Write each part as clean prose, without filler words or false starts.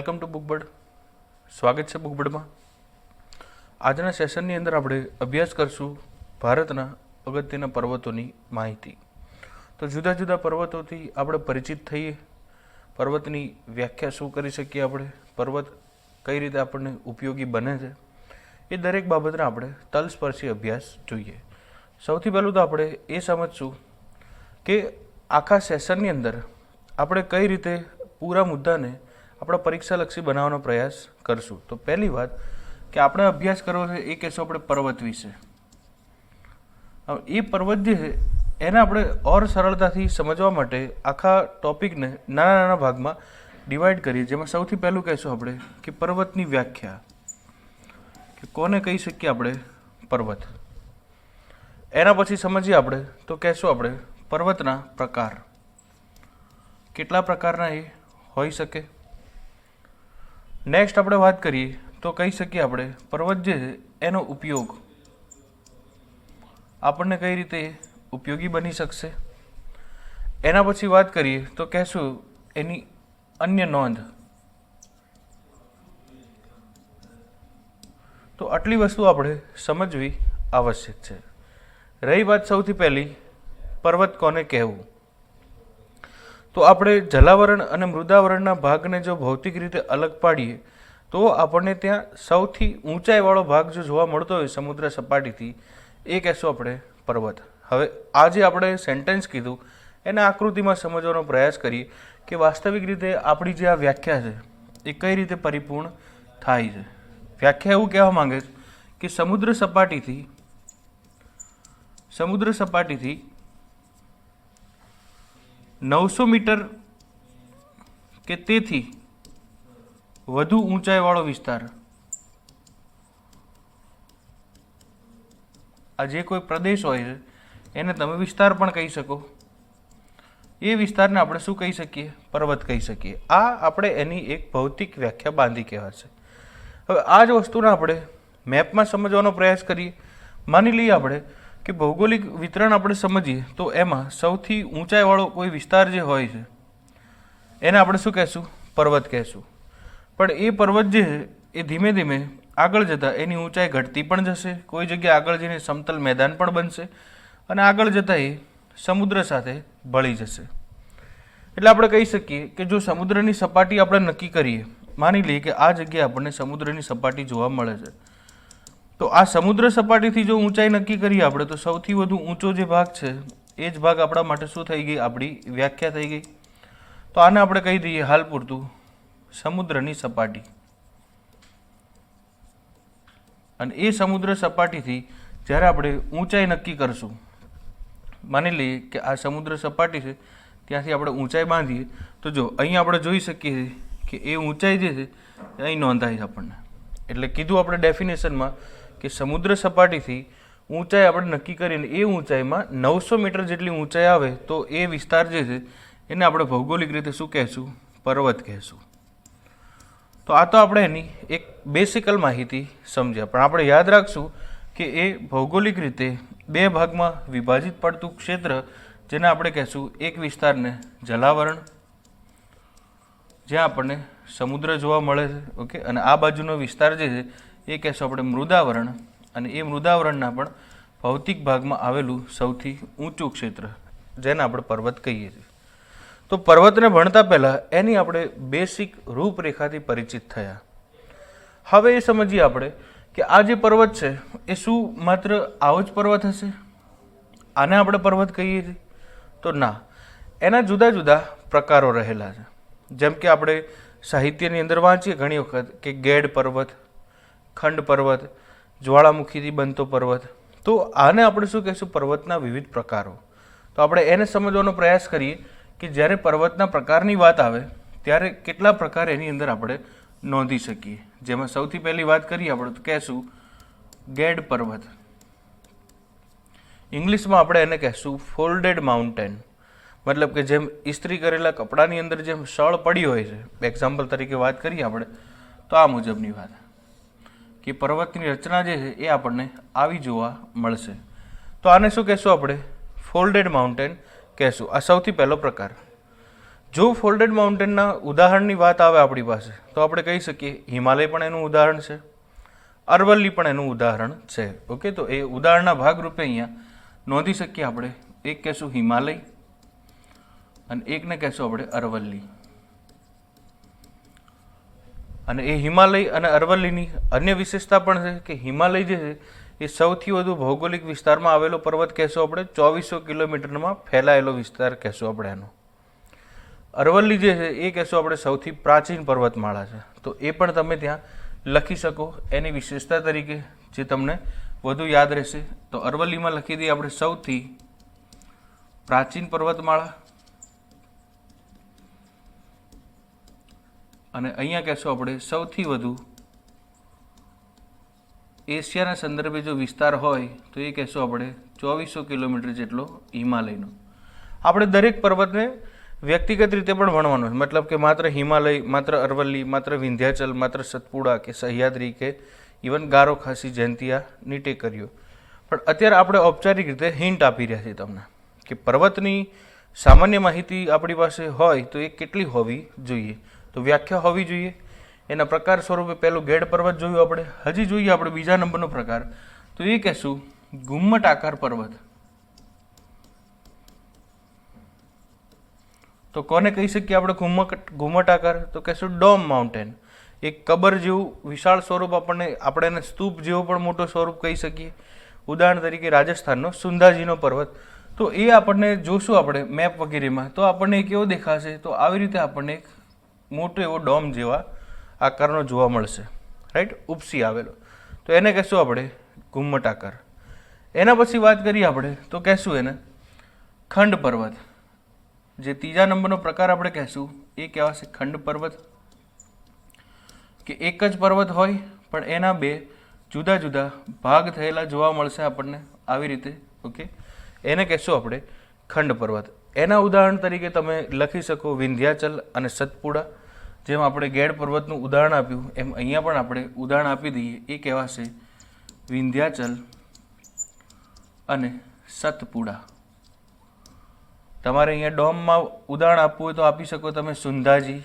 Welcome to Bookbird. સ્વાગત છે બુકબર્ડમાં. આજના સેશનની અંદર આપણે અભ્યાસ કરશું ભારતના અગત્યના પર્વતોની માહિતી. તો જુદા જુદા પર્વતોથી આપણે પરિચિત થઈએ, પર્વતની વ્યાખ્યા શું કરી શકીએ, આપણે પર્વત કઈ રીતે આપણને ઉપયોગી બને છે, એ દરેક બાબતને આપણે તલસ્પર્શી અભ્યાસ જોઈએ. સૌથી પહેલું તો આપણે એ સમજશું કે આખા સેશનની અંદર આપણે કઈ રીતે પૂરા મુદ્દાને આપણા પરીક્ષાલક્ષી બનાવવાનો પ્રયાસ કરશું. તો પહેલી વાત કે આપણે અભ્યાસ કરવો છે એ કહેશું આપણે પર્વત વિશે. એ પર્વત જે છે એને આપણે ઓર સરળતાથી સમજવા માટે આખા ટોપિકને નાના નાના ભાગમાં ડિવાઈડ કરીએ, જેમાં સૌથી પહેલું કહેશું આપણે કે પર્વતની વ્યાખ્યા, કે કોને કહી શકીએ આપણે પર્વત. એના પછી સમજીએ આપણે તો કહેશું આપણે પર્વતના પ્રકાર, કેટલા પ્રકારના એ હોઈ શકે. નેક્સ્ટ આપણે વાત કરીએ તો કહી શકીએ આપણે પર્વત જે છે એનો ઉપયોગ, આપણને કઈ રીતે ઉપયોગી બની શકશે. એના પછી વાત કરીએ તો કહેશું એની અન્ય નોંધ. તો આટલી વસ્તુ આપણે સમજવી આવશ્યક છે. રહી વાત સૌથી પહેલી પર્વત કોને કહેવું, તો આપણે જલાવરણ અને મૃદાવરણના ભાગને જો ભૌતિક રીતે અલગ પાડીએ તો આપણને ત્યાં સૌથી ઊંચાઈવાળો ભાગ જો જોવા મળતો હોય સમુદ્ર સપાટીથી, એ કહેશું આપણે પર્વત. હવે આ જે આપણે સેન્ટેન્સ કીધું એને આકૃતિમાં સમજવાનો પ્રયાસ કરીએ કે વાસ્તવિક રીતે આપણી જે આ વ્યાખ્યા છે એ કઈ રીતે પરિપૂર્ણ થાય છે. વ્યાખ્યા એવું કહેવા માંગે છે કે સમુદ્ર સપાટીથી 900 મીટર કે તેથી વધુ ઊંચાઈવાળો વિસ્તાર, આ જે કોઈ પ્રદેશ હોય છે એને તમે વિસ્તાર પણ કહી શકો, એ વિસ્તારને આપણે શું કહી શકીએ, પર્વત કહી શકીએ. આ આપણે એની એક ભૌતિક વ્યાખ્યા બાંધી કહેવાશે. હવે આ જ વસ્તુને આપણે મેપમાં સમજવાનો પ્રયાસ કરીએ. માની લઈએ આપણે કે ભૌગોલિક વિતરણ આપણે સમજીએ તો એમાં સૌથી ઊંચાઈવાળો કોઈ વિસ્તાર જે હોય છે એને આપણે શું કહેશું, પર્વત કહેશું. પણ એ પર્વત જે છે એ ધીમે ધીમે આગળ જતાં એની ઊંચાઈ ઘટતી પણ જશે, કોઈ જગ્યાએ આગળ જઈને સમતલ મેદાન પણ બનશે અને આગળ જતાં એ સમુદ્ર સાથે ભળી જશે. એટલે આપણે કહી શકીએ કે જો સમુદ્રની સપાટી આપણે નક્કી કરીએ, માની લઈએ કે આ જગ્યાએ આપણને સમુદ્રની સપાટી જોવા મળે છે, તો આ સમુદ્ર સપાટીથી જો ઊંચાઈ નક્કી કરીએ આપણે તો સૌથી વધુ ઊંચો જે ભાગ છે એ જ ભાગ આપણા માટે શું થઈ ગઈ, આપણી વ્યાખ્યા થઈ ગઈ. તો આને આપણે કહી દઈએ હાલ પૂરતું સમુદ્રની સપાટી. અને એ સમુદ્ર સપાટીથી જ્યારે આપણે ઊંચાઈ નક્કી કરશું, માની લઈએ કે આ સમુદ્ર સપાટી છે ત્યાંથી આપણે ઊંચાઈ બાંધીએ તો જો અહીં આપણે જોઈ શકીએ કે એ ઊંચાઈ જે છે અહીં નોંધાય છે આપણને. એટલે કીધું આપણે ડેફિનેશનમાં કે સમુદ્ર સપાટીથી ઊંચાઈ આપણે નક્કી કરીને એ ઊંચાઈમાં 900 મીટર જેટલી ઊંચાઈ આવે તો એ વિસ્તાર જે છે એને આપણે ભૌગોલિક રીતે શું કહેશું, પર્વત કહેશું. તો આ તો આપણે એની એક બેસિકલ માહિતી સમજ્યા, પણ આપણે યાદ રાખશું કે એ ભૌગોલિક રીતે બે ભાગમાં વિભાજિત પડતું ક્ષેત્ર, જેને આપણે કહેશું એક વિસ્તારને જલાવરણ, જ્યાં આપણને સમુદ્ર જોવા મળે છે, ઓકે, અને આ બાજુનો વિસ્તાર જે છે એ કહેશું આપણે મૃદાવરણ, અને એ મૃદાવરણના પણ ભૌતિક ભાગમાં આવેલું સૌથી ઊંચું ક્ષેત્ર જેને આપણે પર્વત કહીએ છીએ. તો પર્વતને ભણતા પહેલાં એની આપણે બેસિક રૂપરેખાથી પરિચિત થયા. હવે એ સમજીએ આપણે કે આ જે પર્વત છે એ શું માત્ર આવો જ પર્વત હશે, આને આપણે પર્વત કહીએ છીએ? તો ના, એના જુદા જુદા પ્રકારો રહેલા છે. જેમ કે આપણે સાહિત્યની અંદર વાંચીએ ઘણી વખત કે ગેડ પર્વત, ખંડ પર્વત, જ્વાળામુખીથી બનતો પર્વત. તો આને આપણે શું કહીશું, પર્વતના વિવિધ પ્રકારો. તો આપણે એને સમજવાનો પ્રયાસ કરીએ કે જ્યારે પર્વતના પ્રકારની વાત આવે ત્યારે કેટલા પ્રકાર એની અંદર આપણે નોંધી શકીએ. જેમાં સૌથી પહેલી વાત કરીએ આપણે તો કહેશું ગેડ પર્વત. ઇંગ્લિશમાં આપણે એને કહેશું ફોલ્ડેડ માઉન્ટેન. મતલબ કે જેમ ઇસ્ત્રી કરેલા કપડાની અંદર જેમ સળ પડી હોય છે, એક્ઝામ્પલ તરીકે વાત કરીએ આપણે તો આ મુજબની વાત કે પર્વતની રચના જે છે એ આપણને આવી જોવા મળશે. તો આને શું કહેશું આપણે, ફોલ્ડેડ માઉન્ટેન કહેશું. આ સૌથી પહેલો પ્રકાર. જો ફોલ્ડેડ માઉન્ટેનના ઉદાહરણની વાત આવે આપણી પાસે તો આપણે કહી શકીએ હિમાલય પણ એનું ઉદાહરણ છે, અરવલ્લી પણ એનું ઉદાહરણ છે. ઓકે, તો એ ઉદાહરણના ભાગરૂપે અહીંયા નોંધી શકીએ આપણે. એક કહેશું હિમાલય અને એકને કહેશું આપણે અરવલ્લી. અને એ હિમાલય અને અરવલ્લીની અન્ય વિશેષતા પણ છે કે હિમાલય જે છે એ સૌથી વધુ ભૌગોલિક વિસ્તારમાં આવેલો પર્વત કહેશું આપણે, 2400 કિલોમીટરમાં ફેલાયેલો વિસ્તાર કહેશું આપણે એનો. અરવલ્લી જે છે એ કહેશું આપણે સૌથી પ્રાચીન પર્વતમાળા છે. તો એ પણ તમે ત્યાં લખી શકો એની વિશેષતા તરીકે, જે તમને વધુ યાદ રહેશે. તો અરવલ્લીમાં લખી દઈએ આપણે સૌથી પ્રાચીન પર્વતમાળા, અને અહીંયા કહેશું આપણે સૌથી વધુ એશિયાના સંદર્ભે જો વિસ્તાર હોય તો એ કહેશું આપણે 2400 કિલોમીટર જેટલો હિમાલયનો. આપણે દરેક પર્વતને વ્યક્તિગત રીતે પણ ભણવાનો છે, મતલબ કે માત્ર હિમાલય, માત્ર અરવલ્લી, માત્ર વિંધ્યાચલ, માત્ર સતપુડા કે સહ્યાદ્રી કે ઇવન ગારો, ખાસી, જયંતિયા, ટેકરીઓ. પણ અત્યારે આપણે ઔપચારિક રીતે હિન્ટ આપી રહ્યા છીએ તમને કે પર્વતની સામાન્ય માહિતી આપણી પાસે હોય તો એ કેટલી હોવી જોઈએ. તો વ્યાખ્યા હોવી જોઈએ. એના પ્રકાર સ્વરૂપે પહેલું ગેડ પર્વત જોયું આપણે. હજી જોઈએ આપણે બીજા નંબરનો પ્રકાર, તો એ કહેશું ગુમ્મટ આકાર પર્વત. તો કોને કહી શકીએ આપણે ઘુમ્મટ આકાર? તો કહેશું ડોમ માઉન્ટેન. એક કબર જેવું વિશાળ સ્વરૂપ, આપણે એને સ્તૂપ જેવો પણ મોટો સ્વરૂપ કહી શકીએ. ઉદાહરણ તરીકે રાજસ્થાનનો સુંધાજીનો પર્વત. તો એ આપણને જોશું આપણે મેપ વગેરેમાં તો આપણને એક એવો દેખાશે. તો આવી રીતે આપણને એક મોટો એવો ડોમ જેવા આકારનો જોવા મળશે, રાઈટ, ઉપસી આવેલો. તો એને કહેશું આપણે ઘુમ્મટ આકાર. એના પછી વાત કરીએ આપણે તો કહેશું એને ખંડ પર્વત. જે ત્રીજા નંબરનો પ્રકાર આપણે કહેશું એ કહેવાશે ખંડ પર્વત, કે એક જ પર્વત હોય પણ એના બે જુદા જુદા ભાગ થયેલા જોવા મળશે આપણને આવી રીતે. ઓકે, એને કહેશું આપણે ખંડ પર્વત. એના ઉદાહરણ તરીકે તમે લખી શકો વિંધ્યાચલ અને સતપુડા. જેમ આપણે ગેડ પર્વતનું ઉદાહરણ આપ્યું એમ અહીંયા પણ આપણે ઉદાહરણ આપી દઈએ. એ કહેવાશે વિંધ્યાચલ અને સતપુડા. તમારે અહીંયા ડોમમાં ઉદાહરણ આપવું હોય તો આપી શકો તમે સુંધાજી,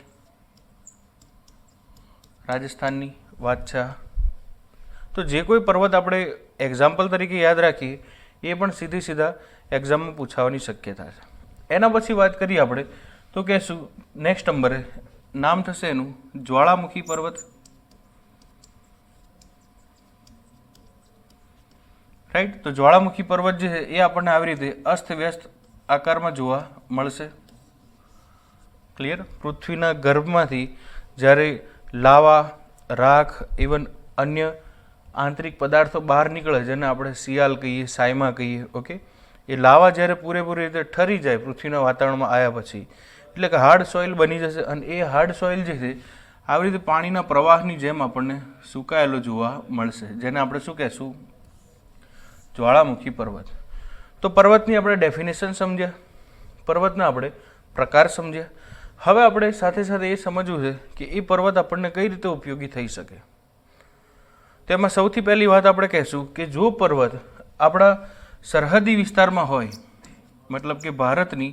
રાજસ્થાનની વાત છે. તો જે કોઈ પર્વત આપણે એક્ઝામ્પલ તરીકે યાદ રાખીએ એ પણ સીધા એક્ઝામમાં પૂછાવાની શક્યતા છે. એના પછી વાત કરીએ આપણે તો કહેશું નેક્સ્ટ નંબરે નામ થશે એનું જ્વાળામુખી પર્વત, રાઈટ. તો જ્વાળામુખી પર્વત જે છે એ આપણને આવી રીતે અસ્તવ્યસ્ત આકારમાં જોવા મળશે. ક્લિયર? પૃથ્વીના ગર્ભમાંથી જ્યારે લાવા, રાખ, ઇવન અન્ય આંતરિક પદાર્થો બહાર નીકળે, જેને આપણે શિયાળ કહીએ, સાયમા કહીએ. ઓકે, એ લાવા જ્યારે પૂરેપૂરી રીતે ઠરી જાય પૃથ્વીના વાતાવરણમાં આવ્યા પછી, એટલે કે હાર્ડ સોઇલ બની જશે. અને એ હાર્ડ સોઇલ જે છે આવી રીતે પાણીના પ્રવાહની જેમ આપણને સુકાયેલો જોવા મળશે, જેને આપણે શું કહેશું? જ્વાળામુખી પર્વત. તો પર્વતની આપણે ડેફિનેશન સમજ્યા, પર્વતના આપણે પ્રકાર સમજ્યા. હવે આપણે સાથે સાથે એ સમજવું છે કે એ પર્વત આપણને કઈ રીતે ઉપયોગી થઈ શકે. તેમાં સૌથી પહેલી વાત આપણે કહેશું કે જો પર્વત આપણા સરહદી વિસ્તારમાં હોય, મતલબ કે ભારતની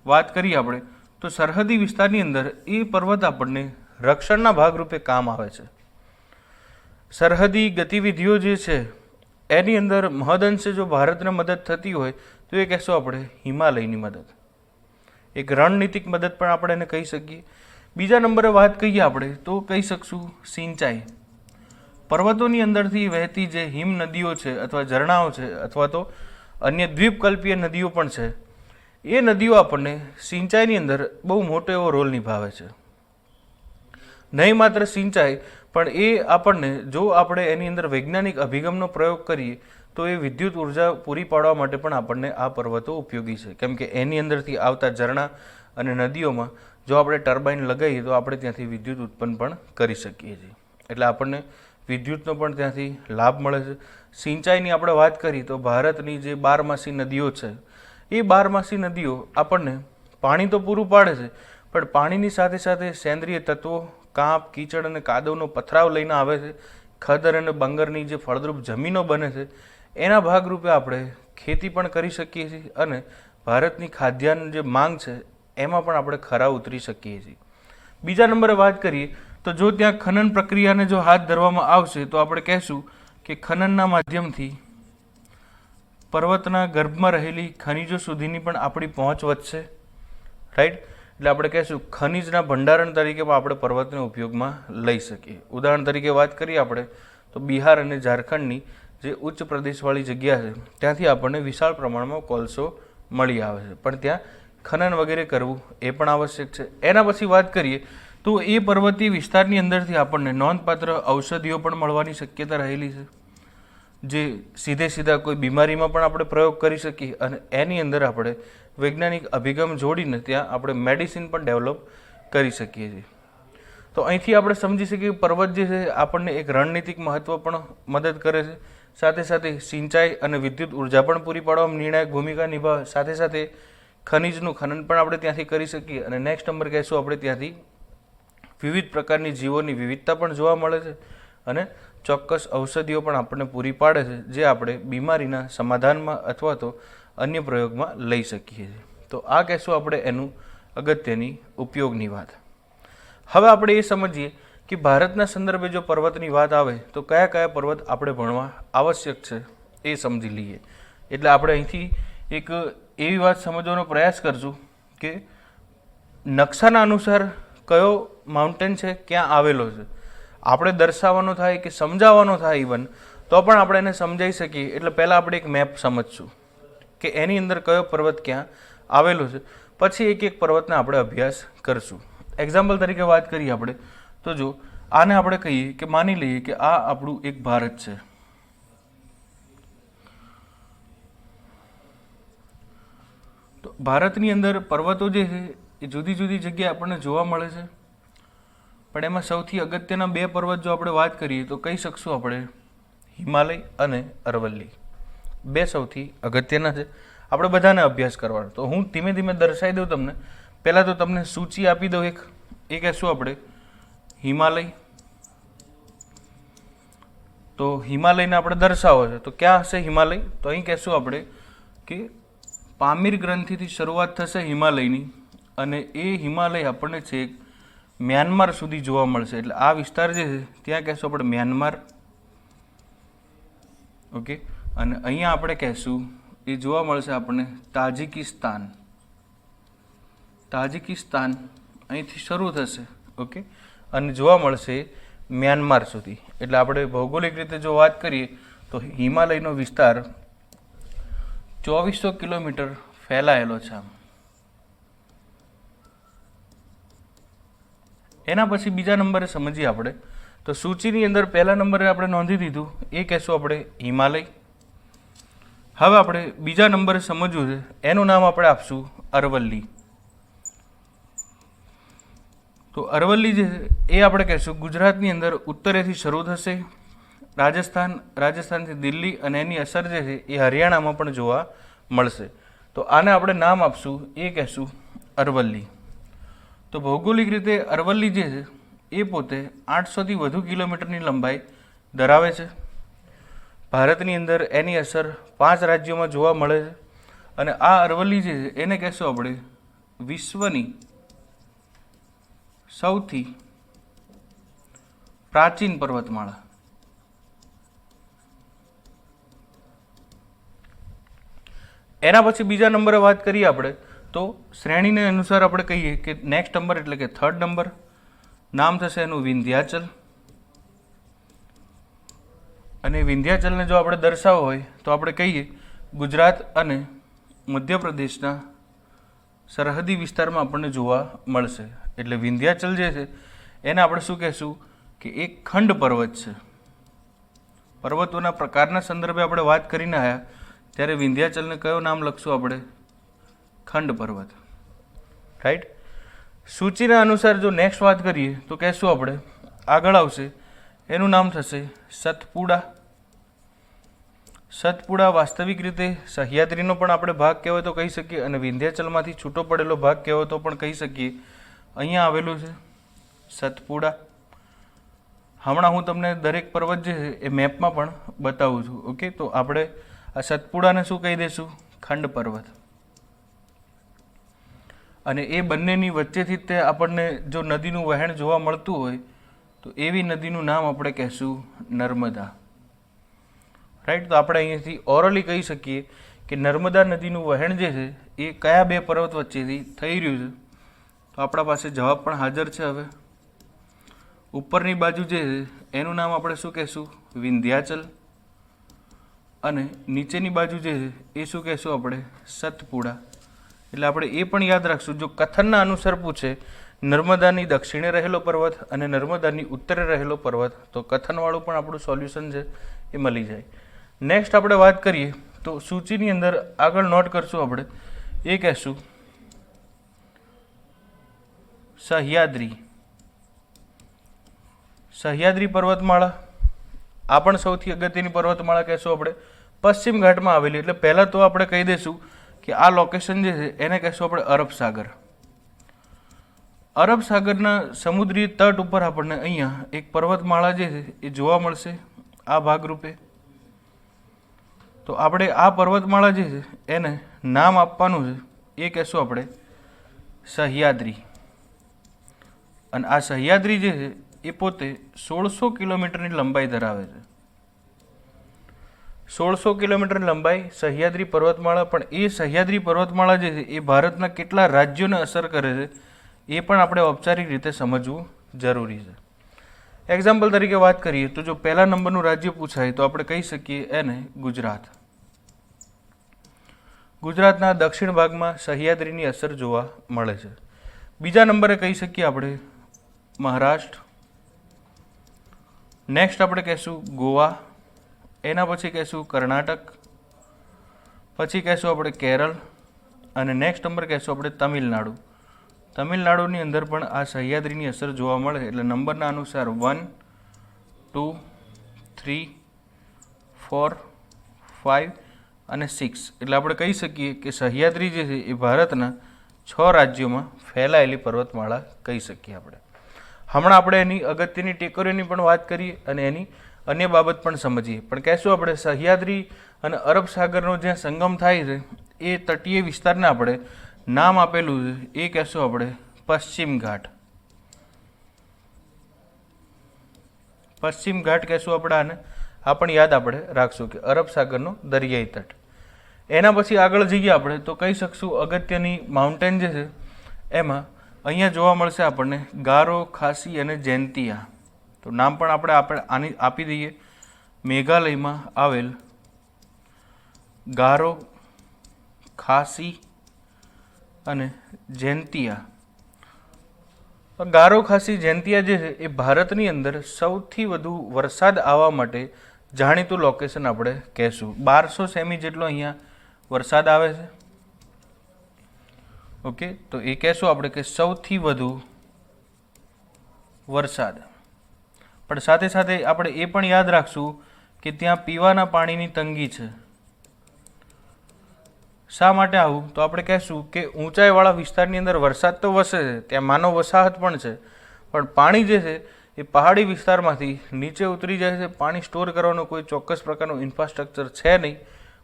વાત કરીએ આપણે તો સરહદી વિસ્તારની અંદર એ પર્વત આપણને રક્ષણના ભાગરૂપે કામ આવે છે. સરહદી ગતિવિધિઓ જે છે એની અંદર મહદઅંશે જો ભારતને મદદ થતી હોય તો એ કહેશું આપણે હિમાલયની મદદ. એક રણનીતિક મદદ પણ આપણે એને કહી શકીએ. બીજા નંબરે વાત કહીએ આપણે તો કહી શકશું સિંચાઈ. પર્વતોની અંદરથી વહેતી જે હિમ નદીઓ છે અથવા ઝરણાઓ છે અથવા તો અન્ય દ્વીપકલ્પીય નદીઓ પણ છે, એ નદીઓ આપણને સિંચાઈની અંદર બહુ મોટો એવો રોલ નિભાવે છે. નહીં માત્ર સિંચાઈ, પણ એ આપણને જો આપણે એની અંદર વૈજ્ઞાનિક અભિગમનો પ્રયોગ કરીએ તો એ વિદ્યુત ઉર્જા પૂરી પાડવા માટે પણ આપણને આ પર્વતો ઉપયોગી છે. કેમ કે એની અંદરથી આવતા ઝરણા અને નદીઓમાં જો આપણે ટર્બાઇન લગાવીએ તો આપણે ત્યાંથી વિદ્યુત ઉત્પન્ન પણ કરી શકીએ છીએ. એટલે આપણને વિદ્યુતનો પણ ત્યાંથી લાભ મળે છે. સિંચાઈની આપણે વાત કરી તો ભારતની જે 12માસી નદીઓ છે એ 12માસી નદીઓ આપણને પાણી તો પૂરું પાડે છે, પણ પાણીની સાથે સાથે સેન્દ્રિય તત્વો, કાંપ, કીચડ અને કાદવનો પથરાવ લઈને આવે છે. ખદર અને બંગરની જે ફળદ્રુપ જમીનો બને છે એના ભાગરૂપે આપણે ખેતી પણ કરી શકીએ છીએ અને ભારતની ખાદ્યાન્ન જે માંગ છે એમાં પણ આપણે ખરા ઉતરી શકીએ છીએ. બીજા નંબરે વાત કરીએ તો જો ત્યાં ખનન પ્રક્રિયાને જો હાથ ધરવામાં આવશે તો આપણે કહેશું કે ખનનના માધ્યમથી પર્વતના ગર્ભમાં રહેલી ખનિજો સુધીની પણ આપણી પહોંચ વધશે. રાઈટ. એટલે આપણે કહેશું ખનિજના ભંડારણ તરીકે પણ આપણે પર્વતને ઉપયોગમાં લઈ શકીએ. ઉદાહરણ તરીકે વાત કરીએ આપણે તો બિહાર અને ઝારખંડની જે ઉચ્ચ પ્રદેશવાળી જગ્યા છે ત્યાંથી આપણને વિશાળ પ્રમાણમાં કોલસો મળી આવે છે, પણ ત્યાં ખનન વગેરે કરવું એ પણ આવશ્યક છે. એના પછી વાત કરીએ તો એ પર્વતીય વિસ્તારની અંદરથી આપણને નોંધપાત્ર ઔષધિઓ પણ મળવાની શક્યતા રહેલી છે, જે સીધા કોઈ બીમારીમાં પણ આપણે પ્રયોગ કરી શકીએ અને એની અંદર આપણે વૈજ્ઞાનિક અભિગમ જોડીને ત્યાં આપણે મેડિસિન પણ ડેવલપ કરી શકીએ છીએ. તો અહીંથી આપણે સમજી શકીએ કે પર્વત જે છે આપણને એક રણનીતિક મહત્વ પણ મદદ કરે છે, સાથે સાથે સિંચાઈ અને વિદ્યુત ઉર્જા પણ પૂરી પાડવામાં નિર્ણાયક ભૂમિકા નિભાવે, સાથે સાથે ખનિજનું ખનન પણ આપણે ત્યાંથી કરી શકીએ. અને નેક્સ્ટ નંબર કહેશું આપણે ત્યાંથી વિવિધ પ્રકારની જીવોની વિવિધતા પણ જોવા મળે છે અને ચોક્કસ ઔષધિઓ પણ આપણને પૂરી પાડે છે, જે આપણે બીમારીના સમાધાનમાં અથવા તો અન્ય પ્રયોગમાં લઈ શકીએ છીએ. તો આ કહેશું આપણે એનું અગત્યની ઉપયોગની વાત. હવે આપણે એ સમજીએ કે ભારતના સંદર્ભે જો પર્વતની વાત આવે તો કયા કયા પર્વત આપણે ભણવા આવશ્યક છે એ સમજી લઈએ. એટલે આપણે અહીંથી એક એવી વાત સમજવાનો પ્રયાસ કરશું કે નકશાના અનુસાર કયો માઉન્ટેન છે, ક્યાં આવેલો છે, આપણે દર્શાવવાનો થાય કે સમજાવવાનો થાય ઇવન તો પણ આપણે એને સમજાવી શકીએ. એટલે પહેલાં આપણે એક મેપ સમજશું કે એની અંદર કયો પર્વત ક્યાં આવેલો છે, પછી એક એક પર્વતને આપણે અભ્યાસ કરશું. એક્ઝામ્પલ તરીકે વાત કરીએ આપણે તો જો આને આપણે કહીએ કે માની લઈએ કે આ આપણું એક ભારત છે. તો ભારતની અંદર પર્વતો જે છે એ જુદી જુદી જગ્યાએ આપણને જોવા મળે છે, પણ એમાં સૌથી અગત્યના બે પર્વત જો આપણે વાત કરીએ તો કહી શકશું આપણે હિમાલય અને અરવલ્લી. બે સૌથી અગત્યના છે, આપણે બધાને અભ્યાસ કરવાનો. તો હું ધીમે ધીમે દર્શાવી દઉં તમને. પહેલાં તો તમને સૂચિ આપી દઉં એક, એ કહેશું આપણે હિમાલય. તો હિમાલયને આપણે દર્શાવો છે તો ક્યાં હશે હિમાલય? તો અહીં કહેશું આપણે કે પામીર ગ્રંથિથી શરૂઆત થશે હિમાલયની અને એ હિમાલય આપણને છેક મ્યાનમાર સુધી જોવા મળશે. એટલે આ વિસ્તાર જે છે ત્યાં કહેશું આપણે મ્યાનમાર. ઓકે. અને અહીંયા આપણે કહેશું એ જોવા મળશે આપણને તાજિકિસ્તાન. તાજિકિસ્તાન અહીંથી શરૂ થશે. ઓકે. અને જોવા મળશે મ્યાનમાર સુધી. એટલે આપણે ભૌગોલિક રીતે જો વાત કરીએ તો હિમાલયનો વિસ્તાર 2400 કિલોમીટર ફેલાયેલો છે. એના પછી બીજા નંબરે સમજીએ આપણે તો સૂચિની અંદર પહેલા નંબરે આપણે નોંધી દીધું, એ કહેશું આપણે હિમાલય. હવે આપણે બીજા નંબરે સમજવું છે, એનું નામ આપણે આપશું અરવલ્લી. તો અરવલ્લી જે એ આપણે કહેશું ગુજરાતની અંદર ઉત્તરેથી શરૂ થશે, રાજસ્થાનથી દિલ્હી અને એની અસર જે છે એ હરિયાણામાં પણ જોવા મળશે. તો આને આપણે નામ આપશું, એ કહેશું અરવલ્લી. તો ભૌગોલિક રીતે અરવલ્લી જે છે એ પોતે 800થી વધુ કિલોમીટરની લંબાઈ ધરાવે છે. ભારતની અંદર એની અસર 5 રાજ્યોમાં જોવા મળે છે. અને આ અરવલ્લી જે છે એને કહેશું આપણે વિશ્વની સૌથી પ્રાચીન પર્વતમાળા. એના પછી બીજા નંબરે વાત કરીએ આપણે તો શ્રેણીને અનુસાર આપણે કહીએ કે નેક્સ્ટ નંબર એટલે કે થર્ડ નંબર નામ થશે એનું વિંધ્યાચલ. અને વિંધ્યાચલને જો આપણે દર્શાવવો હોય તો આપણે કહીએ ગુજરાત અને મધ્યપ્રદેશના સરહદી વિસ્તારમાં આપણને જોવા મળશે. એટલે વિંધ્યાચલ જે છે એને આપણે શું કહેશું કે એક ખંડ પર્વત છે. પર્વતોના પ્રકારના સંદર્ભે આપણે વાત કરીને આવ્યા ત્યારે વિંધ્યાચલને કયો નામ લખશું આપણે? ખંડ પર્વત. રાઈટ. સૂચિના અનુસાર જો નેક્સ્ટ વાત કરીએ તો કહેશું આપણે આગળ આવશે એનું નામ થશે સતપુડા. સતપુડા વાસ્તવિક રીતે સહ્યાદ્રીનો પણ આપણે ભાગ કહેવાય તો કહી શકીએ અને વિંધ્યાચલમાંથી છૂટો પડેલો ભાગ કહેવાય તો પણ કહી શકીએ. અહીંયા આવેલું છે સતપુડા. હમણાં હું તમને દરેક પર્વત જે છે એ મેપમાં પણ બતાવું છું. ઓકે. તો આપણે આ સતપુડાને શું કહી દઈશું? ખંડ પર્વત. અને એ બંનેની વચ્ચેથી જ તે આપણને જો નદીનું વહેણ જોવા મળતું હોય તો એવી નદીનું નામ આપણે કહેશું નર્મદા. રાઈટ. તો આપણે અહીંયાથી ઓરલી કહી શકીએ કે નર્મદા નદીનું વહેણ જે છે એ કયા બે પર્વત વચ્ચેથી થઈ રહ્યું છે. તો આપણા પાસે જવાબ પણ હાજર છે. હવે ઉપરની બાજુ જે છે એનું નામ આપણે શું કહેશું? વિંધ્યાચલ. અને નીચેની બાજુ જે છે એ શું કહેશું આપણે? સતપુડા. એટલે આપણે એ પણ યાદ રાખશું, જો કથનના અનુસાર પૂછે નર્મદાની દક્ષિણે રહેલો પર્વત અને નર્મદાની ઉત્તરે રહેલો પર્વત, તો કથનવાળું પણ આપણું સોલ્યુશન છે એ મળી જાય. નેક્સ્ટ આપણે વાત કરીએ તો સૂચિની અંદર આગળ નોટ કરશું આપણે, એ કહેશું સહ્યાદ્રી. સહ્યાદ્રી પર્વતમાળા આ પણ સૌથી અગત્યની પર્વતમાળા કહેશું આપણે, પશ્ચિમ ઘાટમાં આવેલી. એટલે પહેલાં તો આપણે કહી દઈશું કે આ લોકેશન જે છે એને કહેશું આપણે અરબ સાગર. અરબ સાગરના સમુદ્રી તટ ઉપર આપણને અહીંયા એક પર્વતમાળા જે છે એ જોવા મળશે આ ભાગરૂપે. તો આપણે આ પર્વતમાળા જે છે એને નામ આપવાનું છે, એ કહેશું આપણે સહ્યાદ્રી. અને આ સહ્યાદ્રી જે છે એ પોતે 1600 કિલોમીટરની લંબાઈ ધરાવે છે. 1600 કિલોમીટર લંબાઈ સહ્યાદ્રી પર્વતમાળા. પણ એ સહ્યાદ્રી પર્વતમાળા જે છે એ ભારતના કેટલા રાજ્યોને અસર કરે છે એ પણ આપણે ઔપચારિક રીતે સમજવું જરૂરી છે. એક્ઝામ્પલ તરીકે વાત કરીએ તો જો પહેલા નંબરનું રાજ્ય પૂછાય તો આપણે કહી શકીએ એને ગુજરાત. ગુજરાતના દક્ષિણ ભાગમાં સહ્યાદ્રીની અસર જોવા મળે છે. બીજા નંબરે કહી શકીએ આપણે મહારાષ્ટ્ર. નેક્સ્ટ આપણે કહેશું ગોવા. એના પછી કહેશું કર્ણાટક. પછી કહેશું આપણે કેરળ. અને નેક્સ્ટ નંબર કહેશું આપણે તમિલનાડુ. તમિલનાડુની અંદર પણ આ સહ્યાદ્રીની અસર જોવા મળે. એટલે નંબરના અનુસાર 1, 2, 3, 4, 5 અને 6. એટલે આપણે કહી શકીએ કે સહ્યાદ્રી જે છે એ ભારતના 6 રાજ્યોમાં ફેલાયેલી પર્વતમાળા કહી શકીએ આપણે. હમણાં આપણે એની અગત્યની ટેકરીઓની પણ વાત કરીએ અને એની અન્ય બાબત પણ સમજીએ. પણ કહેશું આપણે સહ્યાદ્રી અને અરબ સાગરનો જ્યાં સંગમ થાય છે એ તટીય વિસ્તારને આપણે નામ આપેલું છે, એ કહેશું આપણે પશ્ચિમ ઘાટ. પશ્ચિમ ઘાટ કહેશું આપણે આને. આ પણ યાદ આપણે રાખશું કે અરબ સાગરનો દરિયાઈ તટ. એના પછી આગળ જઈએ આપણે તો કહી શકશું અગત્યની માઉન્ટેન જે છે એમાં અહીંયા જોવા મળશે આપણને ગારો, ખાસી અને જૈંતિયા. તો નામ પણ આપણે આની આપી દઈએ. મેઘાલયમાં આવેલ ગારો, ખાસી અને જૈંતિયા. ગારો, ખાસી, જૈંતિયા જે છે એ ભારતની અંદર સૌથી વધુ વરસાદ આવવા માટે જાણીતું લોકેશન આપણે કહેશું. 1200 સેમી જેટલો અહીંયા વરસાદ આવે છે. ઓકે, તો એ કહેશું આપણે કે સૌથી વધુ વરસાદ. પણ સાથે સાથે આપણે એ પણ યાદ રાખશું કે ત્યાં પીવાના પાણીની તંગી છે. શા માટે આવું? તો આપણે કહેશું કે ઊંચાઈવાળા વિસ્તારની અંદર વરસાદ તો વસે છે, ત્યાં માનવ વસાહત પણ છે, પણ પાણી જે છે એ પહાડી વિસ્તારમાંથી નીચે ઉતરી જાય છે. પાણી સ્ટોર કરવાનો કોઈ ચોક્કસ પ્રકારનું ઇન્ફ્રાસ્ટ્રક્ચર છે નહીં.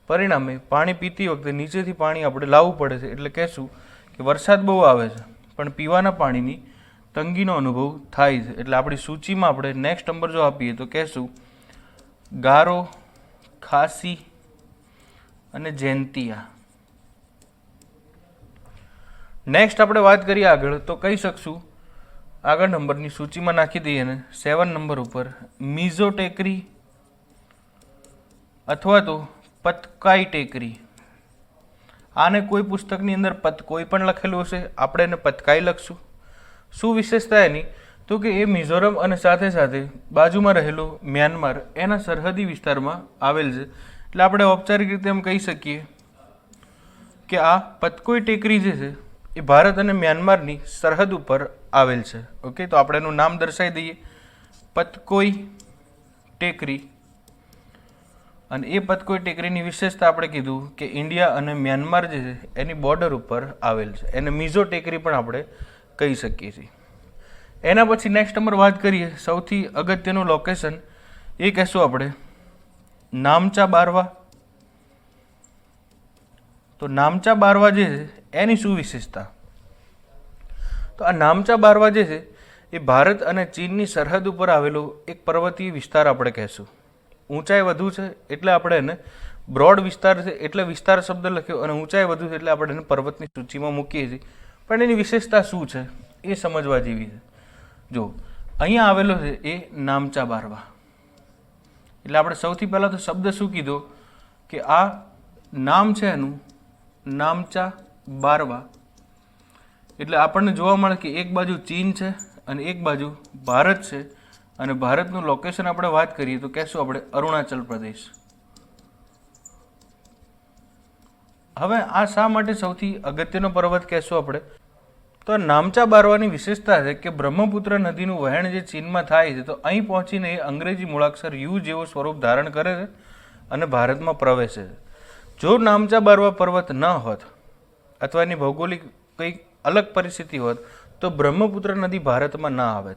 પરિણામે પાણી પીતી વખતે નીચેથી પાણી આપણે લાવવું પડે છે. એટલે કહેશું કે વરસાદ બહુ આવે છે પણ પીવાના પાણીની તંગીનો અનુભવ થાય છે. એટલે આપણી સૂચિમાં આપણે નેક્સ્ટ નંબર જો આપીએ તો કહેશું ગારો, ખાસી અને જૈંતિયા. નેક્સ્ટ આપણે વાત કરીએ આગળ તો કહી શકશું આગળ નંબરની સૂચિમાં નાખી દઈએ ને 7 નંબર ઉપર મિઝો ટેકરી અથવા તો પતકાઈ ટેકરી. આને કોઈ પુસ્તકની અંદર પતકોઈ પણ લખેલું હશે, આપણે એને પતકાઈ લખશું. શું વિશેષતા એની? તો કે એ મિઝોરમ અને સાથે સાથે બાજુમાં રહેલો મ્યાનમાર એના સરહદી વિસ્તારમાં આવેલ છે. એટલે આપણે ઔપચારિક રીતે એમ કહી શકીએ કે આ પતકોઈ ટેકરી જે છે એ ભારત અને મ્યાનમારની સરહદ ઉપર આવેલ છે. ઓકે, તો આપણે એનું નામ દર્શાવી દઈએ પતકોઈ ટેકરી. અને એ પતકોઈ ટેકરીની વિશેષતા આપણે કીધું કે ઇન્ડિયા અને મ્યાનમાર જે છે એની બોર્ડર ઉપર આવેલ છે. એને મિઝો ટેકરી પણ આપણે કહી શકીએ છીએ. એના પછી નેક્સ્ટ નંબર વાત કરીએ સૌથી અગત્યનું લોકેશન, એ કહેશું આપણે નામચા બારવા. તો નામચા બારવા જે છે એની શું વિશેષતા? તો આ નામચા બારવા જે છે એ ભારત અને ચીનની સરહદ ઉપર આવેલો એક પર્વતીય વિસ્તાર આપણે કહેશું. ઊંચાઈ વધુ છે એટલે આપણે એને બ્રોડ વિસ્તાર છે એટલે વિસ્તાર શબ્દ લખ્યો, અને ઊંચાઈ વધુ છે એટલે આપણે એને પર્વતની સૂચિમાં મૂકીએ છીએ. પણ એની વિશેષતા શું છે એ સમજવા જેવી છે. જો અહીંયા આવેલો છે એ નામચા બારવા, એટલે આપણે સૌથી પહેલાં તો શબ્દ શું કીધો કે આ નામ છે એનું નામચા બારવા, એટલે આપણને જોવા મળે કે એક બાજુ ચીન છે અને એક બાજુ ભારત છે, અને ભારતનું લોકેશન આપણે વાત કરીએ તો કહેશું આપણે અરુણાચલ પ્રદેશ. હવે આ શા માટે સૌથી અગત્યનો પર્વત કહેશું આપણે? તો નામચા બારવાની વિશેષતા છે કે બ્રહ્મપુત્ર નદીનું વહેણ જે ચીનમાં થાય છે તો અહીં પહોંચીને એ અંગ્રેજી મૂળાક્ષર યુ જેવો સ્વરૂપ ધારણ કરે છે અને ભારતમાં પ્રવેશે છે. જો નામચા બારવા પર્વત ન હોત અથવા એની ભૌગોલિક કંઈક અલગ પરિસ્થિતિ હોત તો બ્રહ્મપુત્ર નદી ભારતમાં ના આવે.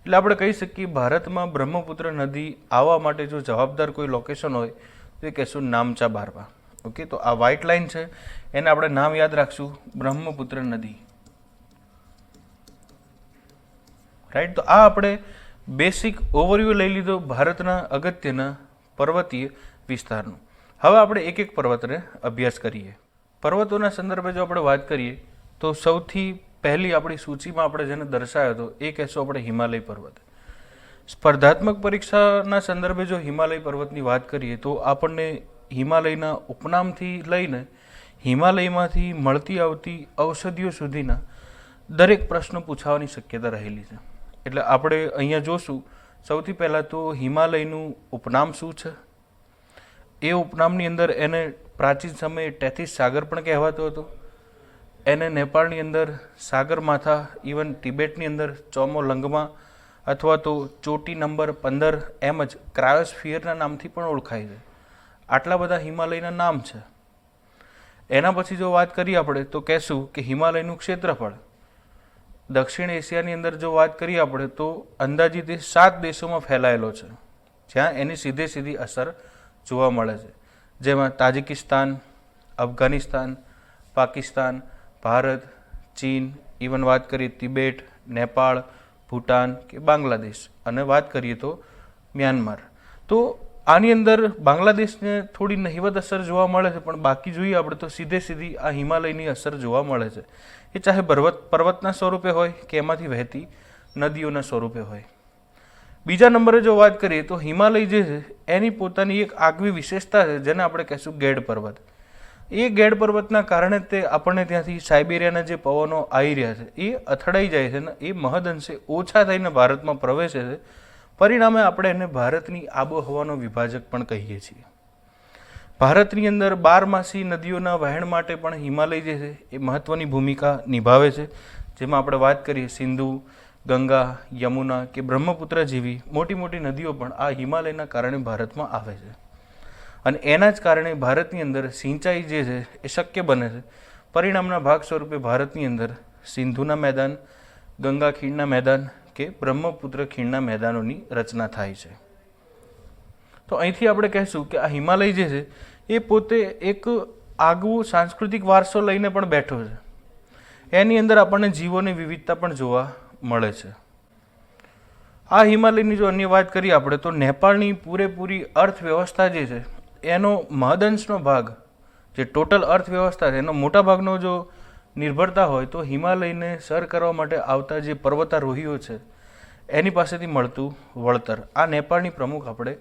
એટલે આપણે કહી શકીએ ભારતમાં બ્રહ્મપુત્ર નદી આવવા માટે જો જવાબદાર કોઈ લોકેશન હોય તો એ કહેશું નામચા બારવા. ઓકે, તો આ વ્હાઇટ લાઇન છે એને આપણે નામ યાદ રાખશું, બ્રહ્મપુત્ર નદી. રાઈટ, તો આ આપણે બેસિક ઓવરવ્યૂ લઈ લીધો ભારતના અગત્યના પર્વતીય વિસ્તારનો. હવે આપણે એક એક પર્વતને અભ્યાસ કરીએ. પર્વતોના સંદર્ભે જો આપણે વાત કરીએ તો સૌથી પહેલી આપણી સૂચિમાં આપણે જેને દર્શાવ્યો હતો એ કહેશું આપણે હિમાલય પર્વત. સ્પર્ધાત્મક પરીક્ષાના સંદર્ભે જો હિમાલય પર્વતની વાત કરીએ તો આપણને હિમાલયના ઉપનામથી લઈને હિમાલયમાંથી મળતી આવતી ઔષધિઓ સુધીના દરેક પ્રશ્નો પૂછાવાની શક્યતા રહેલી છે. એટલે આપણે અહીંયા જોશું સૌથી પહેલાં તો હિમાલયનું ઉપનામ શું છે. એ ઉપનામની અંદર એને પ્રાચીન સમયે ટેથીસ સાગર પણ કહેવાતો હતો. એને નેપાળની અંદર સાગર માથા, ઇવન તિબેટની અંદર ચોમો લંગમા અથવા તો ચોટી નંબર 15 એમ જ ક્રાયોસ્ફિયરના નામથી પણ ઓળખાય છે. આટલા બધા હિમાલયના નામ છે. એના પછી જો વાત કરીએ આપણે તો કહેશું કે હિમાલયનું ક્ષેત્રફળ દક્ષિણ એશિયાની અંદર જો વાત કરીએ આપણે તો અંદાજિત 7 દેશોમાં ફેલાયેલો છે જ્યાં એની સીધી અસર જોવા મળે છે, જેમાં તાજિકિસ્તાન, અફઘાનિસ્તાન, પાકિસ્તાન, ભારત, ચીન, ઇવન વાત કરીએ તિબેટ, નેપાળ, ભૂટાન કે બાંગ્લાદેશ, અને વાત કરીએ તો મ્યાનમાર. તો આની અંદર બાંગ્લાદેશને થોડી નહિવત અસર જોવા મળે છે, પણ બાકી જોઈએ આપણે તો સીધી આ હિમાલયની અસર જોવા મળે છે. એ ચાહે પર્વતના સ્વરૂપે હોય કે એમાંથી વહેતી નદીઓના સ્વરૂપે હોય. બીજા નંબરે જો વાત કરીએ તો હિમાલય જે છે એની પોતાની એક આગવી વિશેષતા છે જેને આપણે કહેશું ગેડ પર્વત. એ ગેડ પર્વતના કારણે તે આપણને ત્યાંથી સાઇબેરિયાના જે પવનો આવી રહ્યા છે એ અથડાઈ જાય છે ને એ મહદઅંશે ઓછા થઈને ભારતમાં પ્રવેશે છે. પરિણામે આપણે એને ભારતની આબોહવાનો વિભાજક પણ કહીએ છીએ. ભારતની અંદર 12 નદીઓના વહેણ માટે પણ હિમાલય જે છે એ મહત્વની ભૂમિકા નિભાવે છે, જેમાં આપણે વાત કરીએ સિંધુ, ગંગા, યમુના કે બ્રહ્મપુત્ર જેવી મોટી નદીઓ પણ આ હિમાલયના કારણે ભારતમાં આવે છે. અને એના જ કારણે ભારતની અંદર સિંચાઈ જે છે એ શક્ય બને છે. પરિણામના ભાગ સ્વરૂપે ભારતની અંદર સિંધુના મેદાન, ગંગા ખીણના મેદાન કે બ્રહ્મપુત્ર ખીણના મેદાનોની રચના થાય છે. તો અહીંથી આપણે કહેશું કે આ હિમાલય જે છે એ પોતે એક આગવું સાંસ્કૃતિક વારસો લઈને પણ બેઠો છે. એની અંદર આપણને જીવોની વિવિધતા પણ જોવા મળે છે. આ હિમાલયની જો અન્ય વાત કરીએ આપણે તો નેપાળની પૂરેપૂરી અર્થવ્યવસ્થા જે છે એનો મહદઅંશનો ભાગ જે ટોટલ અર્થવ્યવસ્થા છે એનો મોટા ભાગનો જો નિર્ભરતા હોય તો હિમાલયને સર કરવા માટે આવતા જે પર્વતારોહીઓ છે એની પાસેથી મળતું વળતર. આ નેપાળની પ્રમુખ આપણે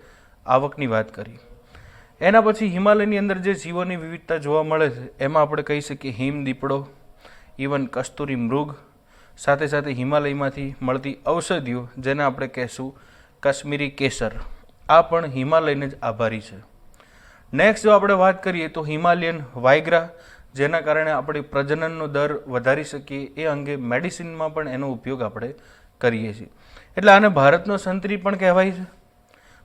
આવકની વાત કરી. એના પછી હિમાલયની અંદર જે જીવોની વિવિધતા જોવા મળે છે એમાં આપણે કહી શકીએ હિમ દીપડો, ઇવન કસ્તુરી મૃગ, સાથે હિમાલયમાંથી મળતી ઔષધિઓ જેને આપણે કહેશું કાશ્મીરી કેસર, આ પણ હિમાલયને જ આભારી છે. નેક્સ્ટ જો આપણે વાત કરીએ તો હિમાલયન વાયગ્રા, જેના કારણે આપણે પ્રજનનનો દર વધારી શકીએ એ અંગે મેડિસિનમાં પણ એનો ઉપયોગ આપણે કરીએ છીએ. એટલે આને ભારતનો સંતરી પણ કહેવાય છે,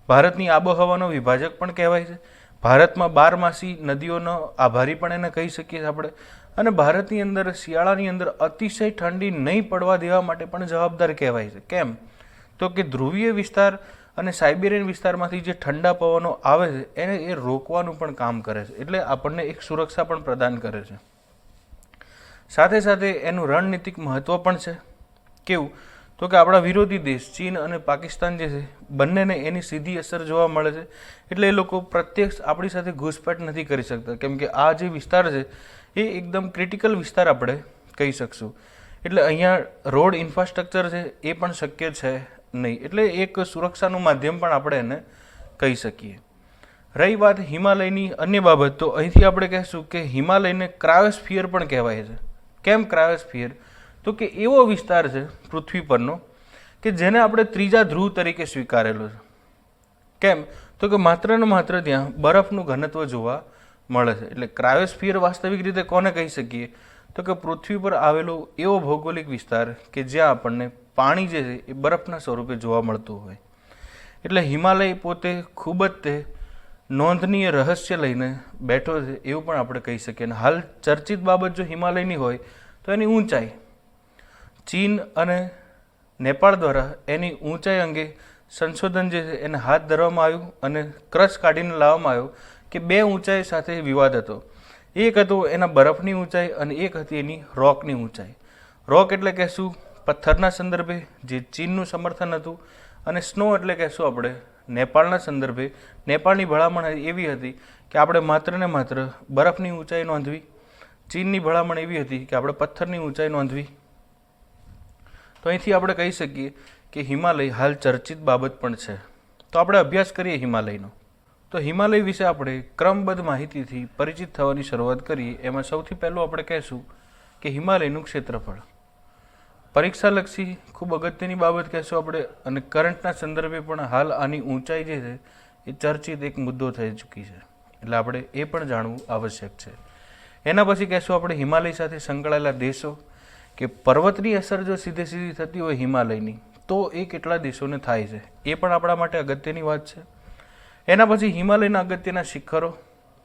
ભારતની આબોહવાનો વિભાજક પણ કહેવાય છે, ભારતમાં 12 નદીઓનો આભારી પણ એને કહી શકીએ આપણે, અને ભારતની અંદર શિયાળાની અંદર અતિશય ઠંડી નહીં પડવા દેવા માટે પણ જવાબદાર કહેવાય છે. કેમ? તો કે ધ્રુવીય વિસ્તાર અને સાઇબેરિયન વિસ્તારમાંથી જે ઠંડા પવનો આવે છે એને એ રોકવાનું પણ કામ કરે છે, એટલે આપણને એક સુરક્ષા પણ પ્રદાન કરે છે. સાથે સાથે એનું રણનીતિક મહત્ત્વ પણ છે. કેવું તો કે આપણા વિરોધી દેશ ચીન અને પાકિસ્તાન જે છે બંનેને એની સીધી અસર જોવા મળે છે. એટલે એ લોકો પ્રત્યક્ષ આપણી સાથે ઘૂસપેઠ નથી કરી શકતા, કેમ કે આ જે વિસ્તાર છે એ એકદમ ક્રિટિકલ વિસ્તાર આપણે કહી શકશું. એટલે અહીંયા રોડ ઇન્ફ્રાસ્ટ્રક્ચર છે એ પણ શક્ય છે નહીં. એટલે એક સુરક્ષાનું માધ્યમ પણ આપણે એને કહી શકીએ. રહી વાત હિમાલયની અન્ય બાબત, તો અહીંથી આપણે કહેશું કે હિમાલયને ક્રાયોસ્ફિયર પણ કહેવાય છે. કેમ ક્રાયોસ્ફિયર? તો કે એવો વિસ્તાર છે પૃથ્વી પરનો કે જેને આપણે ત્રીજા ધ્રુવ તરીકે સ્વીકારેલો છે. કેમ? તો કે માત્ર ને માત્ર ત્યાં બરફનું ઘનત્વ જોવા મળે છે. એટલે ક્રાયોસ્ફિયર વાસ્તવિક રીતે કોને કહી શકીએ? તો કે પૃથ્વી પર આવેલો એવો ભૌગોલિક વિસ્તાર કે જ્યાં આપણને પાણી જે છે એ બરફના સ્વરૂપે જોવા મળતું હોય. એટલે હિમાલય પોતે ખૂબ જ તે નોંધનીય રહસ્ય લઈને બેઠો છે એવું પણ આપણે કહી શકીએ. અને હાલ ચર્ચિત બાબત જો હિમાલયની હોય તો એની ઊંચાઈ. ચીન અને નેપાળ દ્વારા એની ઊંચાઈ અંગે સંશોધન જે છે એને હાથ ધરવામાં આવ્યું અને ક્રશ કાઢીને લાવવામાં આવ્યો કે બે ઊંચાઈ સાથે વિવાદ હતો. એક હતું એના બરફની ઊંચાઈ અને એક હતી એની રોકની ઊંચાઈ. રોક એટલે કહેશું પથ્થરના સંદર્ભે જે ચીનનું સમર્થન હતું, અને સ્નો એટલે કહેશું આપણે નેપાળના સંદર્ભે નેપાળની ભલામણ એવી હતી કે આપણે માત્ર ને માત્ર બરફની ઊંચાઈ નોંધવી. ચીનની ભલામણ એવી હતી કે આપણે પથ્થરની ઊંચાઈ નોંધવી. તો અહીંથી આપણે કહી શકીએ કે હિમાલય હાલ ચર્ચિત બાબત પણ છે. તો આપણે અભ્યાસ કરીએ હિમાલયનો. તો હિમાલય વિશે આપણે ક્રમબદ્ધ માહિતીથી પરિચિત થવાની શરૂઆત કરીએ. એમાં સૌથી પહેલું આપણે કહેશું કે હિમાલયનું ક્ષેત્રફળ. પરીક્ષાલક્ષી ખૂબ અગત્યની બાબત કહેશું આપણે, અને કરંટના સંદર્ભે પણ હાલ આની ઊંચાઈ જે છે એ ચર્ચિત એક મુદ્દો થઈ ચૂકી છે. એટલે આપણે એ પણ જાણવું આવશ્યક છે. એના પછી કહેશું આપણે હિમાલય સાથે સંકળાયેલા દેશો, કે પર્વતની અસર જો સીધે સીધી થતી હોય હિમાલયની તો એ કેટલા દેશોને થાય છે, એ પણ આપણા માટે અગત્યની વાત છે. એના પછી હિમાલયના અગત્યના શિખરો.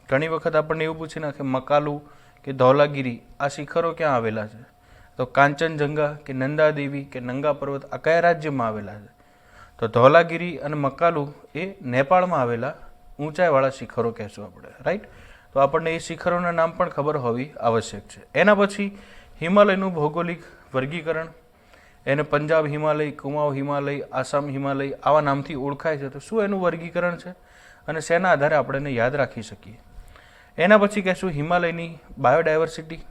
ઘણી વખત આપણને એવું પૂછી નાખે મકાલુ કે ધૌલાગીરી આ શિખરો ક્યાં આવેલા છે? તો કાંચનજંગા કે નંદાદેવી કે નંગા પર્વત આ કયા રાજ્યમાં આવેલા છે? તો ધૌલાગીરી અને મકાલુ એ નેપાળમાં આવેલા ઊંચાઈવાળા શિખરો કહેશું આપણે, રાઈટ. તો આપણને એ શિખરોના નામ પણ ખબર હોવી આવશ્યક છે. એના પછી હિમાલયનું ભૌગોલિક વર્ગીકરણ. એને પંજાબ હિમાલય, કુમાઉ હિમાલય, આસામ હિમાલય આવા નામથી ઓળખાય છે. તો શું એનું વર્ગીકરણ છે અને શેના આધારે આપણે એને યાદ રાખી શકીએ? એના પછી કહેશું હિમાલયની બાયોડાયવર્સિટી,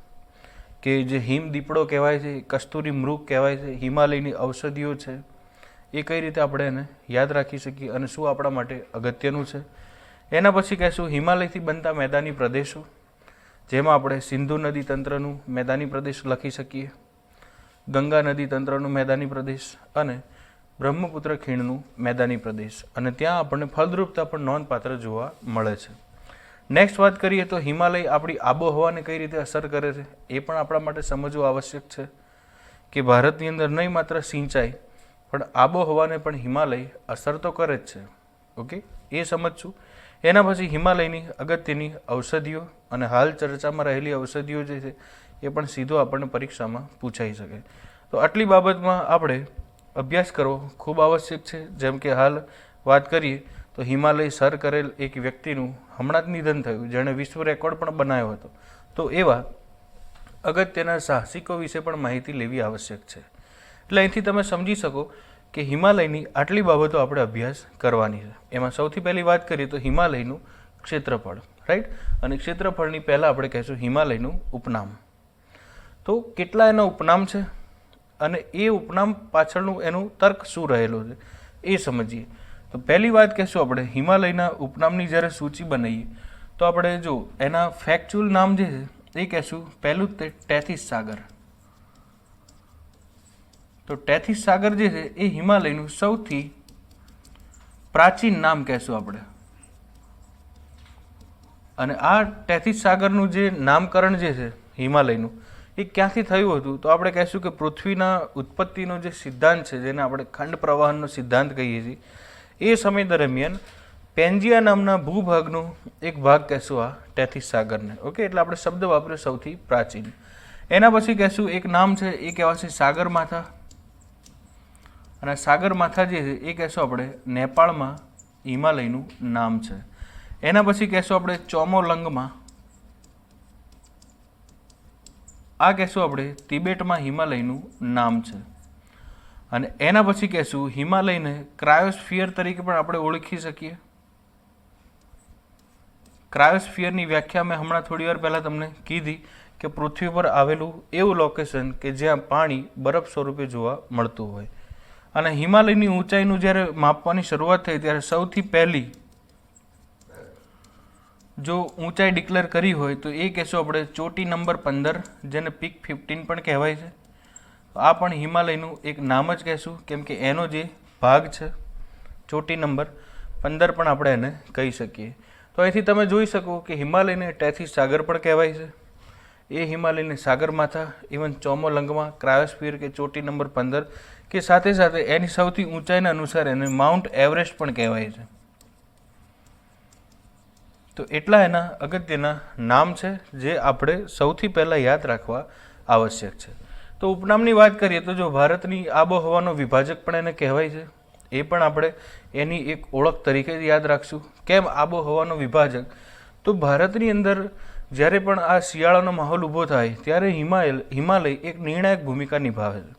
કે જે હિમ દીપડો કહેવાય છે, કસ્તુરી મૃગ કહેવાય છે, હિમાલયની ઔષધિઓ છે, એ કઈ રીતે આપણે એને યાદ રાખી શકીએ અને શું આપણા માટે અગત્યનું છે. એના પછી કહેશું હિમાલયથી બનતા મેદાની પ્રદેશો, જેમાં આપણે સિંધુ નદી તંત્રનું મેદાની પ્રદેશ લખી શકીએ, ગંગા નદી તંત્રનું મેદાની પ્રદેશ અને બ્રહ્મપુત્ર ખીણનું મેદાની પ્રદેશ. અને ત્યાં આપણને ફળદ્રુપતા પણ નોંધપાત્ર જોવા મળે છે. નેક્સ્ટ વાત કરીએ તો હિમાલય આપણી આબોહવાને કઈ રીતે અસર કરે છે એ પણ આપણા માટે સમજવું આવશ્યક છે. કે ભારતની અંદર નહીં માત્ર સિંચાઈ પણ આબોહવાને પણ હિમાલય અસર તો કરે જ છે. ઓકે, એ સમજશું. એના પછી હિમાલયની અગત્યની ઔષધિઓ, અને હાલ ચર્ચામાં રહેલી ઔષધિઓ જે છે એ પણ સીધો આપણને પરીક્ષામાં પૂછાઈ શકે. તો આટલી બાબતમાં આપણે અભ્યાસ કરવો ખૂબ આવશ્યક છે. જેમ કે હાલ વાત કરીએ તો હિમાલય સર કરેલ એક વ્યક્તિનું હમણાં જ નિધન થયું, જેણે વિશ્વ રેકોર્ડ પણ બનાવ્યો હતો. તો એવા અગત્યના સાહસિકો વિશે પણ માહિતી લેવી આવશ્યક છે. એટલે અહીંથી તમે સમજી શકો કે હિમાલયની આટલી બાબતો આપણે અભ્યાસ કરવાની છે. એમાં સૌથી પહેલી વાત કરીએ તો હિમાલયનું ક્ષેત્રફળ, રાઈટ. અને ક્ષેત્રફળની પહેલાં આપણે કહીશું હિમાલયનું ઉપનામ. તો કેટલા એના ઉપનામ છે અને એ ઉપનામ પાછળનું એનું તર્ક શું રહેલું છે એ સમજીએ. તો પહેલી વાત કહેશું આપણે હિમાલયના ઉપનામની જ્યારે સૂચિ બનાવીએ તો આપણે જો એના ફેક્ચ્યુઅલ નામ જે છે એ કહેશું. પહેલું તે ટેથિસ સાગર. તો ટેથિસ સાગર જે છે એ હિમાલયનું સૌથી પ્રાચીન નામ કહેશું આપણે. અને આ ટેથિસ સાગરનું જે નામકરણ જે છે હિમાલયનું એ ક્યાંથી થયું હતું તો આપણે કહેશું કે પૃથ્વીના ઉત્પત્તિનો જે સિદ્ધાંત છે, જેને આપણે ખંડ પ્રવાહનનો સિદ્ધાંત કહીએ છીએ, એ સમય દરમિયાન પેન્જિયા નામના ભૂભાગનો એક ભાગ કહેશું આ ટેથિસ સાગરને. ઓકે, એટલે આપણે શબ્દ વાપર્યો સૌથી પ્રાચીન. એના પછી કહેશું એક નામ છે એ કહેવાશે સાગરમાથા. અને સાગરમાથા જે છે એ કહેશું આપણે નેપાળમાં હિમાલયનું નામ છે. એના પછી કહેશું આપણે ચોમોલંગમાં. આ કહેશું આપણે તિબેટમાં હિમાલયનું નામ છે. અને એના પછી કહેશું હિમાલયને ક્રાયોસ્ફિયર તરીકે પણ આપણે ઓળખી શકીએ. ક્રાયોસ્ફિયરની વ્યાખ્યા મેં હમણાં થોડી વાર પહેલાં તમને કીધી કે પૃથ્વી પર આવેલું એવું લોકેશન કે જ્યાં પાણી બરફ સ્વરૂપે જોવા મળતું હોય. અને હિમાલયની ઊંચાઈનું જ્યારે માપવાની શરૂઆત થઈ ત્યારે સૌથી પહેલી જો ઊંચાઈ ડિક્લેર કરી હોય તો એ કહેશું આપણે ચોટી નંબર 15, જેને પીક 15 પણ કહેવાય છે. આ પણ હિમાલયનું એક નામ જ કહેશું, કેમ કે એનો જે ભાગ છે ચોટી નંબર 15 પણ આપણે એને કહી શકીએ. તો અહીંથી તમે જોઈ શકો કે હિમાલયને ટેથીસ સાગર પણ કહેવાય છે. એ હિમાલયને સાગરમાથા, ઇવન ચોમોલંગમાં ક્રાયોસ્ફિયર કે ચોટી નંબર 15 કે સાથે સાથે એની સૌથી ઊંચાઈના અનુસાર એને માઉન્ટ એવરેસ્ટ પણ કહેવાય છે. તો એટલા એના અગત્યના નામ છે જે આપણે સૌથી પહેલાં યાદ રાખવા આવશ્યક છે. તો ઉપનામની વાત કરીએ તો જો ભારતની આબોહવાનો વિભાજક પણ એને કહેવાય છે. એ પણ આપણે એની એક ઓળખ તરીકે જ યાદ રાખશું. કેમ આબોહવાનો વિભાજક? તો ભારતની અંદર જ્યારે પણ આ શિયાળાનો માહોલ ઊભો થાય ત્યારે હિમાલય એક નિર્ણાયક ભૂમિકા નિભાવે છે.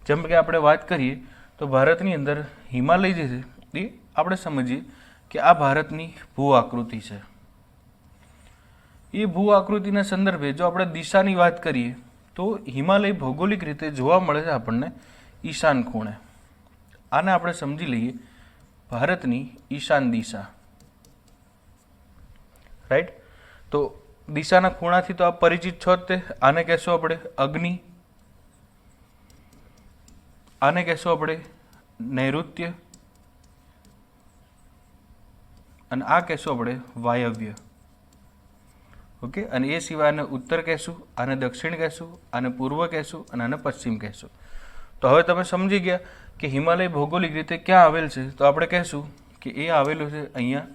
જેમ કે આપણે વાત કરીએ તો ભારતની અંદર હિમાલય જે છે એ આપણે સમજીએ કે આ ભારતની ભૂ આકૃતિ છે. એ ભૂ આકૃતિના સંદર્ભે જો આપણે દિશાની વાત કરીએ તો હિમાલય ભૌગોલિક રીતે જોવા મળે છે આપણને ઈશાન ખૂણે. આને આપણે સમજી લઈએ ભારતની ઈશાન દિશા, રાઈટ. તો દિશાના ખૂણાથી તો આ પરિચિત છો જ તે. આને કહેશું આપણે અગ્નિ, આને કહેશું આપણે નૈઋત્ય, અને આ કહેશું આપણે વાયવ્ય. ઓકે. અને એ સિવાય આને ઉત્તર કહેશું, આને દક્ષિણ કહેશું, આને પૂર્વ કહેશું અને આને પશ્ચિમ કહેશું. તો હવે તમે સમજી ગયા કે હિમાલય ભૌગોલિક રીતે ક્યાં આવેલ છે. તો આપણે કહેશું કે એ આવેલું છે અહીંયા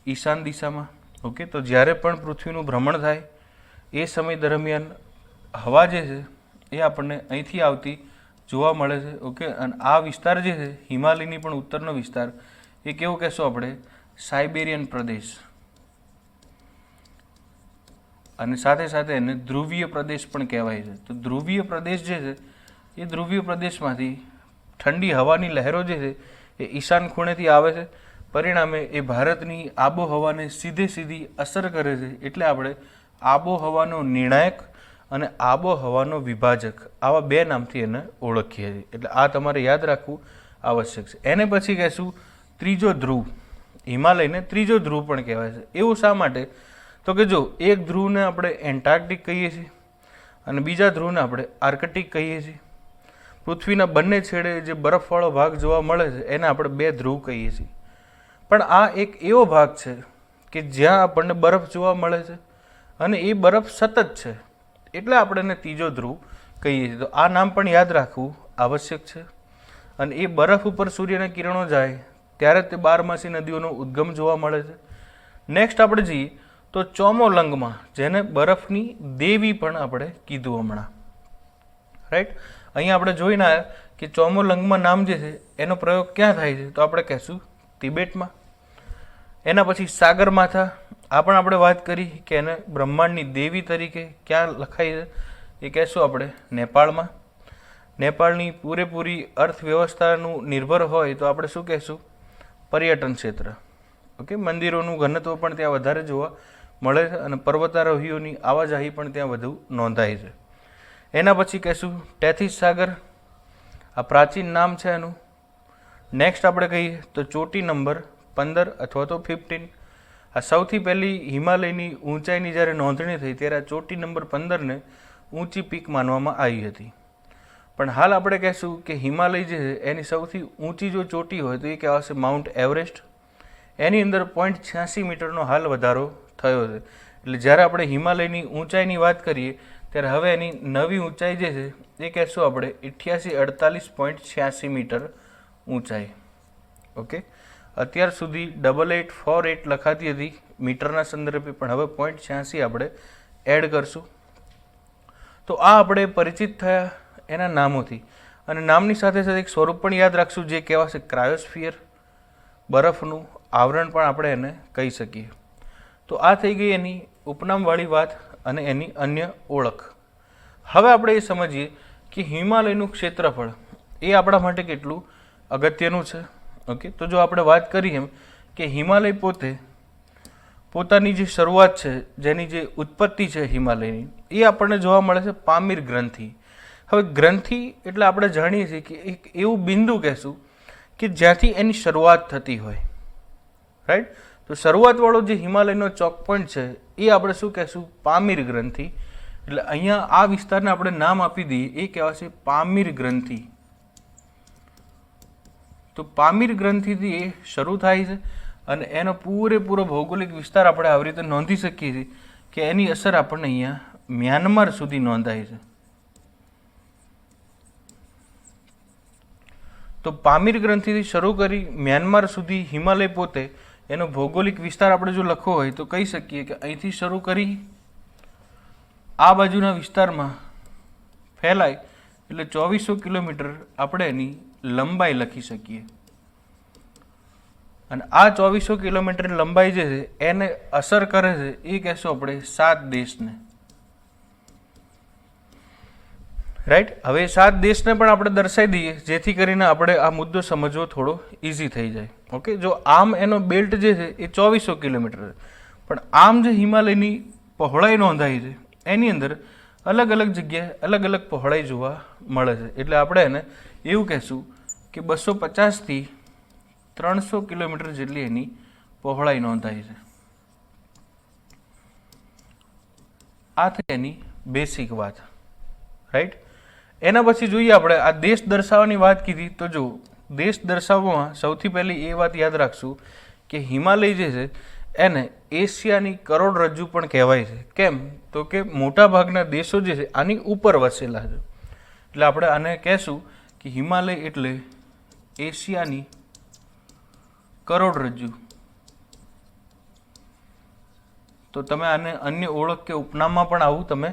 ઈશાન દિશામાં. ઓકે. તો જ્યારે પણ પૃથ્વીનું ભ્રમણ થાય એ સમય દરમિયાન હવા જે છે એ આપણને અહીંથી આવતી જોવા મળે છે. ઓકે. અને આ વિસ્તાર જે છે હિમાલયની પણ ઉત્તરનો વિસ્તાર, એ કેવું કહેશું આપણે સાઇબેરિયન પ્રદેશ, અને સાથે સાથે એને ધ્રુવીય પ્રદેશ પણ કહેવાય છે. તો ધ્રુવીય પ્રદેશ જે છે એ ધ્રુવીય પ્રદેશમાંથી ઠંડી હવાની લહેરો જે છે એ ઈશાન ખૂણેથી આવે છે. પરિણામે એ ભારતની આબોહવાને સીધી અસર કરે છે. એટલે આપણે આબોહવાનો નિર્ણાયક અને આબોહવાનો વિભાજક આવા બે નામથી એને ઓળખીએ છીએ. એટલે આ તમારે યાદ રાખવું આવશ્યક છે. એને પછી કહેશું ત્રીજો ધ્રુવ. હિમાલયને ત્રીજો ધ્રુવ પણ કહેવાય છે. એવું શા માટે? તો કે જો એક ધ્રુવને આપણે એન્ટાર્કટિક કહીએ છીએ અને બીજા ધ્રુવને આપણે આર્કટિક કહીએ છીએ. પૃથ્વીના બંને છેડે જે બરફવાળો ભાગ જોવા મળે છે એને આપણે બે ધ્રુવ કહીએ છીએ. પણ આ એક એવો ભાગ છે કે જ્યાં આપણને બરફ જોવા મળે છે અને એ બરફ સતત છે, એટલે આપણે એને ત્રીજો ધ્રુવ કહીએ છીએ. તો આ નામ પણ યાદ રાખવું આવશ્યક છે. અને એ બરફ ઉપર સૂર્યના કિરણો જાય ત્યારે તે 12માસી નદીઓનો ઉદ્ગમ જોવા મળે છે. નેક્સ્ટ આપણે જઈએ તો ચોમોલંગમાં, જેને બરફની દેવી પણ આપણે કીધું હમણાં, રાઈટ. અહીંયા આપણે જોઈને આવ્યા કે ચોમોલંગમાં નામ જે છે એનો પ્રયોગ ક્યાં થાય છે? તો આપણે કહેશું તિબેટમાં. એના પછી સાગરમાથા, આ પણ આપણે વાત કરી કે એને બ્રહ્માંડની દેવી તરીકે ક્યાં લખાય છે? એ કહેશું આપણે નેપાળમાં. નેપાળની પૂરેપૂરી અર્થવ્યવસ્થાનું નિર્ભર હોય તો આપણે શું કહેશું? પર્યટન ક્ષેત્ર. ઓકે. મંદિરોનું ઘનત્વ પણ ત્યાં વધારે જોવા મળે છે અને પર્વતારોહીઓની આવાજાહી પણ ત્યાં વધુ નોંધાય છે. એના પછી કહેશું ટેથીસ સાગર, આ પ્રાચીન નામ છે એનું. નેક્સ્ટ આપણે કહીએ તો ચોટી નંબર 15 અથવા તો 15. આ સૌથી પહેલી હિમાલયની ઊંચાઈની જ્યારે નોંધણી થઈ ત્યારે આ ચોટી નંબર 15ને ઊંચી પીક માનવામાં આવી હતી. પણ હાલ આપણે કહેશું કે હિમાલય જે છે એની સૌથી ઊંચી જો ચોટી હોય તો એ કહેવાશે માઉન્ટ એવરેસ્ટ. એની અંદર 0.86 મીટરનો હાલ વધારો થયો છે. એટલે જ્યારે આપણે હિમાલયની ઊંચાઈની વાત કરીએ ત્યારે હવે એની નવી ઊંચાઈ જે છે એ કહેશું આપણે 8848.86 મીટર ઊંચાઈ. ઓકે. અત્યાર સુધી 8848 લખાતી હતી મીટરના સંદર્ભે, પણ હવે 0.86 આપણે એડ કરશું. તો આ આપણે પરિચિત થયા એના નામોથી. અને નામની સાથે સાથે એક સ્વરૂપ પણ યાદ રાખશું જે કહેવાશે ક્રાયોસ્ફિયર, બરફનું આવરણ પણ આપણે એને કહી શકીએ. તો આ થઈ ગઈ એની ઉપનામવાળી વાત અને એની અન્ય ઓળખ. હવે આપણે એ સમજીએ કે હિમાલયનું ક્ષેત્રફળ એ આપણા માટે કેટલું અગત્યનું છે. ઓકે, તો જો આપણે વાત કરીએ એમ કે હિમાલય પોતાની જે શરૂઆત છે, જેની જે ઉત્પત્તિ છે હિમાલયની, એ આપણને જોવા મળે છે પામીર ગ્રંથિ. હવે ગ્રંથિ એટલે આપણે જાણીએ છીએ કે એક એવું બિંદુ કહેશું કે જ્યાંથી એની શરૂઆત થતી હોય, રાઈટ. તો શરૂઆતવાળો જે હિમાલયનો ચોક પોઈન્ટ છે એ આપણે શું કહેશું? પામીર ગ્રંથિ. એટલે અહીંયા આ વિસ્તારને આપણે નામ આપી દઈએ, એ કહેવાશે પામીર ગ્રંથિ. તો પામીર ગ્રંથિથી એ શરૂ થાય છે અને એનો પૂરેપૂરો ભૌગોલિક વિસ્તાર આપણે આવી રીતે નોંધી શકીએ છીએ કે એની અસર આપણને અહીંયા મ્યાનમાર સુધી નોંધાય છે. તો પામીર ગ્રંથિથી શરૂ કરી મ્યાનમાર સુધી હિમાલય પોતે એનો ભૌગોલિક વિસ્તાર આપણે જો લખવો હોય તો કહી શકીએ કે અહીંથી શરૂ કરી આ બાજુના વિસ્તારમાં ફેલાય એટલે 2400 કિલોમીટર આપણે એની લંબાઈ લખી શકીએ. અને આ 2400 કિલોમીટર લંબાઈ જે છે એને અસર કરે છે એ કહેશું આપણે 7 દેશને, રાઈટ. હવે 7 દેશને પણ આપણે દર્શાવી દઈએ જેથી કરીને આપણે આ મુદ્દો સમજવો થોડો ઇઝી થઈ જાય. ઓકે, જો આમ એનો બેલ્ટ જે છે એ 2400 કિલોમીટર છે, પણ આમ જે હિમાલયની પહોળાઈ નોંધાઈ છે એની અંદર અલગ અલગ જગ્યાએ અલગ અલગ પહોળાઈ જોવા મળે છે. એટલે આપણે એને એવું કહેશું કે 250 થી 300 કિલોમીટર જેટલી એની પહોળાઈ નોંધાઈ છે. આ થઈ એની બેસિક વાત, રાઈટ. એના પછી જોઈએ આપણે આ દેશ દર્શાવવાની વાત કીધી. તો જો દેશ દર્શાવવામાં સૌથી પહેલી એ વાત યાદ રાખશું કે હિમાલય જે છે એને એશિયાની કરોડરજ્જુ પણ કહેવાય છે. કેમ? તો કે મોટા ભાગના દેશો જે છે આની ઉપર વસેલા છે. એટલે આપણે આને કહેશું કે હિમાલય એટલે એશિયાની કરોડરજ્જુ. તો તમે આને અન્ય ઓળખ કે ઉપનામમાં પણ આવું તમે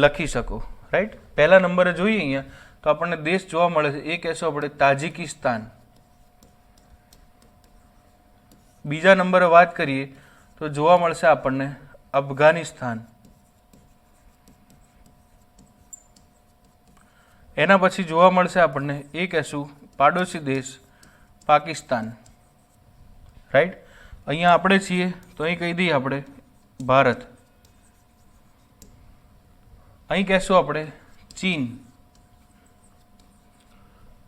લખી શકો, રાઈટ. પહેલા નંબરે જોઈએ અહીંયા તો આપણને દેશ જોવા મળે છે, એ કહેશું આપણે તાજિકિસ્તાન. બીજા નંબરે વાત કરીએ તો જોવા મળશે આપણને અફઘાનિસ્તાન. એના પછી જોવા મળશે આપણને એ કહેશું પાડોશી દેશ પાકિસ્તાન, રાઈટ. અહીંયા આપણે છીએ તો અહીં કહી દઈએ આપણે ભારત. અહીં કહેશું આપણે ચીન.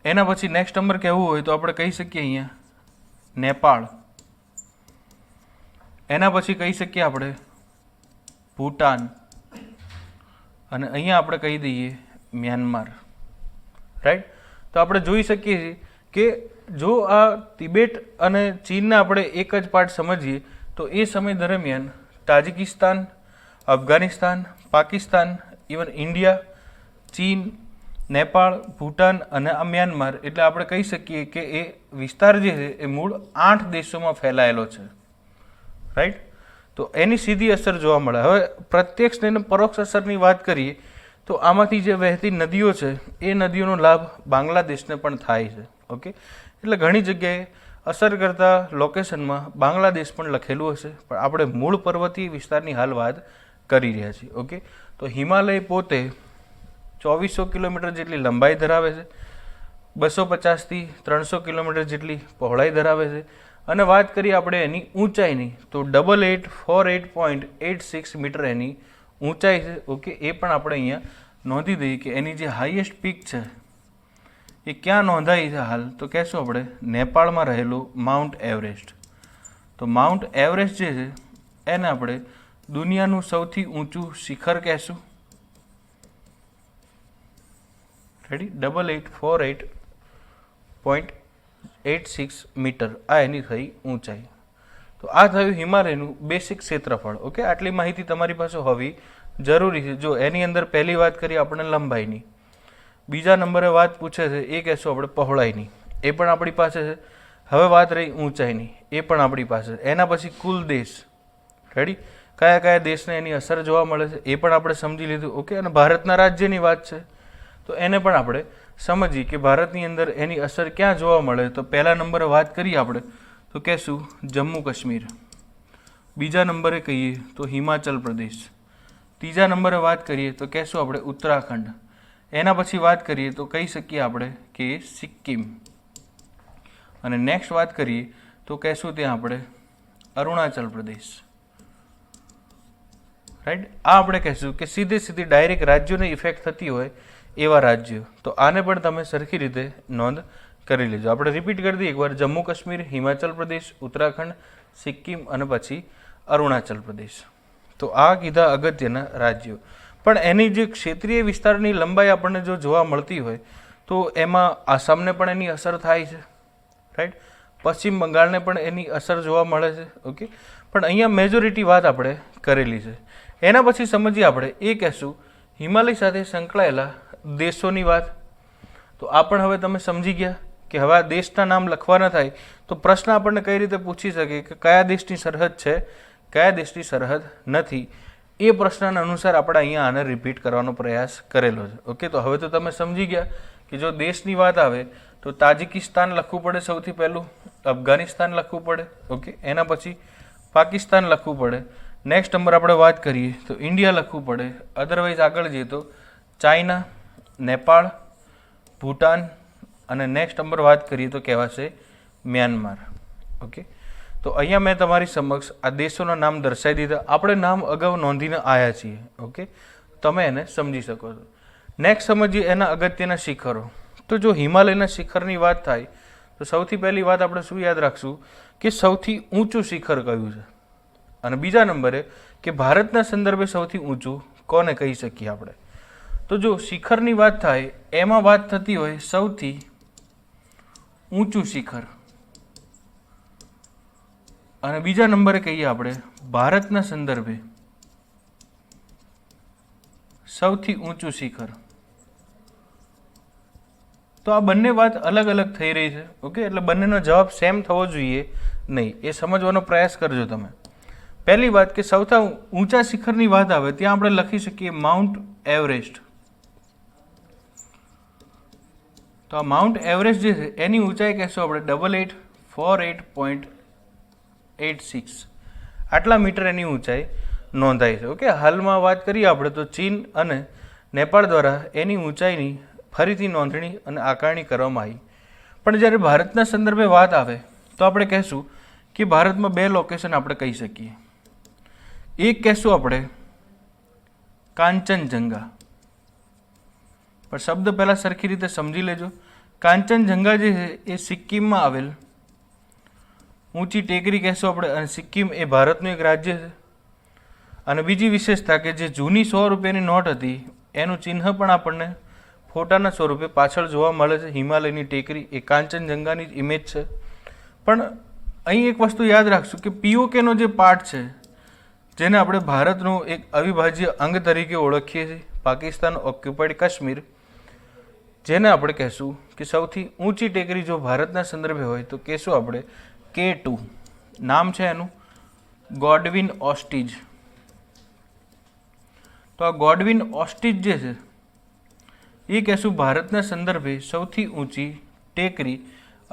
એના પછી નેક્સ્ટ નંબર કહેવું હોય તો આપણે કહી શકીએ અહીંયા નેપાળ. એના પછી કહી શકીએ આપણે ભૂટાન. અને અહીંયા આપણે કહી દઈએ મ્યાનમાર, રાઈટ. તો આપણે જોઈ શકીએ છીએ કે જો આ તિબેટ અને ચીનના આપણે એક જ પાર્ટ સમજીએ તો એ સમય દરમિયાન તાજિકિસ્તાન, અફઘાનિસ્તાન, પાકિસ્તાન, ઇવન ઇન્ડિયા, ચીન, નેપાળ, ભૂટાન અને આ મ્યાનમાર, એટલે આપણે કહી શકીએ કે એ વિસ્તાર જે છે એ મૂળ 8 દેશોમાં ફેલાયેલો છે, રાઈટ. તો એની સીધી અસર જોવા મળે. હવે પ્રત્યક્ષ અને પરોક્ષ અસરની વાત કરીએ તો આમાંથી જે વહેતી નદીઓ છે એ નદીઓનો લાભ બાંગ્લાદેશને પણ થાય છે. ઓકે, એટલે ઘણી જગ્યાએ અસર કરતા લોકેશનમાં બાંગ્લાદેશ પણ લખેલું હશે, પણ આપણે મૂળ પર્વતીય વિસ્તારની હાલ વાત કરી રહ્યા છીએ. ઓકે, તો હિમાલય પોતે 2400 કિલોમીટર જેટલી લંબાઈ ધરાવે છે, 250 થી 300 કિલોમીટર જેટલી પહોળાઈ ધરાવે છે. અને વાત કરીએ આપણે એની ઊંચાઈની તો 8848.86 મીટર એની ઊંચાઈ છે. ઓકે, એ પણ આપણે અહીંયા નોંધી દઈએ કે એની જે હાઈએસ્ટ પીક છે એ ક્યાં નોંધાઈ છે હાલ, તો કહેશું આપણે નેપાળમાં રહેલું માઉન્ટ એવરેસ્ટ. તો માઉન્ટ એવરેસ્ટ જે છે એને આપણે દુનિયાનું સૌથી ઊંચું શિખર કહેશું, રેડી. 8848.86 મીટર આ એની થઈ ઊંચાઈ. તો આ થયું હિમાલયનું બેસિક ક્ષેત્રફળ. ઓકે, આટલી માહિતી તમારી પાસે હોવી જરૂરી છે. જો એની અંદર પહેલી વાત કરીએ આપણે લંબાઈની, બીજા નંબરે વાત પૂછે છે એ કહેશું આપણે પહોળાઈની, એ પણ આપણી પાસે છે. હવે વાત રહી ઊંચાઈની, એ પણ આપણી પાસે. એના પછી કુલ દેશ, રેડી, કયા કયા દેશને એની અસર જોવા મળે છે એ પણ આપણે સમજી લીધું. ઓકે, અને ભારતના રાજ્યની વાત છે તો એને પણ આપણે સમજીએ કે ભારતની અંદર એની અસર ક્યાં જોવા મળે. તો પહેલા નંબરે વાત કરીએ આપણે તો કહેશું જમ્મુ કાશ્મીર. બીજા નંબરે કહીએ તો હિમાચલ પ્રદેશ. ત્રીજા નંબરે વાત કરીએ તો કહેશું આપણે ઉત્તરાખંડ. એના પછી વાત કરીએ તો કહી શકીએ આપણે કે સિક્કિમ. અને નેક્સ્ટ વાત કરીએ તો કહેશું ત્યાં આપણે અરુણાચલ પ્રદેશ. રાઈટ, આ આપણે કહેશું કે સીધી ડાયરેક્ટ રાજ્યોને ઇફેક્ટ થતી હોય એવા રાજ્યો. તો આને પણ તમે સરખી રીતે નોંધ કરી લેજો. આપણે રિપીટ કરી દઈએ એકવાર: જમ્મુ કાશ્મીર, હિમાચલ પ્રદેશ, ઉત્તરાખંડ, સિક્કિમ અને પછી અરુણાચલ પ્રદેશ. તો આ કીધા અગત્યના રાજ્યો. પણ એની જે ક્ષેત્રીય વિસ્તારની લંબાઈ આપણને જો જોવા મળતી હોય તો એમાં આસામને પણ એની અસર થાય છે. રાઈટ, પશ્ચિમ બંગાળને પણ એની અસર જોવા મળે છે. ઓકે, પણ અહીંયા મેજોરિટી વાત આપણે કરેલી છે. એના પછી સમજીએ આપણે એ કહેશું હિમાલય સાથે સંકળાયેલા દેશોની વાત. તો આ પણ હવે તમે સમજી ગયા કે હવે આ દેશના નામ લખવાના થાય તો પ્રશ્ન આપણને કઈ રીતે પૂછી શકે કે કયા દેશની સરહદ છે, કયા દેશની સરહદ નથી. એ પ્રશ્નના અનુસાર આપણે અહીંયા આને રિપીટ કરવાનો પ્રયાસ કરેલો છે. ઓકે, તો હવે તો તમે સમજી ગયા કે જો દેશની વાત આવે તો તાજિકિસ્તાન લખવું પડે સૌથી પહેલું, અફઘાનિસ્તાન લખવું પડે. ઓકે, એના પછી પાકિસ્તાન લખવું પડે. નેક્સ્ટ નંબર આપણે વાત કરીએ તો ઇન્ડિયા લખવું પડે. અદરવાઇઝ આગળ જઈએ તો ચાઇના, નેપાળ, ભૂટાન અને નેક્સ્ટ નંબર વાત કરીએ તો કહેવાશે મ્યાનમાર. ઓકે, તો અહીંયા મેં તમારી સમક્ષ આ દેશોના નામ દર્શાવી દીધા. આપણે નામ અગાઉ નોંધીને આવ્યા છીએ. ઓકે, તમે એને સમજી શકો છો. નેક્સ્ટ સમજીએ એના અગત્યના શિખરો. તો જો હિમાલયના શિખરની વાત થાય તો સૌથી પહેલી વાત આપણે શું યાદ રાખશું કે સૌથી ઊંચું શિખર કયું છે. અને બીજા નંબરે કે ભારતના સંદર્ભે સૌથી ઊંચું કોને કહી શકીએ આપણે. તો જો શિખરની વાત થાય એમાં વાત થતી હોય સૌથી ઊંચું શિખર, અને બીજા નંબરે કહીએ આપણે ભારતના સંદર્ભે સૌથી ઊંચું શિખર. તો આ બંને વાત અલગ અલગ થઈ રહી છે. ઓકે, એટલે બંનેનો જવાબ સેમ થવો જોઈએ નહીં, એ સમજવાનો પ્રયાસ કરજો તમે. પહેલી વાત કે સૌથી ઊંચા શિખરની વાત આવે ત્યાં આપણે લખી શકીએ માઉન્ટ એવરેસ્ટ. તો આ માઉન્ટ એવરેસ્ટ જે છે એની ઊંચાઈ કહેશું આપણે 8848.86. આટલા મીટર એની ઊંચાઈ નોંધાઈ છે. ઓકે, હાલમાં વાત કરીએ આપણે તો ચીન અને નેપાળ દ્વારા એની ઊંચાઈની ફરીથી નોંધણી અને આકારણી કરવામાં આવી. પણ જ્યારે ભારતના સંદર્ભે વાત આવે તો આપણે કહેશું કે ભારતમાં બે લોકેશન આપણે કહી શકીએ. એક કહેશું આપણે કાંચનજંગા. પણ શબ્દ પહેલાં સરખી રીતે સમજી લેજો. કાંચનજંગા જે છે એ સિક્કિમમાં આવેલ ઊંચી ટેકરી કહેશું આપણે, અને સિક્કિમ એ ભારતનું એક રાજ્ય છે. અને બીજી વિશેષતા કે જે જૂની 100 રૂપિયાની નોટ હતી એનું ચિહ્ન પણ આપણને ફોટાના સ્વરૂપે પાછળ જોવા મળે છે. હિમાલયની ટેકરી એ કાંચનજંગાની જ ઇમેજ છે. પણ અહીં એક વસ્તુ યાદ રાખશું કે પીઓકેનો જે પાર્ટ છે જેને આપણે ભારતનું એક અવિભાજ્ય અંગ તરીકે ઓળખીએ છીએ, પાકિસ્તાન ઓક્યુપાઈડ કાશ્મીર, જેને આપણે કહેશું કે સૌથી ઊંચી ટેકરી જો ભારતના સંદર્ભે હોય તો કહેશું આપણે K2. નામ છે એનું ગોડવિન ઓસ્ટીજ. તો આ ગોડવિન ઓસ્ટીજ જે છે એ કહેશું ભારતના સંદર્ભે સૌથી ઊંચી ટેકરી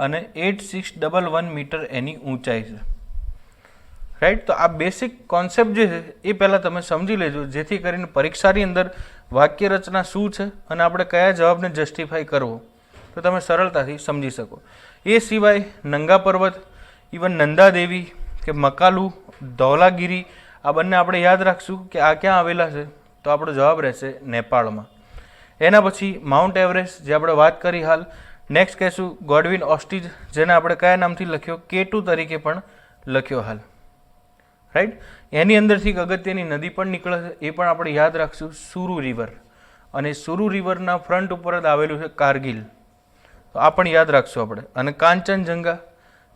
અને 8611 મીટર એની ઊંચાઈ છે. રાઈટ, તો આ બેસિક કોન્સેપ્ટ જે છે એ પહેલાં તમે સમજી લેજો, જેથી કરીને પરીક્ષાની અંદર વાક્ય રચના શું છે અને આપણે કયા જવાબને જસ્ટિફાઈ કરવો તો તમે સરળતાથી સમજી શકો. એ સિવાય નંગા પર્વત, ઇવન નંદાદેવી કે મકાલુ, ધૌલાગીરી, આ બંને આપણે યાદ રાખશું કે આ ક્યાં આવેલા છે. તો આપણો જવાબ રહેશે નેપાળમાં. એના પછી માઉન્ટ એવરેસ્ટ જે આપણે વાત કરી હાલ. નેક્સ્ટ કહેશું ગોડવિન ઓસ્ટીજ, જેને આપણે કયા નામથી લખ્યો K2 તરીકે પણ લખ્યો હાલ. રાઈટ, એની અંદરથી એક અગત્યની નદી પણ નીકળે છે, એ પણ આપણે યાદ રાખશું, સુરુ રિવર. અને સુરુ રિવરના ફ્રન્ટ ઉપર જ આવેલું છે કારગિલ. તો આ પણ યાદ રાખશું આપણે. અને કાંચનજંગા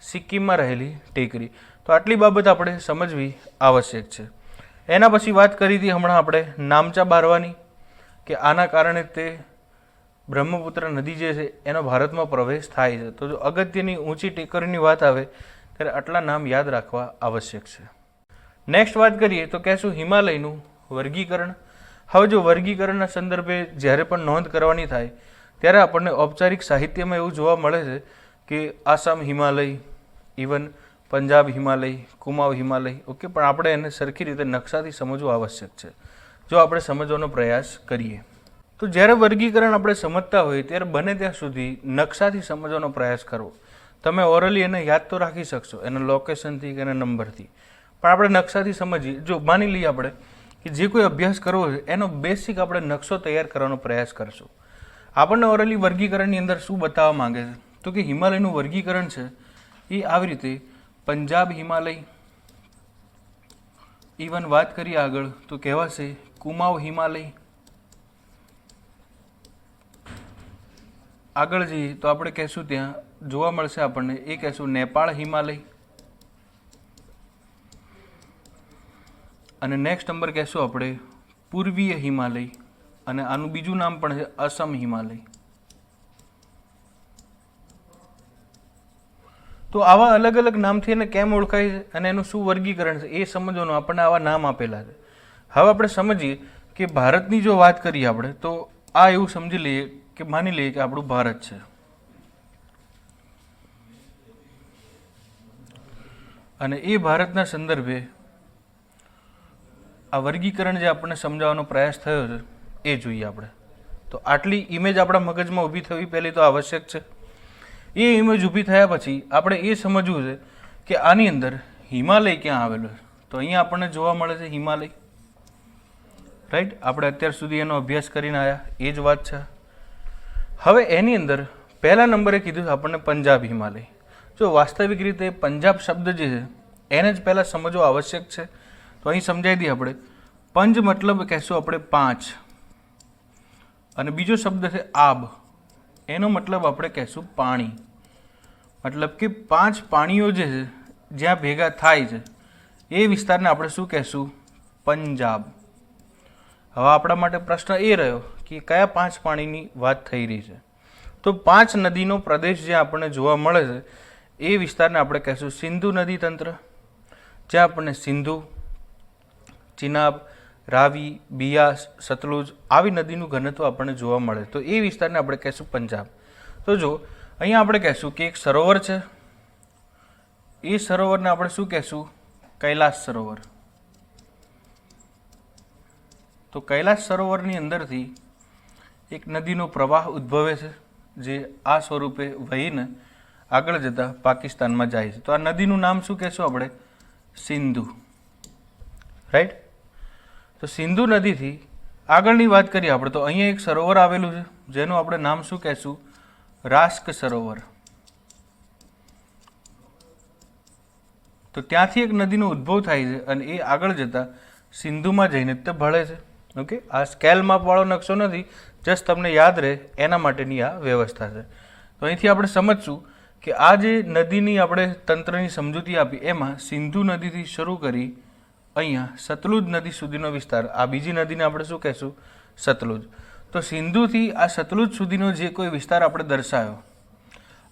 સિક્કિમમાં રહેલી ટેકરી. તો આટલી બાબત આપણે સમજવી આવશ્યક છે. એના પછી વાત કરી હતી હમણાં આપણે નામચા બારવાની, કે આના કારણે તે બ્રહ્મપુત્ર નદી જે છે એનો ભારતમાં પ્રવેશ થાય છે. તો જો અગત્યની ઊંચી ટેકરીની વાત આવે ત્યારે આટલા નામ યાદ રાખવા આવશ્યક છે. નેક્સ્ટ વાત કરીએ તો કહેશું હિમાલયનું વર્ગીકરણ. હવે જો વર્ગીકરણના સંદર્ભે જ્યારે પણ નોંધ કરવાની થાય ત્યારે આપણને ઔપચારિક સાહિત્યમાં એવું જોવા મળે છે કે આસામ હિમાલય, ઇવન પંજાબ હિમાલય, કુમાઉ હિમાલય. ઓકે, પણ આપણે એને સરખી રીતે નકશાથી સમજવું આવશ્યક છે. જો આપણે સમજવાનો પ્રયાસ કરીએ. તો જ્યારે વર્ગીકરણ આપણે સમજતા હોઈએ ત્યારે બને ત્યાં સુધી નકશાથી સમજવાનો પ્રયાસ કરવો. તમે ઓરલી એને યાદ તો રાખી શકશો એના લોકેશનથી કે એના નંબરથી, પણ આપણે નકશાથી સમજીએ. જો માની લઈએ આપણે કે જે કોઈ અભ્યાસ કરવો છે એનો બેસિક આપણે નકશો તૈયાર કરવાનો પ્રયાસ કરશું. આપણને ઓરલી વર્ગીકરણની અંદર શું બતાવવા માંગે છે તો કે હિમાલયનું વર્ગીકરણ છે એ આવી રીતે પંજાબ હિમાલય, ઇવન વાત કરીએ આગળ તો કહેવાશે કુમાઉ હિમાલય. આગળ જઈએ તો આપણે કહેશું ત્યાં જોવા મળશે આપણને એ કહેશું નેપાળ હિમાલય, અને નેક્સ્ટ નંબર કહેશું આપણે પૂર્વીય હિમાલય, અને આનું બીજું નામ પણ છે અસમ હિમાલય. તો આવા અલગ અલગ નામથી એને કેમ ઓળખાય છે અને એનું શું વર્ગીકરણ છે એ સમજવાનું આપણને આવા નામ આપેલા છે. હવે આપણે સમજીએ કે ભારતની જો વાત કરીએ આપણે તો આ એવું સમજી લઈએ કે માની લઈએ કે આપણું ભારત છે, અને એ ભારતના સંદર્ભે આ વર્ગીકરણ જે આપણને સમજાવવાનો પ્રયાસ થયો છે એ જોઈએ આપણે. તો આટલી ઇમેજ આપણા મગજમાં ઊભી થવી પહેલી તો આવશ્યક છે. એ ઇમેજ ઊભી થયા પછી આપણે એ સમજવું છે કે આની અંદર હિમાલય ક્યાં આવેલો છે. તો અહીંયા આપણને જોવા મળે છે હિમાલય, રાઈટ. આપણે અત્યાર સુધી એનો અભ્યાસ કરીને આવ્યા એ જ વાત છે. હવે એની અંદર પહેલા નંબરે કીધું આપણને પંજાબ હિમાલય. જો વાસ્તવિક રીતે પંજાબ શબ્દ જે છે એને જ પહેલાં સમજવો આવશ્યક છે. તો અહીં સમજાવી દઈએ આપણે. પંજ મતલબ કહેશું આપણે 5, અને બીજો શબ્દ છે આબ, એનો મતલબ આપણે કહેશું પાણી. મતલબ કે 5 પાણીઓ જે છે જ્યાં ભેગા થાય છે એ વિસ્તારને આપણે શું કહેશું? પંજાબ. હવે આપણા માટે પ્રશ્ન એ રહ્યો કે કયા 5 પાણીની વાત થઈ રહી છે. તો 5 નદીનો પ્રદેશ જ્યાં આપણને જોવા મળે છે એ વિસ્તારને આપણે કહેશું સિંધુ નદી તંત્ર, જ્યાં આપણને સિંધુ, ચિનાબ, રાવી, બિયાસ, સતલુજ આવી નદીનું ઘનત્વ આપણને જોવા મળે. તો એ વિસ્તારને આપણે કહેશું પંજાબ. તો જો અહીંયા આપણે કહેશું કે એક સરોવર છે, એ સરોવરને આપણે શું કહેશું? કૈલાસ સરોવર. તો કૈલાસ સરોવરની અંદરથી એક નદીનો પ્રવાહ ઉદ્ભવે છે જે આ સ્વરૂપે વહીને આગળ જતાં પાકિસ્તાનમાં જાય છે. તો આ નદીનું નામ શું કહેશું આપણે? સિંધુ, રાઈટ. તો સિંધુ નદીથી આગળની વાત કરીએ આપણે તો અહીંયા એક સરોવર આવેલું છે જેનું આપણે નામ શું કહેશું? રાસ્ક સરોવર. તો ત્યાંથી એક નદીનો ઉદ્ભવ થાય છે અને એ આગળ જતાં સિંધુમાં જઈને તે ભળે છે. ઓકે, આ સ્કેલ માપવાળો નકશો નથી, જસ્ટ તમને યાદ રહે એના માટેની આ વ્યવસ્થા છે. તો અહીંથી આપણે સમજશું કે આ જે નદીની આપણે તંત્રની સમજૂતી આપી એમાં સિંધુ નદીથી શરૂ કરી અહીંયા સતલુજ નદી સુધીનો વિસ્તાર, આ બીજી નદીને આપણે શું કહેશું? સતલુજ. તો સિંધુથી આ સતલુજ સુધીનો જે કોઈ વિસ્તાર આપણે દર્શાવ્યો,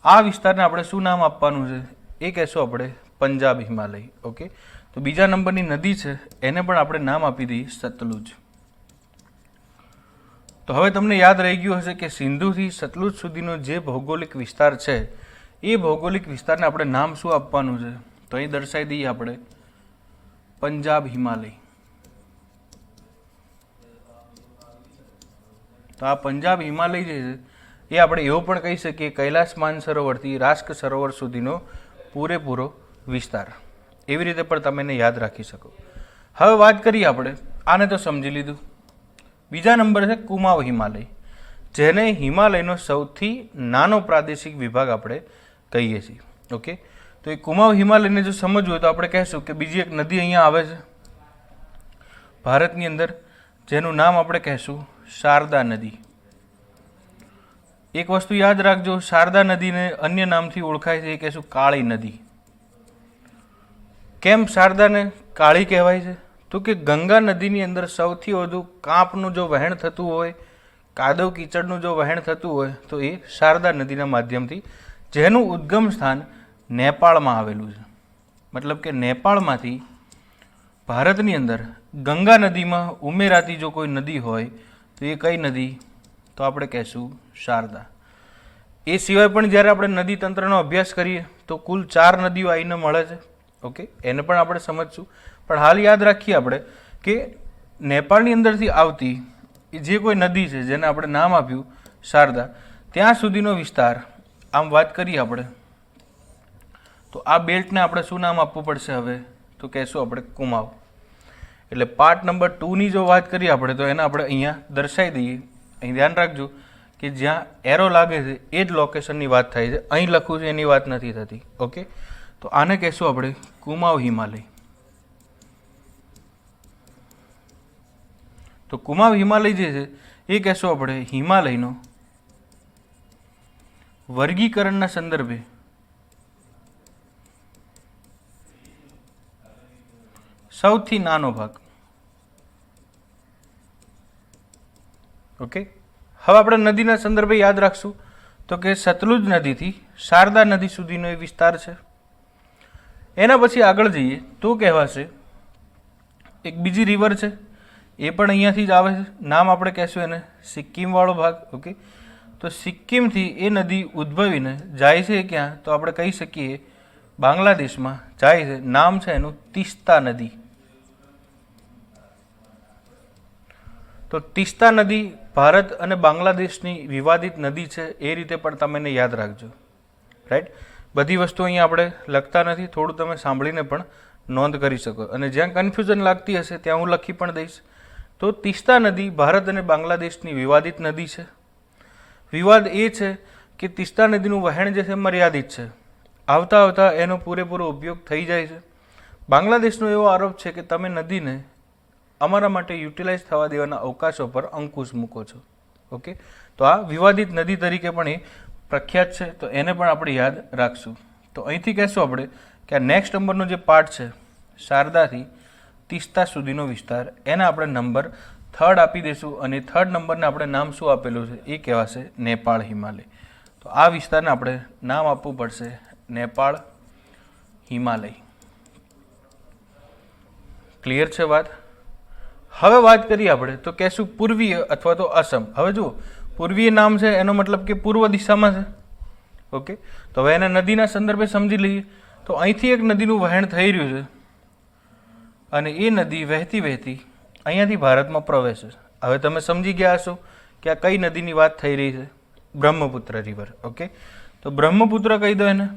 આ વિસ્તારને આપણે શું નામ આપવાનું છે? એ કહેશું આપણે પંજાબ હિમાલય. ઓકે, તો બીજા નંબરની નદી છે એને પણ આપણે નામ આપી દઈએ સતલુજ. તો હવે તમને યાદ રહી ગયું હશે કે સિંધુથી સતલુજ સુધીનો જે ભૌગોલિક વિસ્તાર છે એ ભૌગોલિક વિસ્તારને આપણે નામ શું આપવાનું છે? તો અહીં દર્શાવી દઈએ આપણે પંજાબ હિમાલય. તો આ પંજાબ હિમાલય જે છે એ આપણે એવો પણ કહી શકીએ કૈલાસ માનસરોવરથી રાસ્ક સરોવર સુધીનો પૂરેપૂરો વિસ્તાર. એવી રીતે પણ તમે એને યાદ રાખી શકો. હવે વાત કરીએ આપણે, આને તો સમજી લીધું. બીજા નંબર છે કુમાઉ હિમાલય, જેને હિમાલયનો સૌથી નાનો પ્રાદેશિક વિભાગ આપણે કહીએ છીએ. ઓકે, તો એ કુમાઉ હિમાલયને જો સમજવું હોય તો આપણે કહેશું કે બીજી એક નદી અહીંયા આવે છે ભારતની અંદર, જેનું નામ આપણે કહેશું શારદા નદી. એક વસ્તુ યાદ રાખજો, શારદા નદીને અન્ય નામથી ઓળખાય છે, એ કહેશું કાળી નદી. કેમ શારદાને કાળી કહેવાય છે? તો કે ગંગા નદીની અંદર સૌથી વધુ કાંપનું જો વહેણ થતું હોય, કાદવ કીચડનું જો વહેણ થતું હોય તો એ શારદા નદીના માધ્યમથી, જેનું ઉદ્ગમ સ્થાન નેપાળમાં આવેલું છે. મતલબ કે નેપાળમાંથી ભારતની અંદર ગંગા નદીમાં ઉમેરાતી જો કોઈ નદી હોય તો એ કઈ નદી? તો આપણે કહેશું શારદા. એ સિવાય પણ જ્યારે આપણે નદી તંત્રનો અભ્યાસ કરીએ તો કુલ 4 નદીઓ આવીને મળે છે. ઓકે, એને પણ આપણે સમજશું. પણ હાલ યાદ રાખીએ આપણે કે નેપાળની અંદરથી આવતી જે કોઈ નદી છે જેને આપણે નામ આપ્યું શારદા, ત્યાં સુધીનો વિસ્તાર આમ વાત કરીએ આપણે તો આ બેલ્ટને આપણે શું નામ આપવું પડશે હવે? તો કહેશું આપણે કુમાવ. એટલે પાર્ટ નંબર 2ની જો વાત કરીએ આપણે તો એને આપણે અહીંયા દર્શાવી દઈએ. અહીં ધ્યાન રાખજો કે જ્યાં એરો લાગે છે એ જ લોકેશનની વાત થાય છે, અહીં લખવું છે એની વાત નથી થતી. ઓકે, તો આને કહેશું આપણે કુમાવ હિમાલય. તો કુમાવ હિમાલય જે છે એ કહેશું આપણે હિમાલયનો વર્ગીકરણના સંદર્ભે સૌથી નાનો ભાગ. ઓકે, હવે આપણે નદીના સંદર્ભે યાદ રાખશું તો કે સતલુજ નદીથી શારદા નદી સુધીનો એ વિસ્તાર છે. એના પછી આગળ જઈએ તો કહેવાશે એક બીજી રિવર છે, એ પણ અહીંયાથી જ આવે છે. નામ આપણે કહેશું એને સિક્કિમવાળો ભાગ. ઓકે, તો સિક્કિમથી એ નદી ઉદ્ભવીને જાય છે ક્યાં? તો આપણે કહી શકીએ બાંગ્લાદેશમાં જાય છે. નામ છે એનું તીસ્તા નદી. તો તીસ્તા નદી ભારત અને બાંગ્લાદેશની વિવાદિત નદી છે, એ રીતે પણ તમે એને યાદ રાખજો. રાઈટ, બધી વસ્તુ અહીંયા આપણે લખતા નથી, થોડું તમે સાંભળીને પણ નોંધ કરી શકો. અને જ્યાં કન્ફ્યુઝન લાગતી હશે ત્યાં હું લખી પણ દઈશ. તો તીસ્તા નદી ભારત અને બાંગ્લાદેશની વિવાદિત નદી છે. વિવાદ એ છે કે તીસ્તા નદીનું વહેણ જે છે મર્યાદિત છે, આવતા આવતા એનો પૂરેપૂરો ઉપયોગ થઈ જાય છે. બાંગ્લાદેશનો એવો આરોપ છે કે તમે નદીને અમારા માટે યુટિલાઇઝ થવા દેવાના અવકાશો પર અંકુશ મૂકો છો. ઓકે, તો આ વિવાદિત નદી તરીકે પણ એ પ્રખ્યાત છે, તો એને પણ આપણે યાદ રાખશું. તો અહીંથી કહેશું આપણે કે આ નેક્સ્ટ નંબરનો જે પાર્ટ છે શારદાથી તીસ્તા સુધીનો વિસ્તાર, એને આપણે નંબર 3 આપી દઈશું. અને 3 નંબરને આપણે નામ શું આપેલું છે એ કહેવાશે નેપાળ હિમાલય. તો આ વિસ્તારને આપણે નામ આપવું પડશે નેપાળ હિમાલય. ક્લિયર છે વાત? હવે વાત કરીએ આપણે તો કહેશું પૂર્વીય અથવા તો અસમ. હવે જુઓ, પૂર્વીય નામ છે એનો મતલબ કે પૂર્વ દિશામાં છે. ઓકે, તો હવે એને નદીના સંદર્ભે સમજી લઈએ. તો અહીંથી એક નદીનું વહેણ થઈ રહ્યું છે અને એ નદી વહેતી વહેતી અહીંયાથી ભારતમાં પ્રવેશે. હવે તમે સમજી ગયા હશો કે આ કઈ નદીની વાત થઈ રહી છે? બ્રહ્મપુત્ર રિવર. ઓકે, તો બ્રહ્મપુત્ર કહી દો એને.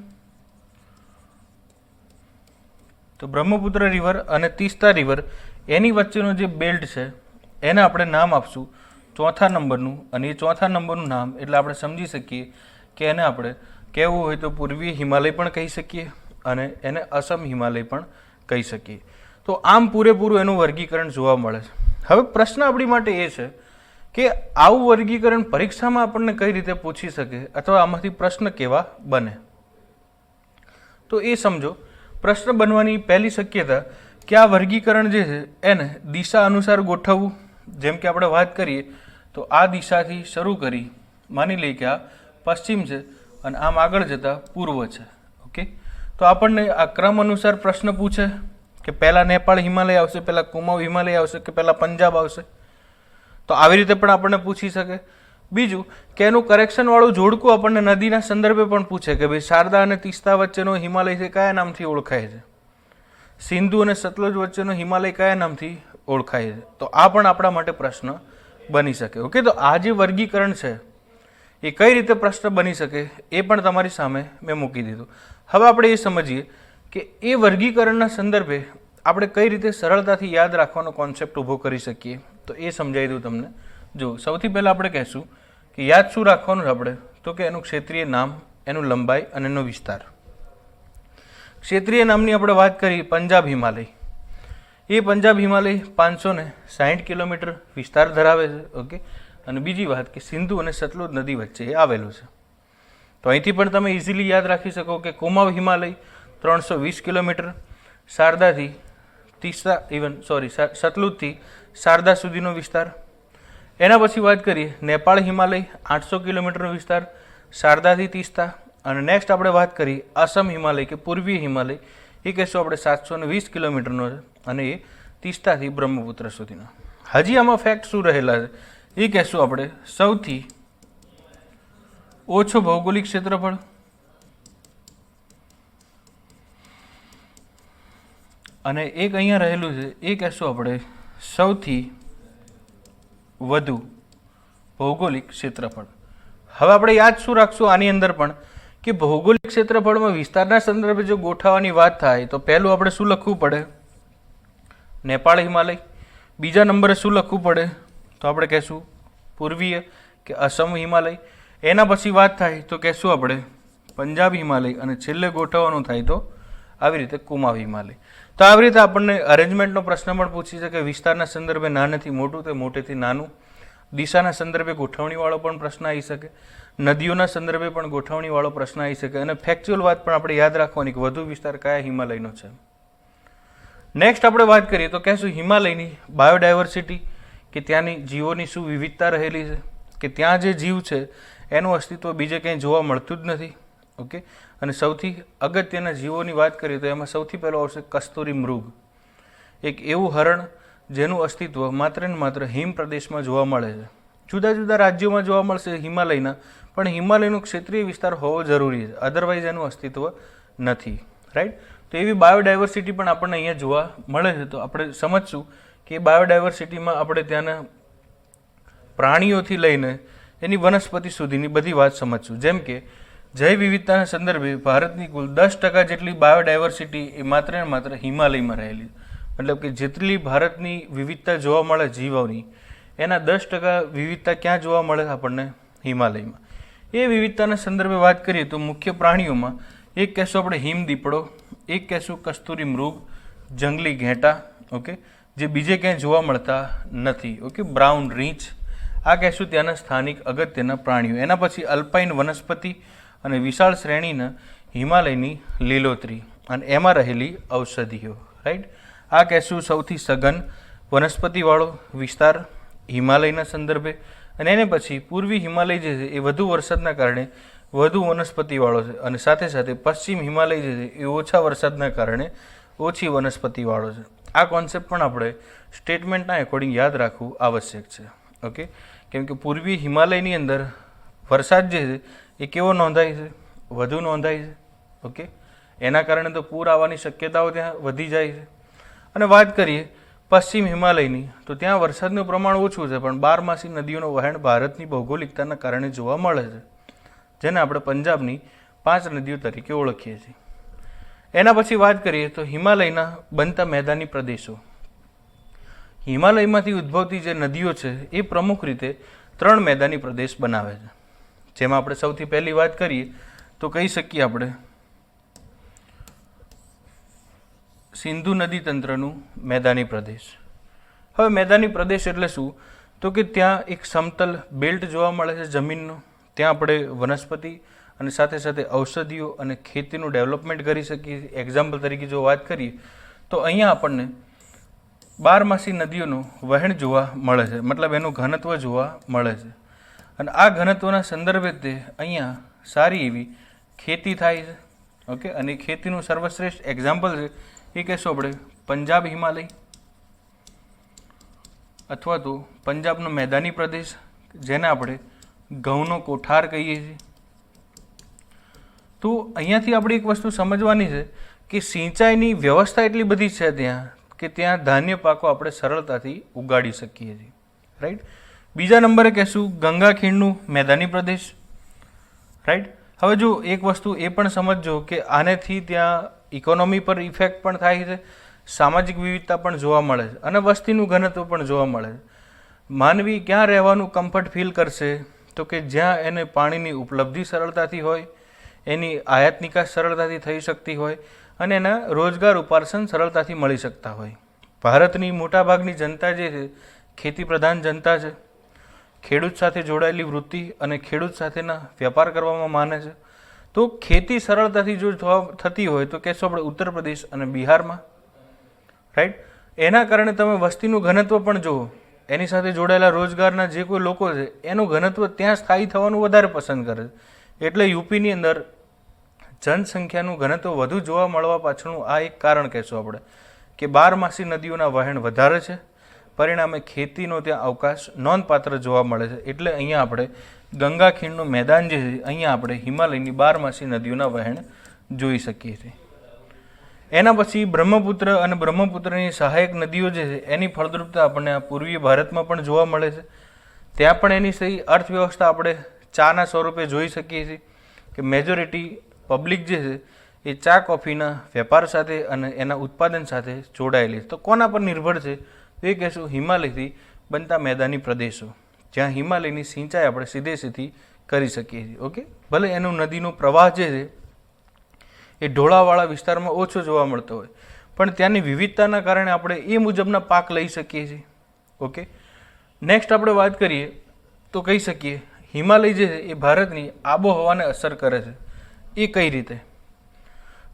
તો બ્રહ્મપુત્ર રિવર અને તીસ્તા રિવર એની વચ્ચેનો જે બેલ્ટ છે એને આપણે નામ આપશું 4થા નંબરનું. અને એ 4થા નંબરનું નામ એટલે આપણે સમજી શકીએ કે એને આપણે કહેવું હોય તો પૂર્વીય હિમાલય પણ કહી શકીએ અને એને અસમ હિમાલય પણ કહી શકીએ. તો આમ પૂરેપૂરું એનું વર્ગીકરણ જોવા મળે છે. હવે પ્રશ્ન આપણી માટે એ છે કે આવું વર્ગીકરણ પરીક્ષામાં આપણને કઈ રીતે પૂછી શકે અથવા આમાંથી પ્રશ્ન કેવા બને? તો એ સમજો, પ્રશ્ન બનવાની પહેલી શક્યતા કે આ વર્ગીકરણ જે છે એને દિશા અનુસાર ગોઠવવું. જેમ કે આપણે વાત કરીએ તો આ દિશાથી શરૂ કરી માની લઈએ કે આ પશ્ચિમ છે અને આમ આગળ જતા પૂર્વ છે. ઓકે, તો આપણને આ ક્રમ અનુસાર પ્રશ્ન પૂછે કે પહેલાં નેપાળ હિમાલય આવશે, પહેલાં કુમાવ હિમાલય આવશે કે પહેલાં પંજાબ આવશે? તો આવી રીતે પણ આપણને પૂછી શકે. બીજું કે એનું કરેક્શનવાળું જોડકું આપણને નદીના સંદર્ભે પણ પૂછે કે ભાઈ શારદા અને તીસ્તા વચ્ચેનો હિમાલય છે કયા નામથી ઓળખાય છે? સિંધુ અને સતલુજ વચ્ચેનો હિમાલય કયા નામથી ઓળખાય છે? તો આ પણ આપણા માટે પ્રશ્ન બની શકે. ઓકે, તો આ જે વર્ગીકરણ છે એ કઈ રીતે પ્રશ્ન બની શકે એ પણ તમારી સામે મેં મૂકી દીધું. હવે આપણે એ સમજીએ કે એ વર્ગીકરણના સંદર્ભે આપણે કઈ રીતે સરળતાથી યાદ રાખવાનો કોન્સેપ્ટ ઊભો કરી શકીએ. તો એ સમજાવી દઉં તમને. જો સૌથી પહેલાં આપણે કહેશું કે યાદ શું રાખવાનું છે આપણે? તો કે એનું ક્ષેત્રીય નામ, એનું લંબાઈ અને એનો વિસ્તાર. ક્ષેત્રીય નામની આપણે વાત કરી પંજાબ હિમાલય. એ પંજાબ હિમાલય 560 કિલોમીટર વિસ્તાર ધરાવે છે. ઓકે, અને બીજી વાત કે સિંધુ અને સતલુજ નદી વચ્ચે એ આવેલું છે. તો અહીંથી પણ તમે ઇઝીલી યાદ રાખી શકો કે કુમાવ હિમાલય 320 કિલોમીટર, શારદાથી તીસ્તા સતલુજથી શારદા સુધીનો વિસ્તાર. એના પછી વાત કરીએ નેપાળ હિમાલય 800 કિલોમીટરનો વિસ્તાર, શારદાથી તીસ્તા. અને નેક્સ્ટ આપણે વાત કરીએ અસમ હિમાલય કે પૂર્વીય હિમાલય, એ કહેશું આપણે 720 કિલોમીટરનો છે અને એ તીસ્તાથી બ્રહ્મપુત્ર સુધીનો. હજી આમાં ફેક્ટ શું રહેલા છે એ કહેશું આપણે. સૌથી ઓછો ભૌગોલિક ક્ષેત્રફળ, અને એક અહીંયા રહેલું છે એ કહેશું આપણે સૌથી વધુ ભૌગોલિક ક્ષેત્રફળ. હવે આપણે યાદ શું રાખશું આની અંદર પણ કે ભૌગોલિક ક્ષેત્રફળમાં વિસ્તારના સંદર્ભે જો ગોઠવવાની વાત થાય તો પહેલું આપણે શું લખવું પડે? નેપાળ હિમાલય. બીજા નંબરે શું લખવું પડે? તો આપણે કહેશું પૂર્વીય કે અસમ હિમાલય. એના પછી વાત થાય તો કહેશું આપણે પંજાબ હિમાલય, અને છેલ્લે ગોઠવવાનું થાય તો આવી રીતે કુમાવ હિમાલય. તો આવી રીતે આપણને અરેન્જમેન્ટનો પ્રશ્ન પણ પૂછી શકે. વિસ્તારના સંદર્ભે નાનેથી મોટું તે મોટેથી નાનું. દિશાના સંદર્ભે ગોઠવણીવાળો પણ પ્રશ્ન આવી શકે. નદીઓના સંદર્ભે પણ ગોઠવણીવાળો પ્રશ્ન આવી શકે. અને ફેક્ચ્યુઅલ વાત પણ આપણે યાદ રાખવાની કે વધુ વિસ્તાર કયા હિમાલયનો છે. નેક્સ્ટ આપણે વાત કરીએ તો કહેશું હિમાલયની બાયોડાયવર્સિટી, કે ત્યાંની જીવોની શું વિવિધતા રહેલી છે, કે ત્યાં જે જીવ છે એનું અસ્તિત્વ બીજે ક્યાંય જોવા મળતું જ નથી. ઓકે. અને સૌથી અગત્યના જીવોની વાત કરીએ તો એમાં સૌથી પહેલો આવશે કસ્તુરી મૃગ, એક એવું હરણ જેનું અસ્તિત્વ માત્ર ને માત્ર હિમ પ્રદેશમાં જોવા મળે છે. જુદા જુદા રાજ્યોમાં જોવા મળશે હિમાલયના, પણ હિમાલયનો ક્ષેત્રીય વિસ્તાર હોવો જરૂરી છે, અધરવાઇઝ એનું અસ્તિત્વ નથી. રાઈટ. તો એવી બાયોડાયવર્સિટી પણ આપણને અહીંયા જોવા મળે છે. તો આપણે સમજશું કે બાયોડાયવર્સિટીમાં આપણે ત્યાંના પ્રાણીઓથી લઈને એની વનસ્પતિ સુધીની બધી વાત સમજશું. જેમ કે જૈવ વિવિધતાના સંદર્ભે ભારતની કુલ 10% જેટલી બાયોડાયવર્સિટી એ માત્ર ને માત્ર હિમાલયમાં રહેલી. મતલબ કે જેટલી ભારતની વિવિધતા જોવા મળે જીવોની, એના 10% વિવિધતા ક્યાં જોવા મળે આપણને? હિમાલયમાં. એ વિવિધતાના સંદર્ભે વાત કરીએ તો મુખ્ય પ્રાણીઓમાં એક કહેશું આપણે હિમદીપડો, એક કહેશું કસ્તુરી મૃગ, જંગલી ઘેટા, ઓકે, જે બીજે ક્યાંય જોવા મળતા નથી. ઓકે. બ્રાઉન રીંછ, આ કહેશું ત્યાંના સ્થાનિક અગત્યના પ્રાણીઓ. એના પછી અલ્પાઇન વનસ્પતિ અને વિશાળ શ્રેણીના હિમાલયની લીલોતરી અને એમાં રહેલી ઔષધિઓ. રાઈટ. આ કહેશું સૌથી સઘન વનસ્પતિવાળો વિસ્તાર હિમાલયના સંદર્ભે. અને એને પછી પૂર્વી હિમાલય જે છે એ વધુ વરસાદના કારણે વધુ વનસ્પતિવાળો છે, અને સાથે સાથે પશ્ચિમ હિમાલય જે છે એ ઓછા વરસાદના કારણે ઓછી વનસ્પતિવાળો છે. આ કોન્સેપ્ટ પણ આપણે સ્ટેટમેન્ટના એકોર્ડિંગ યાદ રાખવું આવશ્યક છે. ઓકે. કેમ કે પૂર્વી હિમાલયની અંદર વરસાદ જે છે એ કેવો નોંધાય છે? વધુ નોંધાય છે. ઓકે. એના કારણે તો પૂર આવવાની શક્યતાઓ ત્યાં વધી જાય છે. અને વાત કરીએ પશ્ચિમ હિમાલયની તો ત્યાં વરસાદનું પ્રમાણ ઓછું છે, પણ બારમાસી નદીઓનું વહેણ ભારતની ભૌગોલિકતાના કારણે જોવા મળે છે, જેને આપણે પંજાબની 5 નદીઓ તરીકે ઓળખીએ છીએ. એના પછી વાત કરીએ તો હિમાલયના બનતા મેદાની પ્રદેશો. હિમાલયમાંથી ઉદ્ભવતી જે નદીઓ છે એ પ્રમુખ રીતે 3 મેદાની પ્રદેશ બનાવે છે. જેમાં આપણે સૌથી પહેલી વાત કરીએ તો કહી શકીએ આપણે સિંધુ નદી તંત્રનું મેદાની પ્રદેશ. હવે મેદાની પ્રદેશ એટલે શું? તો કે ત્યાં એક સમતલ બેલ્ટ જોવા મળે છે જમીનનો. ત્યાં આપણે વનસ્પતિ અને સાથે સાથે ઔષધિઓ અને ખેતીનું ડેવલપમેન્ટ કરી શકીએ. એક્ઝામ્પલ તરીકે જો વાત કરીએ તો અહીંયા આપણને બારમાસી નદીઓનું વહેણ જોવા મળે છે, મતલબ એનું ઘનત્વ જોવા મળે છે. અને આ ઘનત્વના સંદર્ભે તે અહીંયા સારી એવી ખેતી થાય છે. ઓકે. અને ખેતીનું સર્વશ્રેષ્ઠ એક્ઝામ્પલ છે એ કહેશું આપણે પંજાબ હિમાલય અથવા તો પંજાબનો મેદાની પ્રદેશ, જેને આપણે ઘઉંનો કોઠાર કહીએ છીએ. તો અહીંયાથી આપણે એક વસ્તુ સમજવાની છે કે સિંચાઈની વ્યવસ્થા એટલી બધી છે ત્યાં કે ત્યાં ધાન્ય પાકો આપણે સરળતાથી ઉગાડી શકીએ છીએ. રાઈટ. બીજા નંબરે કહેશું ગંગા ખીણનું મેદાની પ્રદેશ. રાઈટ. હવે જો એક વસ્તુ એ પણ સમજજો કે આનેથી ત્યાં ઇકોનોમી પર ઇફેક્ટ પણ થાય છે, સામાજિક વિવિધતા પણ જોવા મળે છે, અને વસ્તીનું ઘનત્વ પણ જોવા મળે છે. માનવી ક્યાં રહેવાનું કમ્ફર્ટ ફીલ કરશે? તો કે જ્યાં એને પાણીની ઉપલબ્ધિ સરળતાથી હોય, એની આયાત નિકાસ સરળતાથી થઈ શકતી હોય, અને એના રોજગાર ઉપાર્જન સરળતાથી મળી શકતા હોય. ભારતની મોટાભાગની જનતા જે છે ખેતી પ્રધાન જનતા છે. ખેડૂત સાથે જોડાયેલી વૃત્તિ અને ખેડૂત સાથેના વેપાર કરવામાં માને છે. તો ખેતી સરળતાથી જો થતી હોય તો કહેશો આપણે ઉત્તર પ્રદેશ અને બિહારમાં. રાઈટ. એના કારણે તમે વસ્તીનું ઘનત્વ પણ જુઓ, એની સાથે જોડાયેલા રોજગારના જે કોઈ લોકો છે એનું ઘનત્વ ત્યાં સ્થાયી થવાનું વધારે પસંદ કરે છે. એટલે યુપીની અંદર જનસંખ્યાનું ઘનત્વ વધુ જોવા મળવા પાછળનું આ એક કારણ કહેશું આપણે કે બારમાસી નદીઓના વહેણ વધારે છે, પરિણામે ખેતીનો ત્યાં અવકાશ નોંધપાત્ર જોવા મળે છે. એટલે અહીંયા આપણે ગંગા ખીણનું મેદાન જે છે અહીંયા આપણે હિમાલયની બારમાસી નદીઓના વહેણ જોઈ શકીએ છીએ. એના પછી બ્રહ્મપુત્ર અને બ્રહ્મપુત્રની સહાયક નદીઓ જે છે એની ફળદ્રુપતા આપણને આ પૂર્વીય ભારતમાં પણ જોવા મળે છે. ત્યાં પણ એની સહી અર્થવ્યવસ્થા આપણે ચાના સ્વરૂપે જોઈ શકીએ છીએ કે મેજોરિટી પબ્લિક જે છે એ ચા કોફીના વેપાર સાથે અને એના ઉત્પાદન સાથે જોડાયેલી છે. તો કોના પર નિર્ભર છે? તો એ કહેશું હિમાલયથી બનતા મેદાની પ્રદેશો, જ્યાં હિમાલયની સિંચાઈ આપણે સીધી કરી શકીએ છીએ. ઓકે, ભલે એનું નદીનો પ્રવાહ જે છે એ ઢોળાવાળા વિસ્તારમાં ઓછો જોવા મળતો હોય, પણ ત્યાંની વિવિધતાના કારણે આપણે એ મુજબના પાક લઈ શકીએ છીએ. ઓકે, નેક્સ્ટ આપણે વાત કરીએ તો કહી શકીએ હિમાલય જે છે એ ભારતની આબોહવાને અસર કરે છે. એ કઈ રીતે?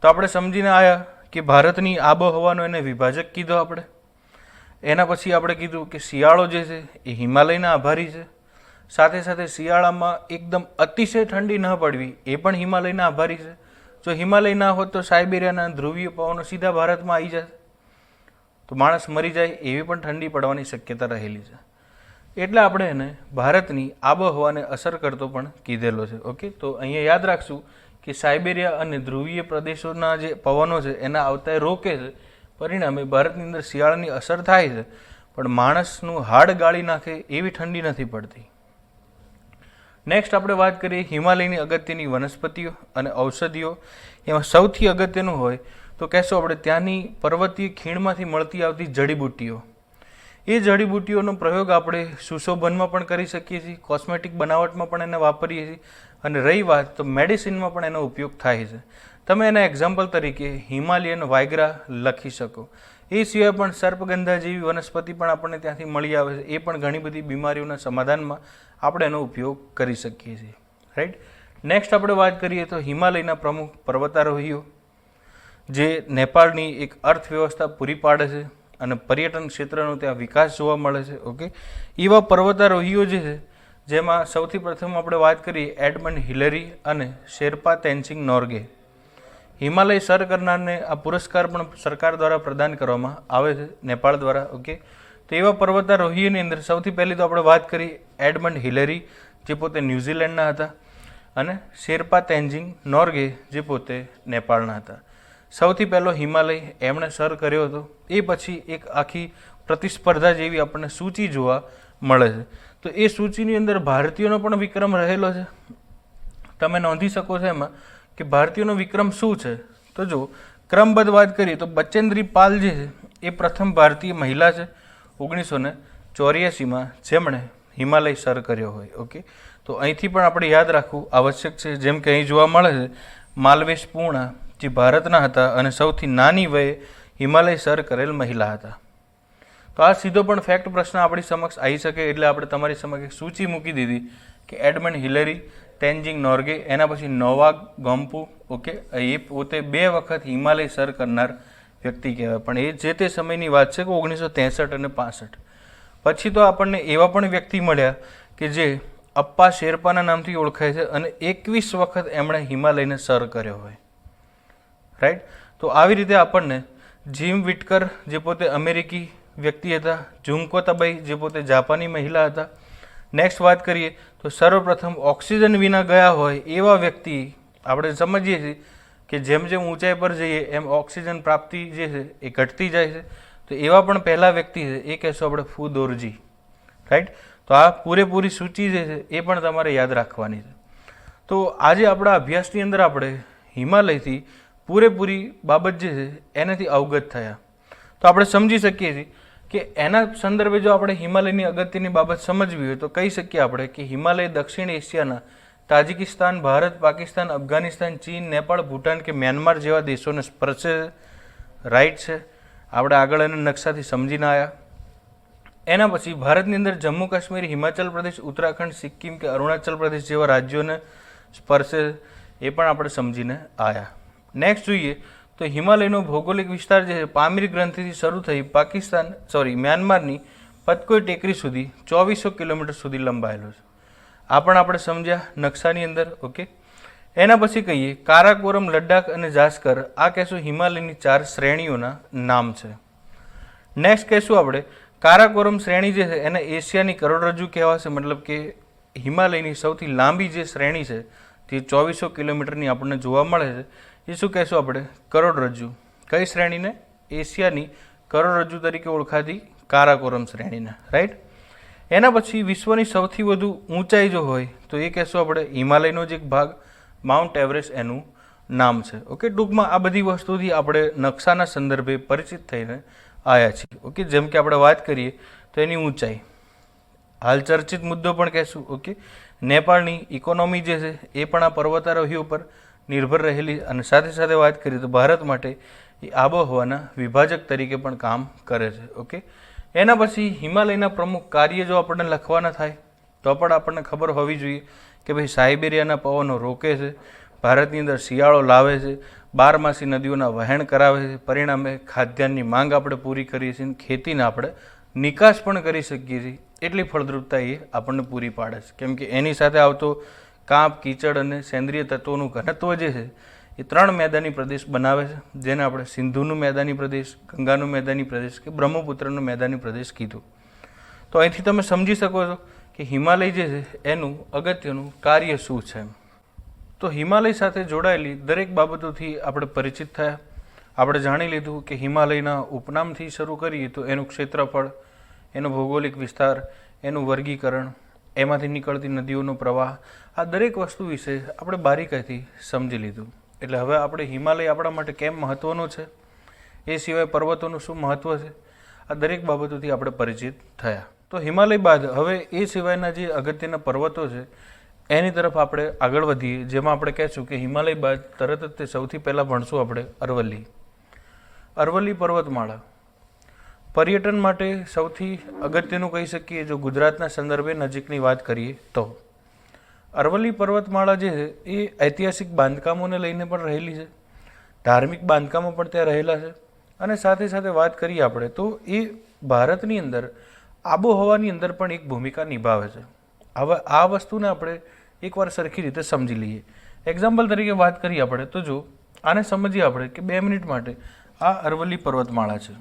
તો આપણે સમજીને આવ્યા કે ભારતની આબોહવાનો એને વિભાજક કીધો આપણે. એના પછી આપણે કીધું કે શિયાળો જે છે એ હિમાલયના આભારી છે. સાથે સાથે શિયાળામાં એકદમ અતિશય ઠંડી ન પડવી એ પણ હિમાલયના આભારી છે. જો હિમાલય ના હોત તો સાઇબેરિયાના ધ્રુવીય પવનો સીધા ભારતમાં આવી જાય તો માણસ મરી જાય એવી પણ ઠંડી પડવાની શક્યતા રહેલી છે. એટલે આપણે એને ભારતની આબોહવાને અસર કરતો પણ કીધેલો છે. ઓકે, તો અહીંયા યાદ રાખશું કે સાઇબેરિયા અને ધ્રુવીય પ્રદેશોના જે પવનો છે એના આવતા રોકે છે, પરિણામે ભારતની અંદર શિયાળાની અસર થાય છે, પણ માણસનું હાડ ગાળી નાખે એવી ઠંડી નથી પડતી. નેક્સ્ટ આપણે વાત કરીએ હિમાલયની અગત્યની વનસ્પતિઓ અને ઔષધિઓ. એમાં સૌથી અગત્યનું હોય તો કહેશો આપણે ત્યાંની પર્વતીય ખીણમાંથી મળતી આવતી જડીબુટ્ટીઓ. એ જડીબુટ્ટીઓનો પ્રયોગ આપણે સુશોભનમાં પણ કરી શકીએ છીએ, કોસ્મેટિક બનાવટમાં પણ એને વાપરીએ છીએ, અને રહી વાત તો મેડિસિનમાં પણ એનો ઉપયોગ થાય છે. તમે એના એક્ઝામ્પલ તરીકે હિમાલયન વાયગ્રા લખી શકો. એ સિવાય પણ સર્પગંધા જેવી વનસ્પતિ પણ આપણને ત્યાંથી મળી આવે છે. એ પણ ઘણી બધી બીમારીઓના સમાધાનમાં આપણે એનો ઉપયોગ કરી શકીએ છીએ. રાઈટ, નેક્સ્ટ આપણે વાત કરીએ તો હિમાલયના પ્રમુખ પર્વતારોહીઓ જે નેપાળની એક અર્થવ્યવસ્થા પૂરી પાડે છે અને પર્યટન ક્ષેત્રનો ત્યાં વિકાસ જોવા મળે છે. ઓકે, એવા પર્વતારોહીઓ જે છે જેમાં સૌથી પ્રથમ આપણે વાત કરીએ એડમંડ હિલેરી અને શેરપા તેન્સિંગ નોર્ગે. હિમાલય સર કરનારને આ પુરસ્કાર પણ સરકાર દ્વારા પ્રદાન કરવામાં આવે છે નેપાળ દ્વારા. ઓકે, તો એવા પર્વતારોહીઓની અંદર સૌથી પહેલી તો આપણે વાત કરી એડમંડ હિલેરી જે પોતે ન્યૂઝીલેન્ડના હતા, અને શેરપા તેન્જિંગ નોર્ગે જે પોતે નેપાળના હતા. સૌથી પહેલો હિમાલય એમણે સર કર્યો હતો. એ પછી એક આખી પ્રતિસ્પર્ધા જેવી આપણને સૂચિ જોવા મળે છે. તો એ સૂચિની અંદર ભારતીયોનો પણ વિક્રમ રહેલો છે. તમે નોંધી શકો છો એમાં કે ભારતીયોનો વિક્રમ શું છે. તો જો ક્રમબદ્ધ વાત કરીએ તો બચેન્દ્રી પાલ જે છે એ પ્રથમ ભારતીય મહિલા છે 1984માં જેમણે હિમાલય સર કર્યો હોય. ઓકે, તો અહીંથી પણ આપણે યાદ રાખવું આવશ્યક છે. જેમ કે અહીં જોવા મળે છે માલવેશ પૂર્ણા જે ભારતના હતા અને સૌથી નાની વયે હિમાલય સર કરેલ મહિલા હતા. તો આ સીધો પણ ફેક્ટ પ્રશ્ન આપણી સમક્ષ આવી શકે, એટલે આપણે તમારી સમક્ષ એક સૂચિ મૂકી દીધી કે એડમંડ હિલેરી, તેન્જિંગ નોર્ગે, એના પછી નોવાક ગોમ્પુ. ઓકે, એ પોતે 2 વખત હિમાલય સર કરનાર વ્યક્તિ કહેવાય, પણ એ જે તે સમયની વાત છે કે 1963 અને 65. પછી તો આપણને એવા પણ વ્યક્તિ મળ્યા કે જે અપ્પા શેરપાના નામથી ઓળખાય છે અને 21 વખત એમણે હિમાલયને સર કર્યો હોય. રાઈટ, તો આવી રીતે આપણને જીમ વિટકર જે પોતે અમેરિકી વ્યક્તિ હતા, જુન્કો તબઈ જે પોતે જાપાની મહિલા હતા. નેક્સ્ટ વાત કરીએ તો સર્વપ્રથમ ઓક્સિજન વિના ગયા હોય એવા વ્યક્તિ આપણે સમજીએ છીએ કે જેમ જેમ ઊંચાઈ પર જઈએ એમ ઓક્સિજન પ્રાપ્તિ જે છે એ ઘટતી જાય છે. તો એવા પણ પહેલા વ્યક્તિ છે એ કહેશું આપણે ફુ દોરજી. રાઈટ, તો આ પૂરેપૂરી સૂચિ જે છે એ પણ તમારે યાદ રાખવાની છે. તો આજે આપણા અભ્યાસની અંદર આપણે હિમાલયથી પૂરેપૂરી બાબત જે છે એનાથી અવગત થયા. તો આપણે સમજી શકીએ છીએ કે એના સંદર્ભે જો આપણે હિમાલયની અગત્યની બાબત સમજવી હોય તો કહી શકીએ આપણે કે હિમાલય દક્ષિણ એશિયાના તાજિકિસ્તાન, ભારત, પાકિસ્તાન, અફઘાનિસ્તાન, ચીન, નેપાળ, ભૂટાન કે મ્યાનમાર જેવા દેશોને સ્પર્શે. રાઈટ છે, આપણે આગળ એના નકશાથી સમજીને આવ્યા. એના પછી ભારતની અંદર જમ્મુ કાશ્મીર, હિમાચલ પ્રદેશ, ઉત્તરાખંડ, સિક્કિમ કે અરુણાચલ પ્રદેશ જેવા રાજ્યોને સ્પર્શે એ પણ આપણે સમજીને આવ્યા. નેક્સ્ટ જોઈએ તો હિમાલયનો ભૌગોલિક વિસ્તાર જે છે પામીર ગ્રંથિથી શરૂ થઈ મ્યાનમારની પતકોઈ ટેકરી સુધી 2400 કિલોમીટર સુધી લંબાયેલો છે. આ પણ આપણે સમજ્યા નકશાની અંદર. ઓકે, એના પછી કહીએ કારાકોરમ, લદ્દાખ અને જાસ્કર. આ કહેશું હિમાલયની 4 શ્રેણીઓના નામ છે. નેક્સ્ટ કહેશું આપણે કારાકોરમ શ્રેણી જે છે એને એશિયાની કરોડરજ્જુ કહેવાશે, મતલબ કે હિમાલયની સૌથી લાંબી જે શ્રેણી છે તે 2400 કિલોમીટરની આપણને જોવા મળે છે. એ શું કહેશું આપણે? કરોડરજ્જુ. કઈ શ્રેણીને? એશિયાની કરોડરજ્જુ તરીકે ઓળખાતી કારાકોરમ શ્રેણીને, રાઈટ. એના પછી વિશ્વની સૌથી વધુ ઊંચાઈ જો હોય તો એ કહેશું આપણે હિમાલયનો જ એક ભાગ, માઉન્ટ એવરેસ્ટ એનું નામ છે. ઓકે, ટૂંકમાં આ બધી વસ્તુથી આપણે નકશાના સંદર્ભે પરિચિત થઈને આવ્યા છીએ. ઓકે, જેમ કે આપણે વાત કરીએ તો એની ઊંચાઈ, હાલ ચર્ચિત મુદ્દો પણ કહેશું. ઓકે, નેપાળની ઇકોનોમી જે છે એ પણ આ પર્વતારોહીઓ પર નિર્ભર રહેલી, અને સાથે સાથે વાત કરીએ તો ભારત માટે એ આબોહવાના વિભાજક તરીકે પણ કામ કરે છે. ઓકે, એના પછી હિમાલયના પ્રમુખ કાર્ય જો આપણને લખવાના થાય તો પણ આપણને ખબર હોવી જોઈએ કે ભાઈ સાઇબેરિયાના પવનો રોકે છે, ભારતની અંદર શિયાળો લાવે છે, 12 નદીઓના વહેણ કરાવે છે, પરિણામે ખાદ્યાન્નની માંગ આપણે પૂરી કરીએ છીએ, ખેતીને આપણે નિકાસ પણ કરી શકીએ છીએ. એટલી ફળદ્રુપતા એ આપણને પૂરી પાડે છે, કેમ કે એની સાથે આવતો કાંપ, કીચડ અને સેન્દ્રિય તત્વોનું ઘનત્વ જે છે એ 3 મેદાની પ્રદેશ બનાવે છે, જેને આપણે સિંધુનું મેદાની પ્રદેશ, ગંગાનું મેદાની પ્રદેશ કે બ્રહ્મપુત્રનું મેદાની પ્રદેશ કીધું. તો અહીંથી તમે સમજી શકો છો કે હિમાલય જે છે એનું અગત્યનું કાર્ય શું છે. તો હિમાલય સાથે જોડાયેલી દરેક બાબતોથી આપણે પરિચિત થયા. આપણે જાણી લીધું કે હિમાલયના ઉપનામથી શરૂ કરીએ તો એનું ક્ષેત્રફળ, એનો ભૌગોલિક વિસ્તાર, એનું વર્ગીકરણ, એમાંથી નીકળતી નદીઓનો પ્રવાહ, આ દરેક વસ્તુ વિશે આપણે બારીકાઈથી સમજી લીધું. એટલે હવે આપણે હિમાલય આપણા માટે કેમ મહત્ત્વનો છે, એ સિવાય પર્વતોનું શું મહત્ત્વ છે, આ દરેક બાબતોથી આપણે પરિચિત થયા. તો હિમાલય બાદ હવે એ સિવાયના જે અગત્યના પર્વતો છે એની તરફ આપણે આગળ વધીએ, જેમાં આપણે કહેશું કે હિમાલય બાદ તરત જ તે સૌથી પહેલાં ભણશું આપણે અરવલ્લી. અરવલ્લી પર્વતમાળા પર્યટન માટે સૌથી અગત્યનું કહી શકીએ જો ગુજરાતના સંદર્ભે નજીકની વાત કરીએ તો. અરવલ્લી પર્વતમાળા જે છે એ ઐતિહાસિક બાંધકામોને લઈને પણ રહેલી છે, ધાર્મિક બાંધકામો પણ ત્યાં રહેલા છે, અને સાથે સાથે વાત કરીએ આપણે તો એ ભારતની અંદર આબોહવાની અંદર પણ એક ભૂમિકા નિભાવે છે. હવે આ વસ્તુને આપણે એકવાર સરખી રીતે સમજી લઈએ. એક્ઝામ્પલ તરીકે વાત કરીએ આપણે તો જો આને સમજીએ આપણે કે 2 મિનિટ માટે આ અરવલ્લી પર્વતમાળા છે.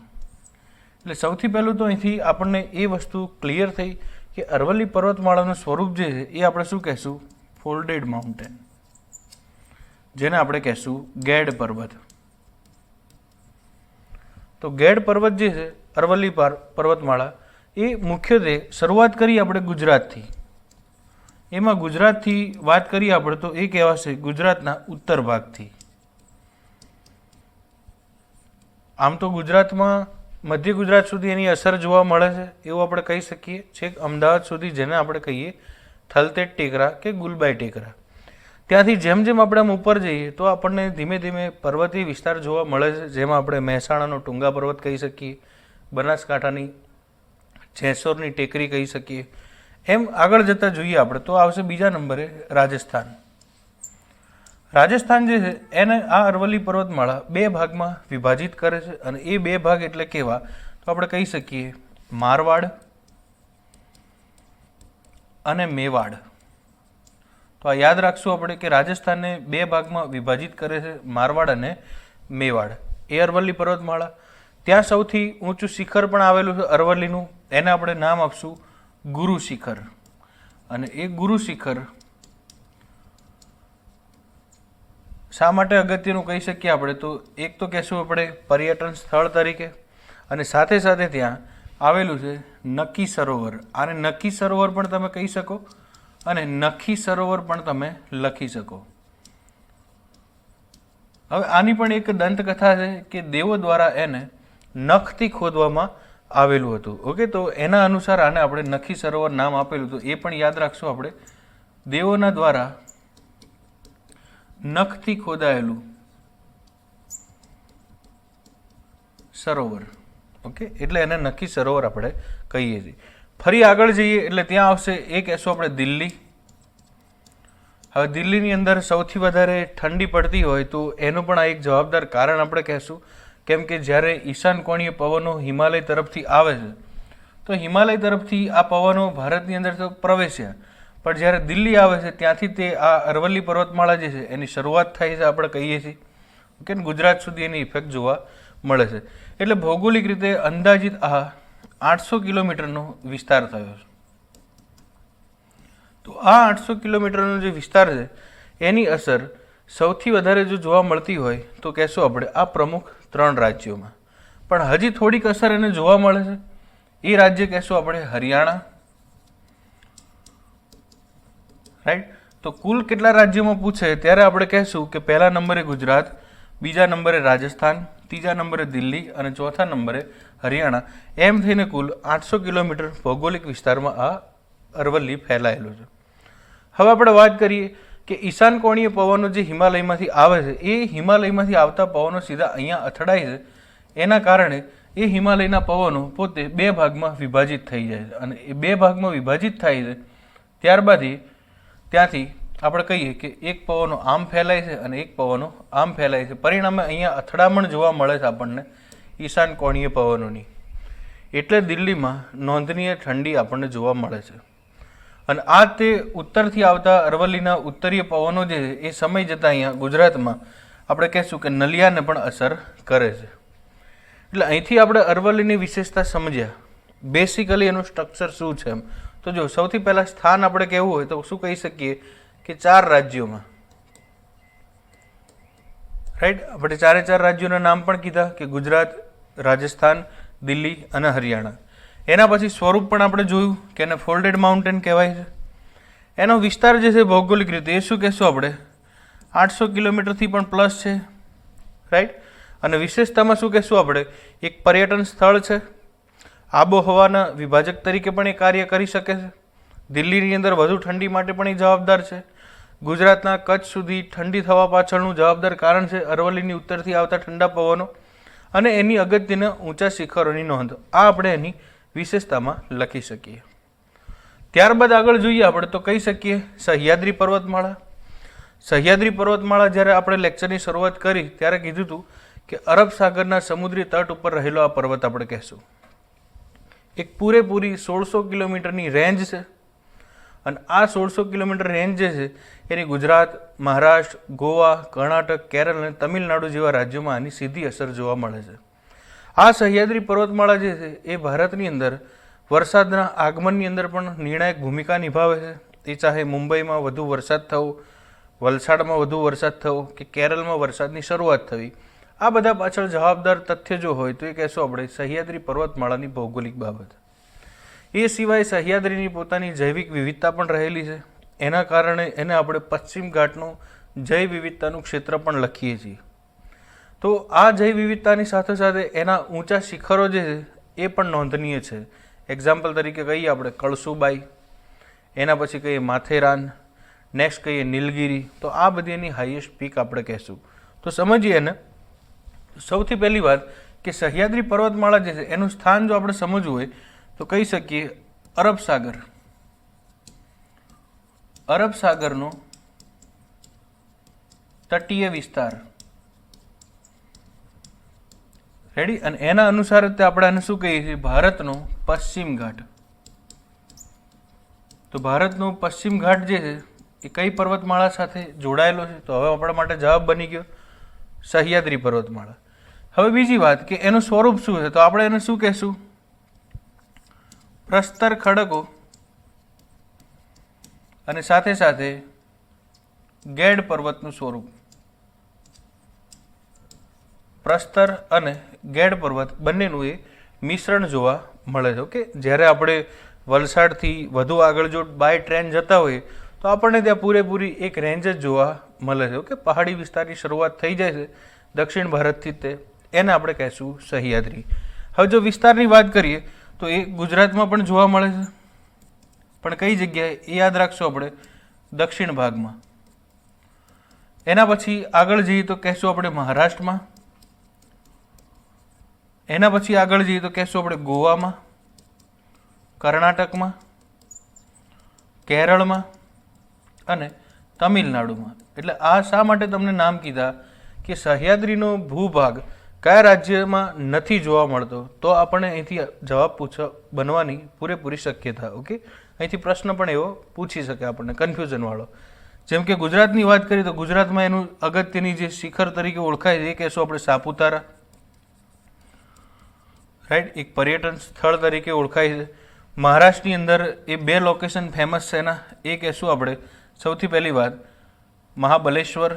એટલે સૌથી પહેલું તો અહીંથી આપણને એ વસ્તુ ક્લિયર થઈ કે અરવલ્લી પર્વતમાળાનું સ્વરૂપ જે છે એ આપણે શું કહેશું? ફોલ્ડેડ માઉન્ટેન, જેને આપણે કહેશું ગેડ પર્વત. તો ગેડ પર્વત જે છે અરવલ્લી પર્વતમાળા એ મુખ્યત્વે શરૂઆત કરીએ આપણે ગુજરાતથી. એમાં ગુજરાતથી વાત કરીએ આપણે તો એ કહેવાશે ગુજરાતના ઉત્તર ભાગથી. આમ તો ગુજરાતમાં મધ્ય ગુજરાત સુધી એની અસર જોવા મળે છે એવું આપણે કહી શકીએ, છેક અમદાવાદ સુધી, જેને આપણે કહીએ થલતેજ ટેકરા કે ગુલબાઈ ટેકરા. ત્યાંથી જેમ જેમ આપણે આમ ઉપર જઈએ તો આપણને ધીમે ધીમે પર્વતીય વિસ્તાર જોવા મળે છે, જેમાં આપણે મહેસાણાનો ટુંગા પર્વત કહી શકીએ, બનાસકાંઠાની જેસોરની ટેકરી કહી શકીએ. એમ આગળ જતાં જોઈએ આપણે તો આવશે બીજા નંબરે રાજસ્થાન. રાજસ્થાન જે છે એને આ અરવલ્લી પર્વતમાળા 2 ભાગમાં વિભાજિત કરે છે, અને એ 2 ભાગ એટલે કેવા તો આપણે કહી શકીએ મારવાડ અને મેવાડ. તો આ યાદ રાખશું આપણે કે રાજસ્થાનને 2 ભાગમાં વિભાજિત કરે છે, મારવાડ અને મેવાડ. એ અરવલ્લી પર્વતમાળા. ત્યાં સૌથી ઊંચું શિખર પણ આવેલું છે અરવલ્લીનું, એને આપણે નામ આપશું ગુરુ શિખર. અને એ ગુરુ શિખર શા માટે અગત્યનું કહી શકીએ આપણે તો એક તો કહેશું આપણે પર્યટન સ્થળ તરીકે, અને સાથે સાથે ત્યાં આવેલું છે નક્કી સરોવર. આને નક્કી સરોવર પણ તમે કહી શકો અને નખી સરોવર પણ તમે લખી શકો. હવે આની પણ એક દંતકથા છે કે દેવો દ્વારા એને નખથી ખોદવામાં આવેલું હતું. ઓકે, તો એના અનુસાર આને આપણે નખી સરોવર નામ આપેલું. તો એ પણ યાદ રાખશું આપણે, દેવોના દ્વારા નખથી ખોદાયેલું સરોવર. ઓકે, એટલે એને નખી સરોવર આપણે કહીએ છીએ. ફરી આગળ જઈએ એટલે ત્યાં આવશે એ કહેશું આપણે દિલ્હી. હવે દિલ્હીની અંદર સૌથી વધારે ઠંડી પડતી હોય તો એનું પણ આ એક જવાબદાર કારણ આપણે કહેશું, કેમ કે જ્યારે ઈશાન કોણીય પવનો હિમાલય તરફથી આવે છે તો હિમાલય તરફથી આ પવનો ભારતની અંદર તો પ્રવેશ્યા, પણ જ્યારે દિલ્હી આવે છે ત્યાંથી તે આ અરવલ્લી પર્વતમાળા જે છે એની શરૂઆત થાય છે આપણે કહીએ છીએ. ઓકે, ગુજરાત સુધી એની ઇફેક્ટ જોવા મળે છે. એટલે ભૌગોલિક રીતે અંદાજિત આ 800 કિલોમીટરનો વિસ્તાર થયો છે. તો આ 800 કિલોમીટરનો જે વિસ્તાર છે એની અસર સૌથી વધારે જો જોવા મળતી હોય તો કહેશું આપણે આ પ્રમુખ 3 રાજ્યોમાં, પણ હજી થોડીક અસર એને જોવા મળે છે. એ રાજ્ય કહેશું આપણે હરિયાણા. રાઈટ. તો કુલ કેટલા રાજ્યોમાં પૂછે ત્યારે આપણે કહેશું કે પહેલા નંબરે ગુજરાત, બીજા નંબરે રાજસ્થાન, ત્રીજા નંબરે દિલ્હી અને ચોથા નંબરે હરિયાણા. એમ થઈને કુલ 800 કિલોમીટર ભૌગોલિક વિસ્તારમાં આ અરવલ્લી ફેલાયેલું છે. હવે આપણે વાત કરીએ કે ઈશાન કોણીય પવનો જે હિમાલયમાંથી આવે છે એ હિમાલયમાંથી આવતા પવનો સીધા અહીંયા અથડાય છે. એના કારણે એ હિમાલયના પવનો પોતે 2 ભાગમાં વિભાજિત થઈ જાય છે અને એ 2 ભાગમાં વિભાજિત થાય છે. ત્યારબાદ ત્યાંથી આપણે કહીએ કે એક પવનો આમ ફેલાય છે અને એક પવનો આમ ફેલાય છે. પરિણામે અહીંયા અથડામણ જોવા મળે છે આપણને ઈશાન કોણીય પવનોની. એટલે દિલ્હીમાં નોંધનીય ઠંડી આપણને જોવા મળે છે. અને આ તે ઉત્તરથી આવતા અરવલ્લીના ઉત્તરીય પવનો જે છે એ સમય જતાં અહીંયા ગુજરાતમાં આપણે કહેશું કે નલિયાને પણ અસર કરે છે. એટલે અહીંથી આપણે અરવલ્લીની વિશેષતા સમજ્યા. બેસિકલી એનું સ્ટ્રક્ચર શું છે એમ તો જો સૌથી પહેલાં સ્થાન આપણે કહેવું હોય તો શું કહી શકીએ કે 4 રાજ્યોમાં. રાઈટ. આપણે 4 રાજ્યોના નામ પણ કીધા કે ગુજરાત, રાજસ્થાન, દિલ્હી અને હરિયાણા. એના પછી સ્વરૂપ પણ આપણે જોયું કે એને ફોલ્ડેડ માઉન્ટેન કહેવાય છે. એનો વિસ્તાર જે છે ભૌગોલિક રીતે એ શું કહેશું આપણે 800 કિલોમીટરથી પણ પ્લસ છે. રાઈટ. અને વિશેષતામાં શું કહેશું આપણે એક પર્યટન સ્થળ છે. આબોહવાના વિભાજક તરીકે પણ એ કાર્ય કરી શકે છે. દિલ્હીની અંદર વધુ ઠંડી માટે પણ એ જવાબદાર છે. ગુજરાતના કચ્છ સુધી ઠંડી થવા પાછળનું જવાબદાર કારણ છે અરવલ્લીની ઉત્તરથી આવતા ઠંડા પવનો અને એની અગત્યના ઊંચા શિખરોની નોંધ. આ આપણે એની વિશેષતામાં લખી શકીએ. ત્યારબાદ આગળ જોઈએ આપણે તો કહી શકીએ સહ્યાદ્રી પર્વતમાળા. સહ્યાદ્રી પર્વતમાળા જ્યારે આપણે લેક્ચરની શરૂઆત કરી ત્યારે કીધું હતું કે અરબ સાગરના સમુદ્રી તટ ઉપર રહેલો આ પર્વત આપણે કહેશું. એક પૂરેપૂરી 1600 કિલોમીટરની રેન્જ છે અને આ 1600 કિલોમીટર રેન્જ જે છે એની ગુજરાત, મહારાષ્ટ્ર, ગોવા, કર્ણાટક, કેરળ અને તમિલનાડુ જેવા રાજ્યોમાં આની સીધી અસર જોવા મળે છે. આ સહ્યાદ્રી પર્વતમાળા જે છે એ ભારતની અંદર વરસાદના આગમનની અંદર પણ નિર્ણાયક ભૂમિકા નિભાવે છે. એ ચાહે મુંબઈમાં વધુ વરસાદ થવો, વલસાડમાં વધુ વરસાદ થવો કે કેરળમાં વરસાદની શરૂઆત થવી, આ બધા પાછળ જવાબદાર તથ્ય જો હોય તો એ કહેશું આપણે સહ્યાદ્રી પર્વતમાળાની ભૌગોલિક બાબત. એ સિવાય સહ્યાદ્રીની પોતાની જૈવિક વિવિધતા પણ રહેલી છે. એના કારણે એને આપણે પશ્ચિમ ઘાટનું જૈવ વિવિધતાનું ક્ષેત્ર પણ લખીએ છીએ. તો આ જૈવ વિવિધતાની સાથે સાથે એના ઊંચા શિખરો જે છે એ પણ નોંધનીય છે. એક્ઝામ્પલ તરીકે કહીએ આપણે કળસુબાઈ, એના પછી કહીએ માથેરાન, નેક્સ્ટ કહીએ નીલગિરી. તો આ બધી એની હાઈએસ્ટ પીક આપણે કહેશું. તો સમજીએ એને. સૌથી પહેલી વાત કે સહ્યાદ્રી પર્વતમાળા જે છે એનું સ્થાન જો આપણે સમજવું હોય તો કહી શકીએ અરબ સાગર. અરબ સાગરનો તટીય વિસ્તાર. રેડી. અને એના અનુસાર આપણે આને શું કહીએ છીએ ભારતનો પશ્ચિમ ઘાટ. તો ભારતનો પશ્ચિમ ઘાટ જે છે એ કઈ પર્વતમાળા સાથે જોડાયેલો છે તો હવે આપણા માટે જવાબ બની ગયો સહ્યાદ્રી પર્વતમાળા. હવે બીજી વાત કે એનું સ્વરૂપ શું છે તો આપણે એને શું કહેશું પ્રસ્તર ખડકો અને સાથે સાથે ગેડ પર્વતનું સ્વરૂપ. પ્રસ્તર અને ગેડ પર્વત બંનેનું એ મિશ્રણ જોવા મળે છે. ઓકે. જ્યારે આપણે વલસાડથી વધુ આગળ જો બાય ટ્રેન જતા હોઈએ તો આપણને ત્યાં પૂરેપૂરી એક રેન્જ જ જોવા મળે છે. ઓકે. પહાડી વિસ્તારની શરૂઆત થઈ જાય છે દક્ષિણ ભારતથી, તે એને આપણે કહેશું સહ્યાદ્રી. હવે જો વિસ્તારની વાત કરીએ તો એ ગુજરાતમાં પણ જોવા મળે છે, પણ કઈ જગ્યાએ એ યાદ રાખશું આપણે દક્ષિણ ભાગમાં. એના પછી આગળ જઈએ તો કહેશું આપણે મહારાષ્ટ્રમાં. એના પછી આગળ જઈએ તો કહેશું આપણે ગોવામાં, કર્ણાટકમાં, કેરળમાં અને તમિલનાડુમાં. એટલે આ શા માટે તમને નામ કીધા કે સહ્યાદ્રીનો ભૂભાગ કયા રાજ્યમાં નથી જોવા મળતો તો આપણને અહીંથી જવાબ બનવાની પૂરેપૂરી શક્યતા. ઓકે. અહીંથી પ્રશ્ન પણ એવો પૂછી શકે આપણને કન્ફ્યુઝનવાળો. જેમ કે ગુજરાતની વાત કરીએ તો ગુજરાતમાં એનું અગત્યની જે શિખર તરીકે ઓળખાય છે એ કહેશું આપણે સાપુતારા. રાઈટ. એક પર્યટન સ્થળ તરીકે ઓળખાય છે. મહારાષ્ટ્રની અંદર એ 2 લોકેશન ફેમસ છે એના, એ કહેશું આપણે સૌથી પહેલી વાત મહાબલેશ્વર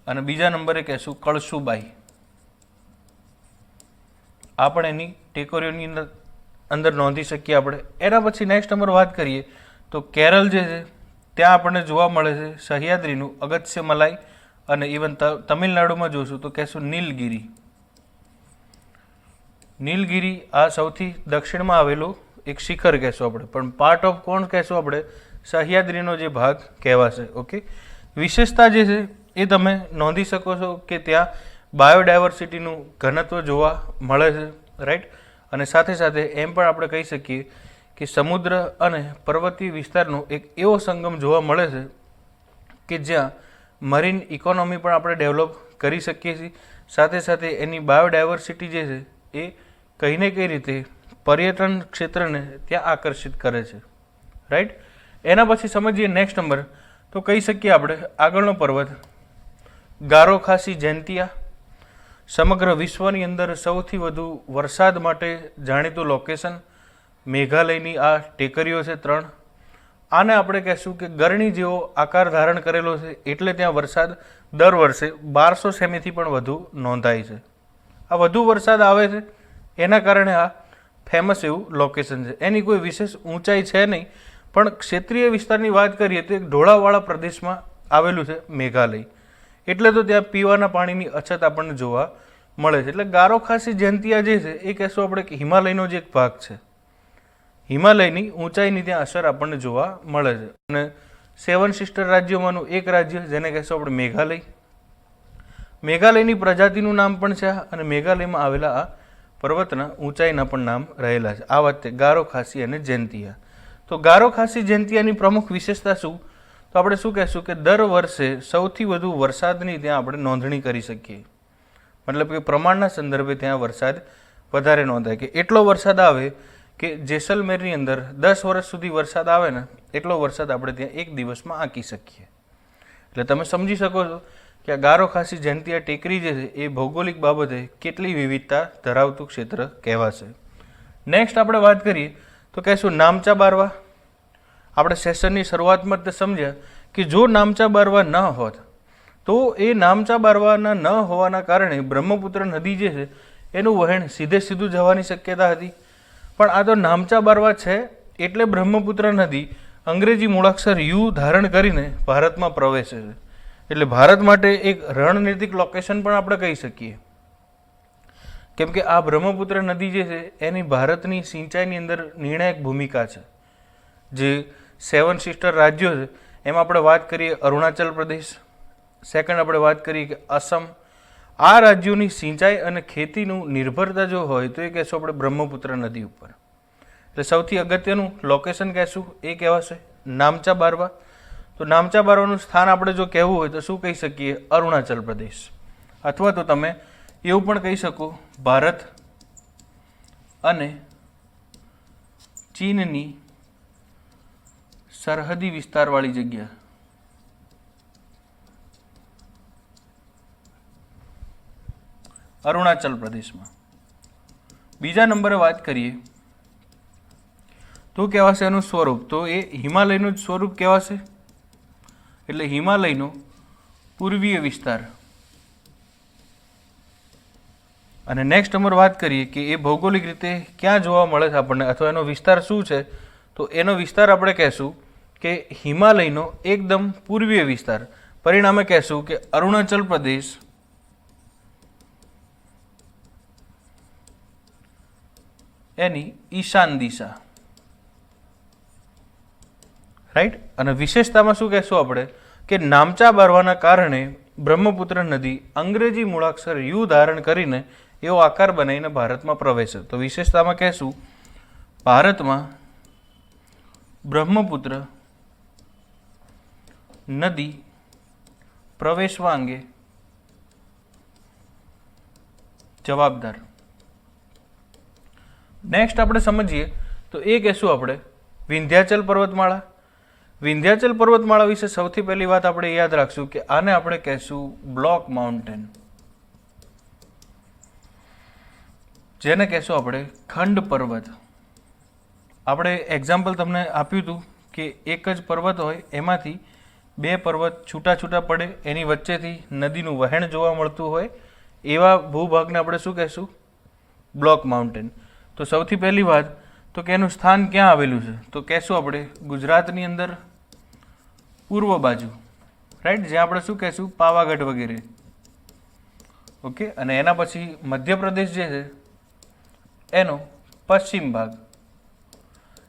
અને બીજા નંબરે કહેશું કળસુબાઈ. આ પણ એની ટેકરીઓની અંદર નોંધી શકીએ આપણે. એના પછી નેક્સ્ટ નંબર વાત કરીએ તો કેરળ જે છે ત્યાં આપણને જોવા મળે છે સહ્યાદ્રીનું અગત્ય મલાઈ, અને ઇવન તમિલનાડુમાં જોશું તો કહેશું નીલગિરી. નીલગિરી આ સૌથી દક્ષિણમાં આવેલું એક શિખર કહેશું આપણે, પણ પાર્ટ ઓફ કોણ કહેશું આપણે? સહ્યાદ્રીનો જે ભાગ કહેવાશે. ઓકે, વિશેષતા જે છે એ તમે નોંધી શકો છો કે ત્યાં બાયોડાયવર્સિટીનું ઘનત્વ જોવા મળે છે, રાઈટ. અને સાથે સાથે એમ પણ આપણે કહી શકીએ કે સમુદ્ર અને પર્વતીય વિસ્તારનો એક એવો સંગમ જોવા મળે છે કે જ્યાં મરીન ઇકોનોમી પણ આપણે ડેવલપ કરી શકીએ છીએ. સાથે સાથે એની બાયોડાયવર્સિટી જે છે એ કઈ ને કઈ રીતે પર્યટન ક્ષેત્રને ત્યાં આકર્ષિત કરે છે, રાઈટ. એના પછી સમજીએ નેક્સ્ટ નંબર તો કહી શકીએ આપણે આગળનો પર્વત ગારો ખાસી જેન્તિયા. સમગ્ર વિશ્વની અંદર સૌથી વધુ વરસાદ માટે જાણીતું લોકેશન મેઘાલયની આ ટેકરીઓ છે 3. આને આપણે કહેશું કે ગરણી જેવો આકાર ધારણ કરેલો છે, એટલે ત્યાં વરસાદ દર વર્ષે 1200 સેમીથી પણ વધુ નોંધાય છે. આ વધુ વરસાદ આવે છે એના કારણે આ ફેમસ એવું લોકેશન છે. એની કોઈ વિશેષ ઊંચાઈ છે નહીં, પણ ક્ષેત્રીય વિસ્તારની વાત કરીએ તો એક ઢોળાવવાળા પ્રદેશમાં આવેલું છે મેઘાલય, એટલે તો ત્યાં પીવાના પાણીની અછત આપણને જોવા મળે છે. એટલે ગારો ખાસી જેન્તિયા જે છે એ કહેશું આપણે કે હિમાલયનો જે એક ભાગ છે, હિમાલયની ઊંચાઈની ત્યાં અસર આપણને જોવા મળે છે. અને 7 સિસ્ટર રાજ્યોમાંનું એક રાજ્ય જેને કહેશું આપણે મેઘાલય. મેઘાલયની પ્રજાતિનું નામ પણ છે અને મેઘાલયમાં આવેલા આ પર્વતના ઊંચાઈના પણ નામ રહેલા છે. આ વાત ગારો ખાસી અને જેન્તિયા. તો ગારો ખાસી જેન્તિયાની પ્રમુખ વિશેષતા શું? તો આપણે શું કહેશું કે દર વર્ષે સૌથી વધુ વરસાદની ત્યાં આપણે નોંધણી કરી શકીએ. મતલબ કે પ્રમાણના સંદર્ભે ત્યાં વરસાદ વધારે નોંધાય, કે એટલો વરસાદ આવે કે જેસલમેરની અંદર 10 વર્ષ સુધી વરસાદ આવે ને એટલો વરસાદ આપણે ત્યાં એક દિવસમાં આંકી શકીએ. એટલે તમે સમજી શકો છો કે આ ગારો ખાસી જેન્તિયા ટેકરી જે છે એ ભૌગોલિક બાબતે કેટલી વિવિધતા ધરાવતું ક્ષેત્ર કહેવાશે. નેક્સ્ટ આપણે વાત કરીએ તો કહેશું નામચા બારવા. આપણે સેશનની શરૂઆતમાં જ સમજ્યા કે જો નામચા બારવા ન હોત તો એ નામચા બારવાના ન હોવાના કારણે બ્રહ્મપુત્ર નદી જે છે એનું વહેણ સીધું જવાની શક્યતા હતી. પણ આ તો નામચા બારવા છે એટલે બ્રહ્મપુત્ર નદી અંગ્રેજી મૂળાક્ષર યુ ધારણ કરીને ભારતમાં પ્રવેશે છે. એટલે ભારત માટે એક રણનીતિક લોકેશન પણ આપણે કહી શકીએ, કેમ કે આ બ્રહ્મપુત્ર નદી જે છે એની ભારતની સિંચાઈની અંદર નિર્ણાયક ભૂમિકા છે. જે 7 સિસ્ટર રાજ્યો છે એમાં આપણે વાત કરીએ અરુણાચલ પ્રદેશ, સેકન્ડ આપણે વાત કરીએ કે અસમ. આ રાજ્યોની સિંચાઈ અને ખેતીનું નિર્ભરતા જો હોય તો એ કહેશું આપણે બ્રહ્મપુત્ર નદી ઉપર. એટલે સૌથી અગત્યનું લોકેશન કહેશું એ કહેવાશે નામચા બારવા. તો નામચા બારવાનું સ્થાન આપણે જો કહેવું હોય તો શું કહી શકીએ? અરુણાચલ પ્રદેશ, અથવા તો તમે એવું પણ કહી શકો ભારત અને ચીનની સરહદી વિસ્તારવાળી જગ્યા. અરુણાચલ પ્રદેશમાં. બીજા નંબરે વાત કરીએ તો કહેવાશે એનું સ્વરૂપ, તો એ હિમાલયનું જ સ્વરૂપ કહેવાશે. એટલે હિમાલયનો પૂર્વીય વિસ્તાર. અને નેક્સ્ટ નંબર વાત કરીએ કે એ ભૌગોલિક રીતે ક્યાં જોવા મળે છે આપણને, અથવા એનો વિસ્તાર શું છે, તો એનો વિસ્તાર આપણે કહેશું કે હિમાલયનો એકદમ પૂર્વીય વિસ્તાર. પરિણામે કહેશું કે અરુણાચલ પ્રદેશ એની ઈશાન દિશા, રાઈટ. અને વિશેષતામાં શું કહેશું આપણે કે નામચા બારવાના કારણે બ્રહ્મપુત્ર નદી અંગ્રેજી મૂળાક્ષર યુ ધારણ કરીને એવો આકાર બનાવીને ભારતમાં પ્રવેશે. તો વિશેષતામાં કહેશું ભારતમાં બ્રહ્મપુત્ર નદી પ્રવેશવા અંગે જવાબદાર. નેક્સ્ટ આપણે સમજીએ તો એ કહેશું આપણે વિંધ્યાચલ પર્વતમાળા. વિંધ્યાચલ પર્વતમાળા વિશે સૌથી પહેલી વાત આપણે યાદ રાખશું કે આને આપણે કહેશું બ્લોક માઉન્ટેન, જેને કહેશું આપણે ખંડ પર્વત. આપણે એક્ઝામ્પલ તમને આપ્યું હતું કે એક જ પર્વત હોય એમાંથી બે પર્વત છૂટા છૂટા પડે, એની વચ્ચેથી નદીનું વહેણ જોવા મળતું હોય, એવા ભૂભાગને આપણે શું કહેશું? Block mountain. તો સૌથી પહેલી વાત તો કે એનું સ્થાન ક્યાં આવેલું છે? તો કહેશું આપણે ગુજરાતની અંદર પૂર્વ બાજુ, રાઈટ, જ્યાં આપણે શું કહેશું? પાવાગઢ વગેરે. ઓકે, અને એના પછી મધ્યપ્રદેશ જે છે એનો પશ્ચિમ ભાગ,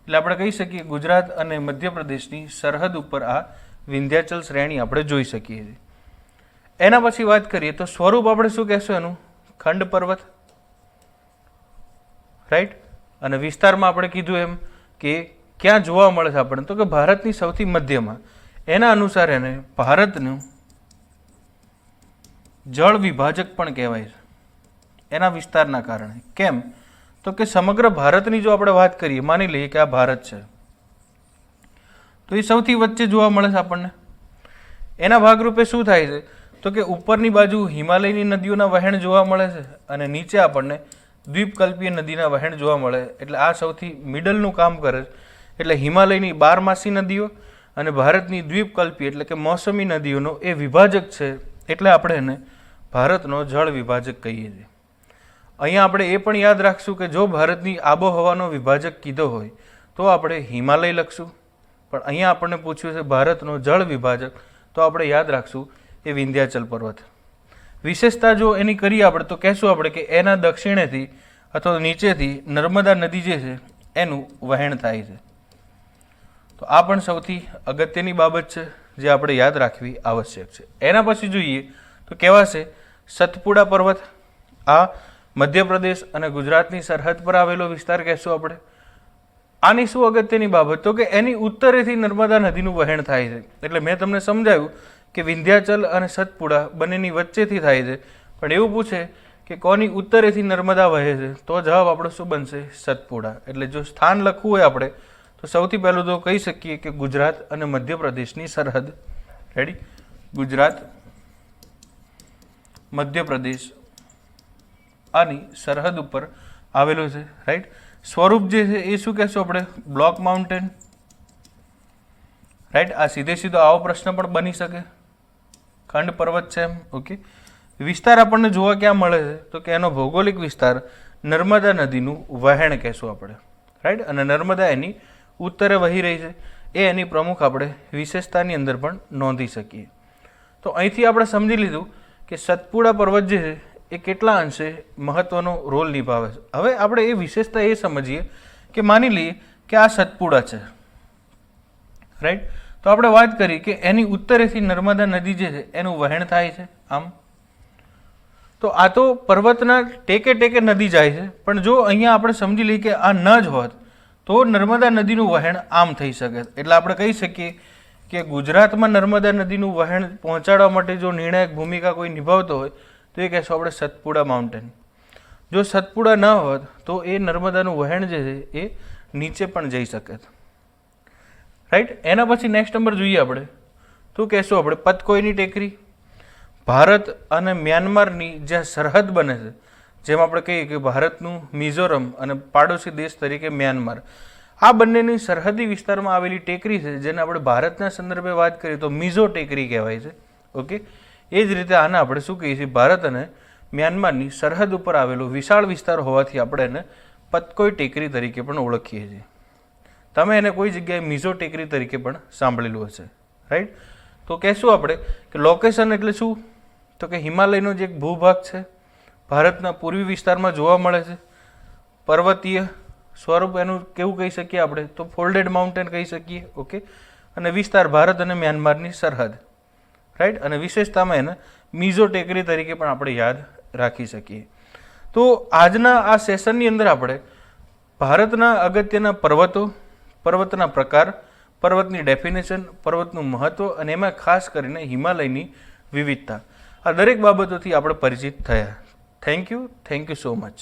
એટલે આપણે કહી શકીએ ગુજરાત અને મધ્યપ્રદેશની સરહદ ઉપર આ વિંધ્યાચલ શ્રેણી આપણે જોઈ શકીએ છીએ. એના પછી વાત કરીએ તો સ્વરૂપ આપણે શું કહેશું એનું? ખંડ પર્વત, રાઈટ. અને વિસ્તારમાં આપણે કીધું એમ કે ક્યાં જોવા મળે છે આપણને? તો કે ભારતની સૌથી મધ્યમાં. એના અનુસાર એને ભારતનું જળ વિભાજક પણ કહેવાય છે, એના વિસ્તારના કારણે. કેમ? તો કે સમગ્ર ભારતની જો આપણે વાત કરીએ, માની લઈએ કે આ ભારત છે, તો એ સૌથી વચ્ચે જોવા મળે છે આપણને. એના ભાગરૂપે શું થાય છે? તો કે ઉપરની બાજુ હિમાલયની નદીઓના વહેણ જોવા મળે છે અને નીચે આપણને દ્વીપકલ્પીય નદીના વહેણ જોવા મળે. એટલે આ સૌથી મિડલનું કામ કરે છે. એટલે હિમાલયની 12 નદીઓ અને ભારતની દ્વીપકલ્પીય એટલે કે મોસમી નદીઓનો એ વિભાજક છે. એટલે આપણે એને ભારતનો જળ વિભાજક કહીએ છીએ. અહીંયા આપણે એ પણ યાદ રાખશું કે જો ભારતની આબોહવાનો વિભાજક કીધો હોય તો આપણે હિમાલય લખશું, પણ અહીંયા આપણને પૂછ્યું છે ભારતનો જળ વિભાજક, તો આપણે યાદ રાખશું એ વિંધ્યાચલ પર્વત. વિશેષતા જો એની કરીએ આપણે તો કહેશું આપણે કે એના દક્ષિણેથી અથવા નીચેથી નર્મદા નદી જે છે એનું વહેણ થાય છે. તો આ પણ સૌથી અગત્યની બાબત છે જે આપણે યાદ રાખવી આવશ્યક છે. એના પછી જોઈએ તો કેવા છે? સતપુડા પર્વત. આ મધ્યપ્રદેશ અને ગુજરાતની સરહદ પર આવેલો વિસ્તાર કહેશું આપણે. આની શું અગત્યની બાબત? તો કે એની ઉત્તરેથી નર્મદા નદીનું વહેણ થાય છે. એટલે મેં તમને સમજાવ્યું કે વિંધ્યાચલ અને સતપુડા બંનેની વચ્ચેથી થાય છે, પણ એવું પૂછે કે કોની ઉત્તરેથી નર્મદા વહે છે, તો જવાબ આપણો શું બનશે? સતપુડા. એટલે જો સ્થાન લખવું હોય આપણે તો સૌથી પહેલું તો કહી શકીએ કે ગુજરાત અને મધ્યપ્રદેશની સરહદ. રેડી? ગુજરાત મધ્યપ્રદેશ આની સરહદ ઉપર આવેલું છે, રાઈટ. સ્વરૂપ જે છે એ શું કહેશું આપણે? Block mountain, right. આ સીધે સીધો આવો પ્રશ્ન પણ બની શકે, ખંડ પર્વત છે એમ. ઓકે, વિસ્તાર આપણને જોવા ક્યાં મળે છે? તો કે એનો ભૌગોલિક વિસ્તાર નર્મદા નદીનું વહેણ કહેશું આપણે, રાઈટ. અને નર્મદા એની ઉત્તરે વહી રહી છે, એ એની પ્રમુખ આપણે વિશેષતાની અંદર પણ નોંધી શકીએ. તો અહીંથી આપણે સમજી લીધું કે સતપુડા પર્વત જે છે એ કેટલા અંશે મહત્વનો રોલ નિભાવે છે. હવે આપણે એ વિશેષતા એ સમજીએ કે માની લઈએ કે આ સતપુડા છે, રાઈટ. તો આપણે વાત કરી કે એની ઉત્તરેથી નર્મદા નદી જે છે એનું વહેણ થાય છે આમ. તો આ તો પર્વતના ટેકે ટેકે નદી જાય છે, પણ જો અહીંયા આપણે સમજી લઈએ કે આ ન જ હોત તો નર્મદા નદીનું વહેણ આમ થઈ શકે. એટલે આપણે કહી શકીએ કે ગુજરાતમાં નર્મદા નદીનું વહેણ પહોંચાડવા માટે જો નિર્ણાયક ભૂમિકા કોઈ નિભાવતો હોય તો એ કહેશું આપણે સતપુડા માઉન્ટેન. જો સતપુડા ન હોત તો એ નર્મદાનું વહેણ જે છે એ નીચે પણ જઈ શકે, રાઈટ. એના પછી નેક્સ્ટ નંબર જોઈએ આપણે તો કહેશું આપણે પતકોઈની ટેકરી. ભારત અને મ્યાનમારની જ્યાં સરહદ બને છે, જેમ આપણે કહીએ કે ભારતનું મિઝોરમ અને પાડોશી દેશ તરીકે મ્યાનમાર, આ બંનેની સરહદી વિસ્તારમાં આવેલી ટેકરી છે જેને આપણે ભારતના સંદર્ભે વાત કરીએ તો મિઝો ટેકરી કહેવાય છે. ઓકે, એ જ રીતે આને આપણે શું કહીએ છીએ? ભારત અને મ્યાનમારની સરહદ ઉપર આવેલો વિશાળ વિસ્તાર હોવાથી આપણે એને પતકોઈ ટેકરી તરીકે પણ ઓળખીએ છીએ. તમે એને કોઈ જગ્યાએ મિઝો ટેકરી તરીકે પણ સાંભળેલું હશે, રાઈટ. તો કહેશું આપણે કે લોકેશન એટલે શું? તો કે હિમાલયનો જે એક ભૂભાગ છે ભારતના પૂર્વી વિસ્તારમાં જોવા મળે છે. પર્વતીય સ્વરૂપ એનું કેવું કહી શકીએ આપણે? તો ફોલ્ડેડ માઉન્ટેન કહી શકીએ. ઓકે, અને વિસ્તાર ભારત અને મ્યાનમારની સરહદ, રાઈટ. અને વિશેષતામાં એને મિઝો ટેકરી તરીકે પણ આપણે યાદ રાખી શકીએ. તો આજના આ સેશનની અંદર આપણે ભારતના અગત્યના પર્વતો, પર્વતના પ્રકાર, પર્વતની ડેફિનેશન, પર્વતનું મહત્વ અને એમાં ખાસ કરીને હિમાલયની વિવિધતા, આ દરેક બાબતોથી આપણે પરિચિત થયા. Thank you so much.